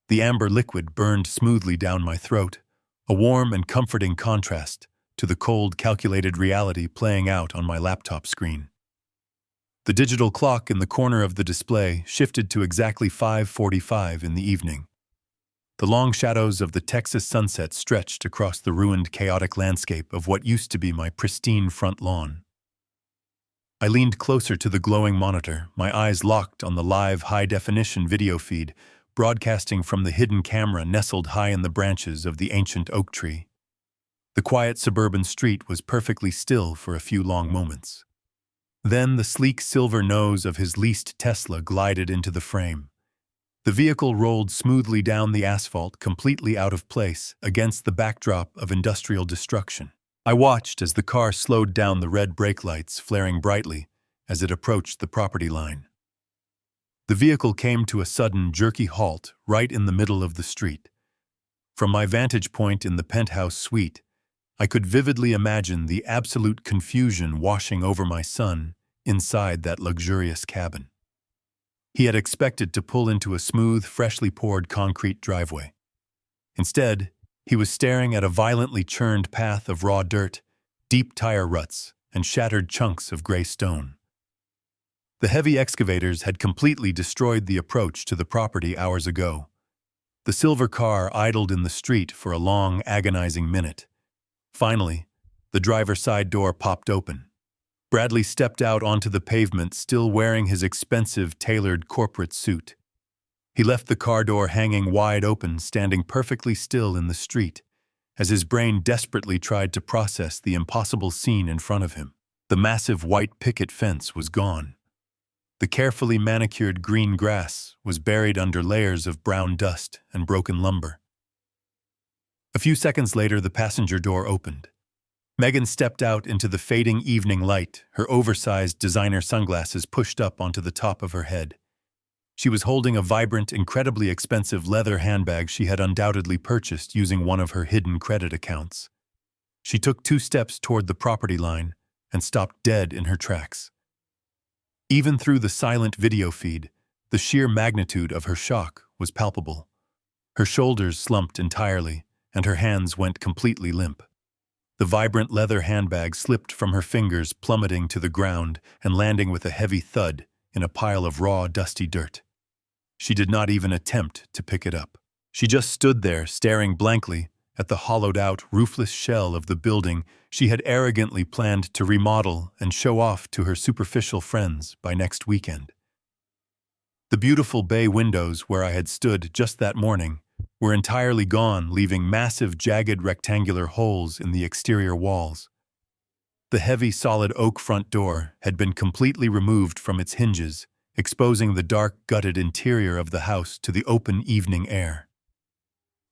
The amber liquid burned smoothly down my throat, a warm and comforting contrast to the cold, calculated reality playing out on my laptop screen. The digital clock in the corner of the display shifted to exactly 5:45 in the evening. The long shadows of the Texas sunset stretched across the ruined, chaotic landscape of what used to be my pristine front lawn. I leaned closer to the glowing monitor, my eyes locked on the live, high-definition video feed, broadcasting from the hidden camera nestled high in the branches of the ancient oak tree. The quiet suburban street was perfectly still for a few long moments. Then the sleek silver nose of his leased Tesla glided into the frame. The vehicle rolled smoothly down the asphalt, completely out of place against the backdrop of industrial destruction. I watched as the car slowed down, the red brake lights flaring brightly as it approached the property line. The vehicle came to a sudden, jerky halt right in the middle of the street. From my vantage point in the penthouse suite, I could vividly imagine the absolute confusion washing over my son inside that luxurious cabin. He had expected to pull into a smooth, freshly poured concrete driveway. Instead, he was staring at a violently churned path of raw dirt, deep tire ruts, and shattered chunks of gray stone. The heavy excavators had completely destroyed the approach to the property hours ago. The silver car idled in the street for a long, agonizing minute. Finally, the driver's side door popped open. Bradley stepped out onto the pavement, still wearing his expensive, tailored corporate suit. He left the car door hanging wide open, standing perfectly still in the street, as his brain desperately tried to process the impossible scene in front of him. The massive white picket fence was gone. The carefully manicured green grass was buried under layers of brown dust and broken lumber. A few seconds later, the passenger door opened. Megan stepped out into the fading evening light, her oversized designer sunglasses pushed up onto the top of her head. She was holding a vibrant, incredibly expensive leather handbag she had undoubtedly purchased using one of her hidden credit accounts. She took 2 steps toward the property line and stopped dead in her tracks. Even through the silent video feed, the sheer magnitude of her shock was palpable. Her shoulders slumped entirely, and her hands went completely limp. The vibrant leather handbag slipped from her fingers, plummeting to the ground and landing with a heavy thud in a pile of raw, dusty dirt. She did not even attempt to pick it up. She just stood there, staring blankly at the hollowed-out, roofless shell of the building she had arrogantly planned to remodel and show off to her superficial friends by next weekend. The beautiful bay windows where I had stood just that morning were entirely gone, leaving massive, jagged rectangular holes in the exterior walls. The heavy, solid oak front door had been completely removed from its hinges, exposing the dark, gutted interior of the house to the open evening air.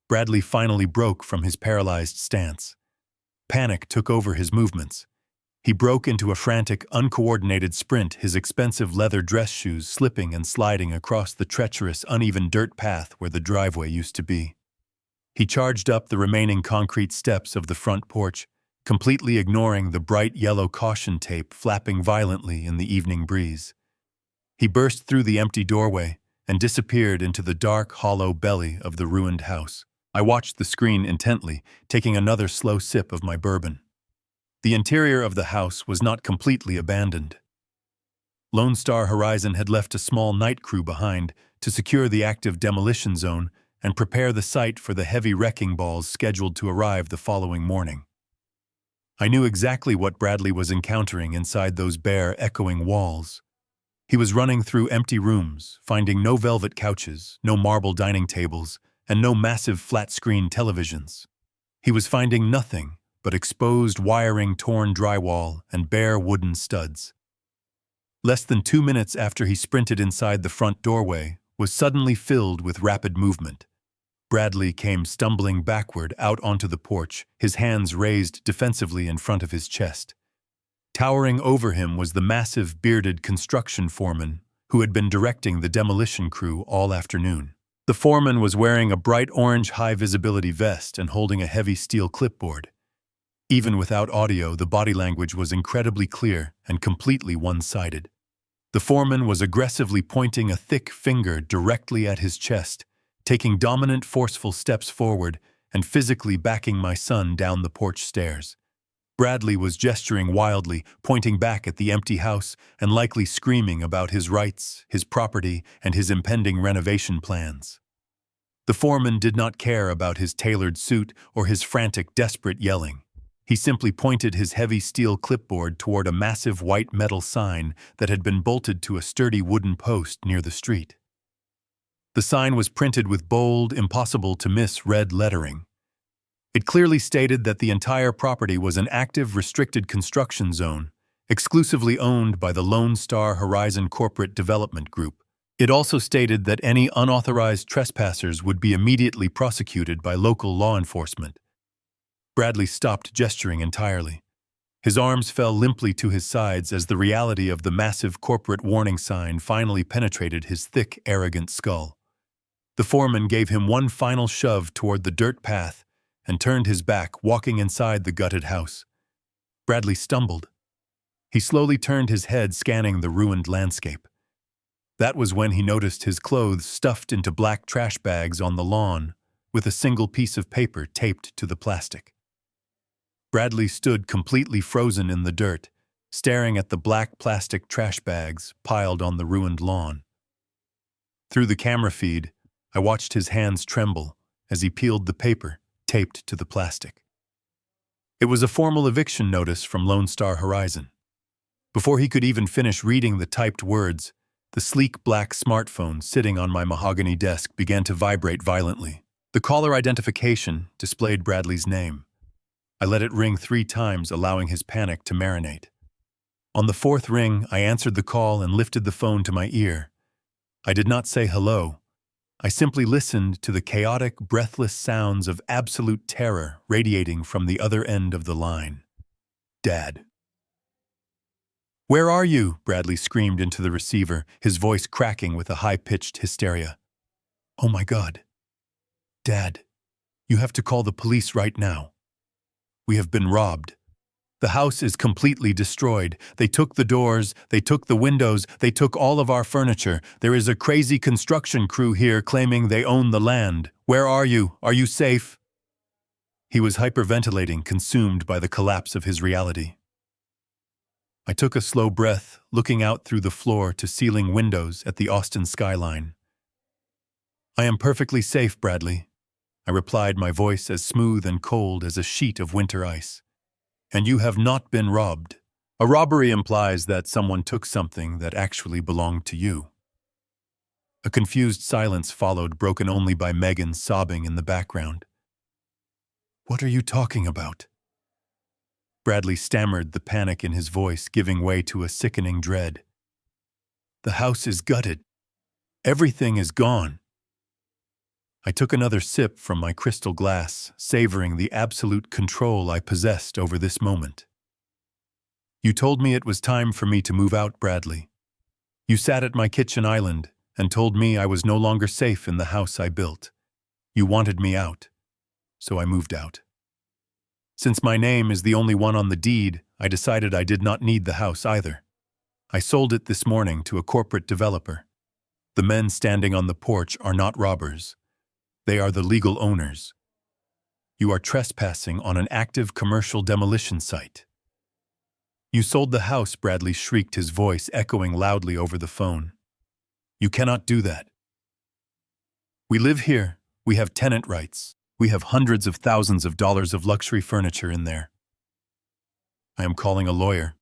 Bradley finally broke from his paralyzed stance. Panic took over his movements. He broke into a frantic, uncoordinated sprint, his expensive leather dress shoes slipping and sliding across the treacherous, uneven dirt path where the driveway used to be. He charged up the remaining concrete steps of the front porch, completely ignoring the bright yellow caution tape flapping violently in the evening breeze. He burst through the empty doorway and disappeared into the dark, hollow belly of the ruined house. I watched the screen intently, taking another slow sip of my bourbon. The interior of the house was not completely abandoned. Lone Star Horizon had left a small night crew behind to secure the active demolition zone and prepare the site for the heavy wrecking balls scheduled to arrive the following morning. I knew exactly what Bradley was encountering inside those bare, echoing walls. He was running through empty rooms, finding no velvet couches, no marble dining tables, and no massive flat-screen televisions. He was finding nothing but exposed wiring, torn drywall, and bare wooden studs. Less than 2 minutes after he sprinted inside the front doorway was suddenly filled with rapid movement. Bradley came stumbling backward out onto the porch, his hands raised defensively in front of his chest. Towering over him was the massive, bearded construction foreman who had been directing the demolition crew all afternoon. The foreman was wearing a bright orange high-visibility vest and holding a heavy steel clipboard. Even without audio, the body language was incredibly clear and completely one-sided. The foreman was aggressively pointing a thick finger directly at his chest, taking dominant, forceful steps forward and physically backing my son down the porch stairs. Bradley was gesturing wildly, pointing back at the empty house and likely screaming about his rights, his property, and his impending renovation plans. The foreman did not care about his tailored suit or his frantic, desperate yelling. He simply pointed his heavy steel clipboard toward a massive white metal sign that had been bolted to a sturdy wooden post near the street. The sign was printed with bold, impossible-to-miss red lettering. It clearly stated that the entire property was an active, restricted construction zone, exclusively owned by the Lone Star Horizon Corporate Development Group. It also stated that any unauthorized trespassers would be immediately prosecuted by local law enforcement. Bradley stopped gesturing entirely. His arms fell limply to his sides as the reality of the massive corporate warning sign finally penetrated his thick, arrogant skull. The foreman gave him one final shove toward the dirt path and turned his back, walking inside the gutted house. Bradley stumbled. He slowly turned his head, scanning the ruined landscape. That was when he noticed his clothes stuffed into black trash bags on the lawn, with a single piece of paper taped to the plastic. Bradley stood completely frozen in the dirt, staring at the black plastic trash bags piled on the ruined lawn. Through the camera feed, I watched his hands tremble as he peeled the paper taped to the plastic. It was a formal eviction notice from Lone Star Horizon. Before he could even finish reading the typed words, the sleek black smartphone sitting on my mahogany desk began to vibrate violently. The caller identification displayed Bradley's name. I let it ring 3 times, allowing his panic to marinate. On the fourth ring, I answered the call and lifted the phone to my ear. I did not say hello. I simply listened to the chaotic, breathless sounds of absolute terror radiating from the other end of the line. Dad. "Where are you?" Bradley screamed into the receiver, his voice cracking with a high-pitched hysteria. "Oh my God. Dad, you have to call the police right now. We have been robbed. The house is completely destroyed. They took the doors, they took the windows, they took all of our furniture. There is a crazy construction crew here claiming they own the land. Where are you? Are you safe?" He was hyperventilating, consumed by the collapse of his reality. I took a slow breath, looking out through the floor-to-ceiling windows at the Austin skyline. "I am perfectly safe, Bradley," I replied, my voice as smooth and cold as a sheet of winter ice. "And you have not been robbed. A robbery implies that someone took something that actually belonged to you." A confused silence followed, broken only by Megan sobbing in the background. "What are you talking about?" Bradley stammered, the panic in his voice giving way to a sickening dread. "The house is gutted. Everything is gone." I took another sip from my crystal glass, savoring the absolute control I possessed over this moment. "You told me it was time for me to move out, Bradley. You sat at my kitchen island and told me I was no longer safe in the house I built. You wanted me out, so I moved out. Since my name is the only one on the deed, I decided I did not need the house either. I sold it this morning to a corporate developer. The men standing on the porch are not robbers. They are the legal owners. You are trespassing on an active commercial demolition site." "You sold the house," Bradley shrieked, his voice echoing loudly over the phone. "You cannot do that. We live here. We have tenant rights. We have hundreds of thousands of dollars of luxury furniture in there. I am calling a lawyer."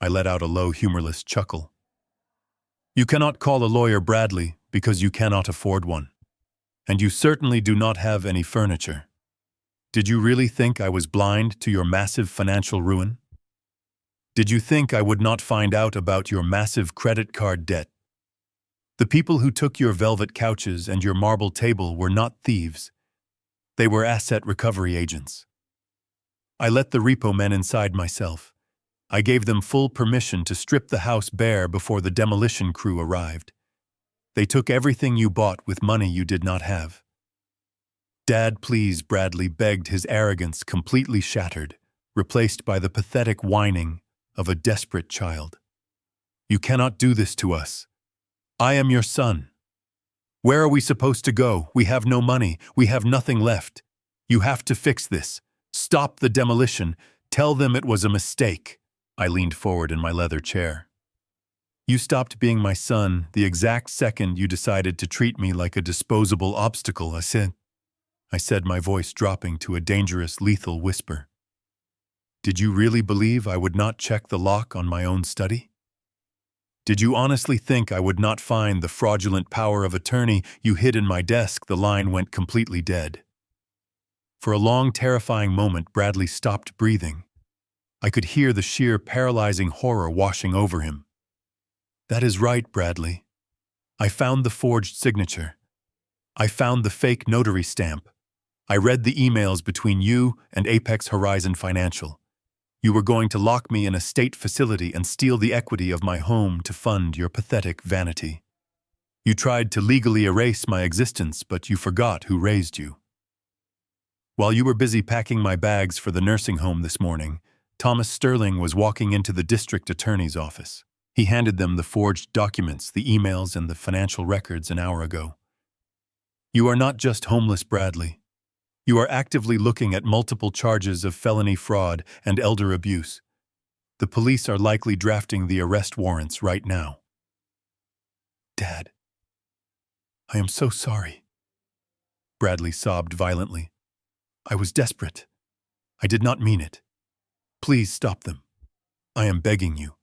I let out a low, humorless chuckle. "You cannot call a lawyer, Bradley, because you cannot afford one. And you certainly do not have any furniture. Did you really think I was blind to your massive financial ruin? Did you think I would not find out about your massive credit card debt? The people who took your velvet couches and your marble table were not thieves. They were asset recovery agents. I let the repo men inside myself. I gave them full permission to strip the house bare before the demolition crew arrived. They took everything you bought with money you did not have." "Dad, please," Bradley begged, his arrogance completely shattered, replaced by the pathetic whining of a desperate child. "You cannot do this to us. I am your son. Where are we supposed to go? We have no money. We have nothing left. You have to fix this. Stop the demolition. Tell them it was a mistake." I leaned forward in my leather chair. "You stopped being my son the exact second you decided to treat me like a disposable obstacle," I said, my voice dropping to a dangerous, lethal whisper. "Did you really believe I would not check the lock on my own study? Did you honestly think I would not find the fraudulent power of attorney you hid in my desk?" The line went completely dead. For a long, terrifying moment, Bradley stopped breathing. I could hear the sheer, paralyzing horror washing over him. "That is right, Bradley. I found the forged signature. I found the fake notary stamp. I read the emails between you and Apex Horizon Financial. You were going to lock me in a state facility and steal the equity of my home to fund your pathetic vanity. You tried to legally erase my existence, but you forgot who raised you. While you were busy packing my bags for the nursing home this morning, Thomas Sterling was walking into the district attorney's office. He handed them the forged documents, the emails, and the financial records an hour ago. You are not just homeless, Bradley. You are actively looking at multiple charges of felony fraud and elder abuse. The police are likely drafting the arrest warrants right now." "Dad, I am so sorry." Bradley sobbed violently. "I was desperate. I did not mean it. Please stop them. I am begging you."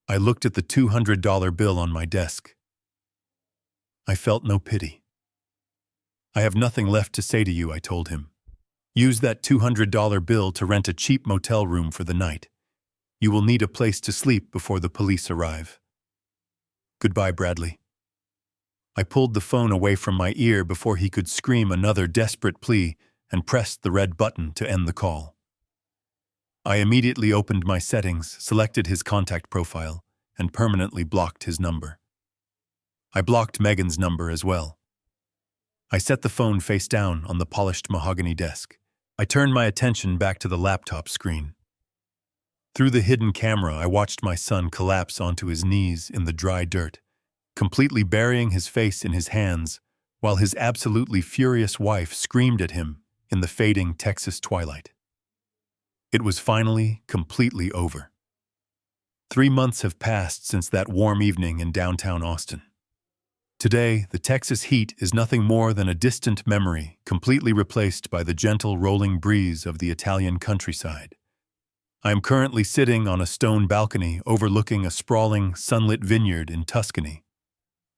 I looked at the $200 bill on my desk. I felt no pity. "I have nothing left to say to you," I told him. "Use that $200 bill to rent a cheap motel room for the night. You will need a place to sleep before the police arrive. Goodbye, Bradley. I pulled the phone away from my ear before he could scream another desperate plea and pressed the red button to end the call. I immediately opened my settings, selected his contact profile, and permanently blocked his number. I blocked Megan's number as well. I set the phone face down on the polished mahogany desk. I turned my attention back to the laptop screen. Through the hidden camera, I watched my son collapse onto his knees in the dry dirt, completely burying his face in his hands, while his absolutely furious wife screamed at him in the fading Texas twilight. It was finally completely over. 3 months have passed since that warm evening in downtown Austin. Today, the Texas heat is nothing more than a distant memory, completely replaced by the gentle rolling breeze of the Italian countryside. I am currently sitting on a stone balcony overlooking a sprawling, sunlit vineyard in Tuscany.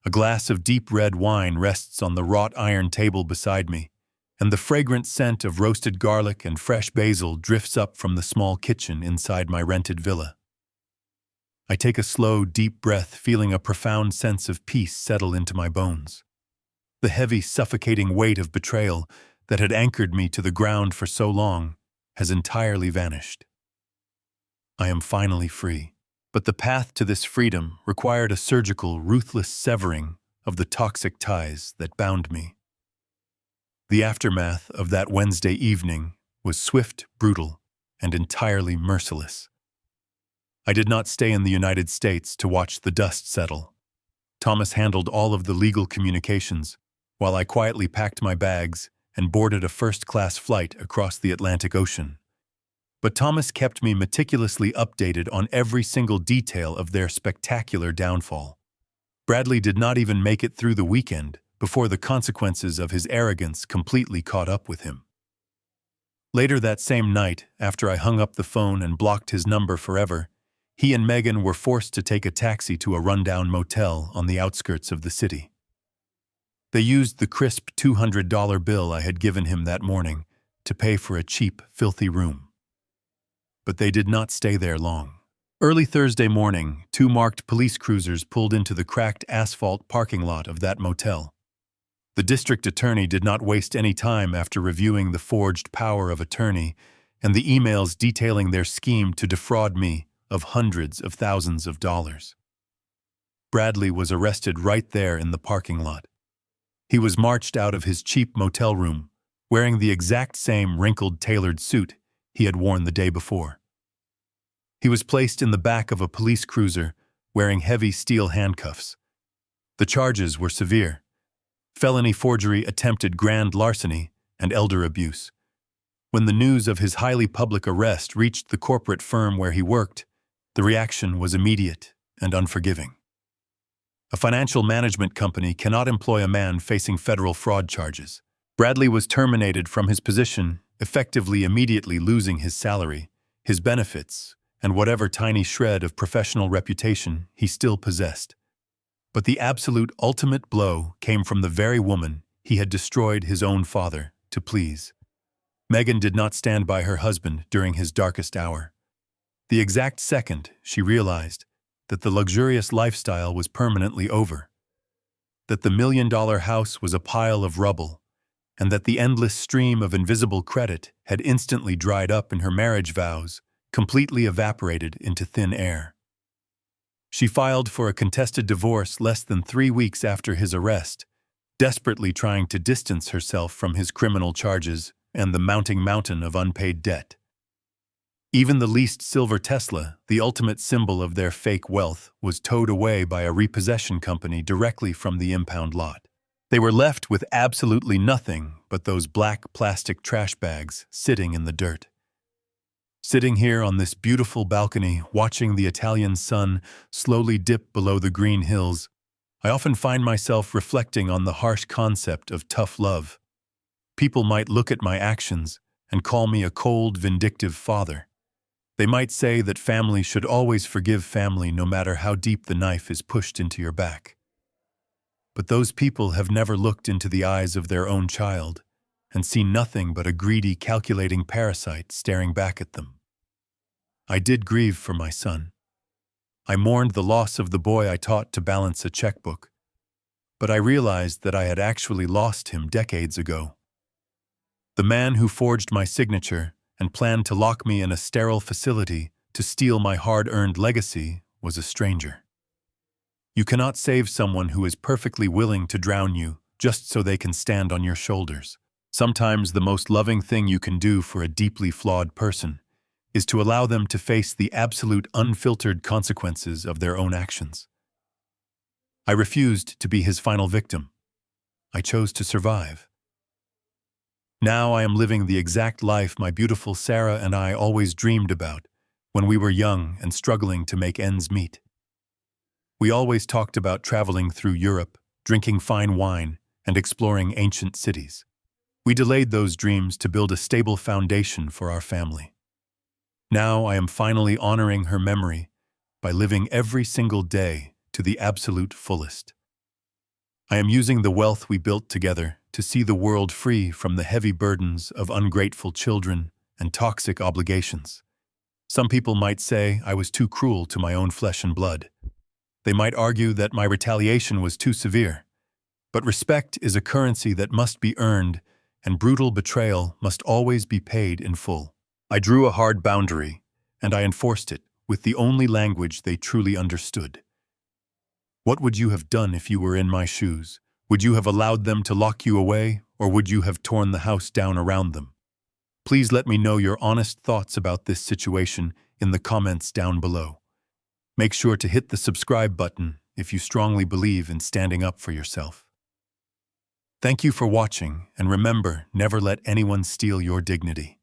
A glass of deep red wine rests on the wrought iron table beside me, and the fragrant scent of roasted garlic and fresh basil drifts up from the small kitchen inside my rented villa. I take a slow, deep breath, feeling a profound sense of peace settle into my bones. The heavy, suffocating weight of betrayal that had anchored me to the ground for so long has entirely vanished. I am finally free. But the path to this freedom required a surgical, ruthless severing of the toxic ties that bound me. The aftermath of that Wednesday evening was swift, brutal, and entirely merciless. I did not stay in the United States to watch the dust settle. Thomas handled all of the legal communications, while I quietly packed my bags and boarded a first-class flight across the Atlantic Ocean. But Thomas kept me meticulously updated on every single detail of their spectacular downfall. Bradley did not even make it through the weekend before the consequences of his arrogance completely caught up with him. Later that same night, after I hung up the phone and blocked his number forever, he and Megan were forced to take a taxi to a rundown motel on the outskirts of the city. They used the crisp $200 bill I had given him that morning to pay for a cheap, filthy room. But they did not stay there long. Early Thursday morning, 2 marked police cruisers pulled into the cracked asphalt parking lot of that motel. The district attorney did not waste any time after reviewing the forged power of attorney and the emails detailing their scheme to defraud me of hundreds of thousands of dollars. Bradley was arrested right there in the parking lot. He was marched out of his cheap motel room, wearing the exact same wrinkled tailored suit he had worn the day before. He was placed in the back of a police cruiser, wearing heavy steel handcuffs. The charges were severe: felony forgery, attempted grand larceny, and elder abuse. When the news of his highly public arrest reached the corporate firm where he worked, the reaction was immediate and unforgiving. A financial management company cannot employ a man facing federal fraud charges. Bradley was terminated from his position, effectively immediately losing his salary, his benefits, and whatever tiny shred of professional reputation he still possessed. But the absolute ultimate blow came from the very woman he had destroyed his own father to please. Megan did not stand by her husband during his darkest hour. The exact second she realized that the luxurious lifestyle was permanently over, that the $1 million house was a pile of rubble, and that the endless stream of invisible credit had instantly dried up in her marriage vows, completely evaporated into thin air. She filed for a contested divorce less than 3 weeks after his arrest, desperately trying to distance herself from his criminal charges and the mounting mountain of unpaid debt. Even the leased silver Tesla, the ultimate symbol of their fake wealth, was towed away by a repossession company directly from the impound lot. They were left with absolutely nothing but those black plastic trash bags sitting in the dirt. Sitting here on this beautiful balcony, watching the Italian sun slowly dip below the green hills, I often find myself reflecting on the harsh concept of tough love. People might look at my actions and call me a cold, vindictive father. They might say that family should always forgive family no matter how deep the knife is pushed into your back. But those people have never looked into the eyes of their own child and seen nothing but a greedy, calculating parasite staring back at them. I did grieve for my son. I mourned the loss of the boy I taught to balance a checkbook, but I realized that I had actually lost him decades ago. The man who forged my signature and planned to lock me in a sterile facility to steal my hard-earned legacy was a stranger. You cannot save someone who is perfectly willing to drown you just so they can stand on your shoulders. Sometimes the most loving thing you can do for a deeply flawed person is to allow them to face the absolute unfiltered consequences of their own actions. I refused to be his final victim. I chose to survive. Now I am living the exact life my beautiful Sarah and I always dreamed about when we were young and struggling to make ends meet. We always talked about traveling through Europe, drinking fine wine, and exploring ancient cities. We delayed those dreams to build a stable foundation for our family. Now I am finally honoring her memory by living every single day to the absolute fullest. I am using the wealth we built together to see the world free from the heavy burdens of ungrateful children and toxic obligations. Some people might say I was too cruel to my own flesh and blood. They might argue that my retaliation was too severe. But respect is a currency that must be earned, and brutal betrayal must always be paid in full. I drew a hard boundary, and I enforced it with the only language they truly understood. What would you have done if you were in my shoes? Would you have allowed them to lock you away, or would you have torn the house down around them? Please let me know your honest thoughts about this situation in the comments down below. Make sure to hit the subscribe button if you strongly believe in standing up for yourself. Thank you for watching, and remember, never let anyone steal your dignity.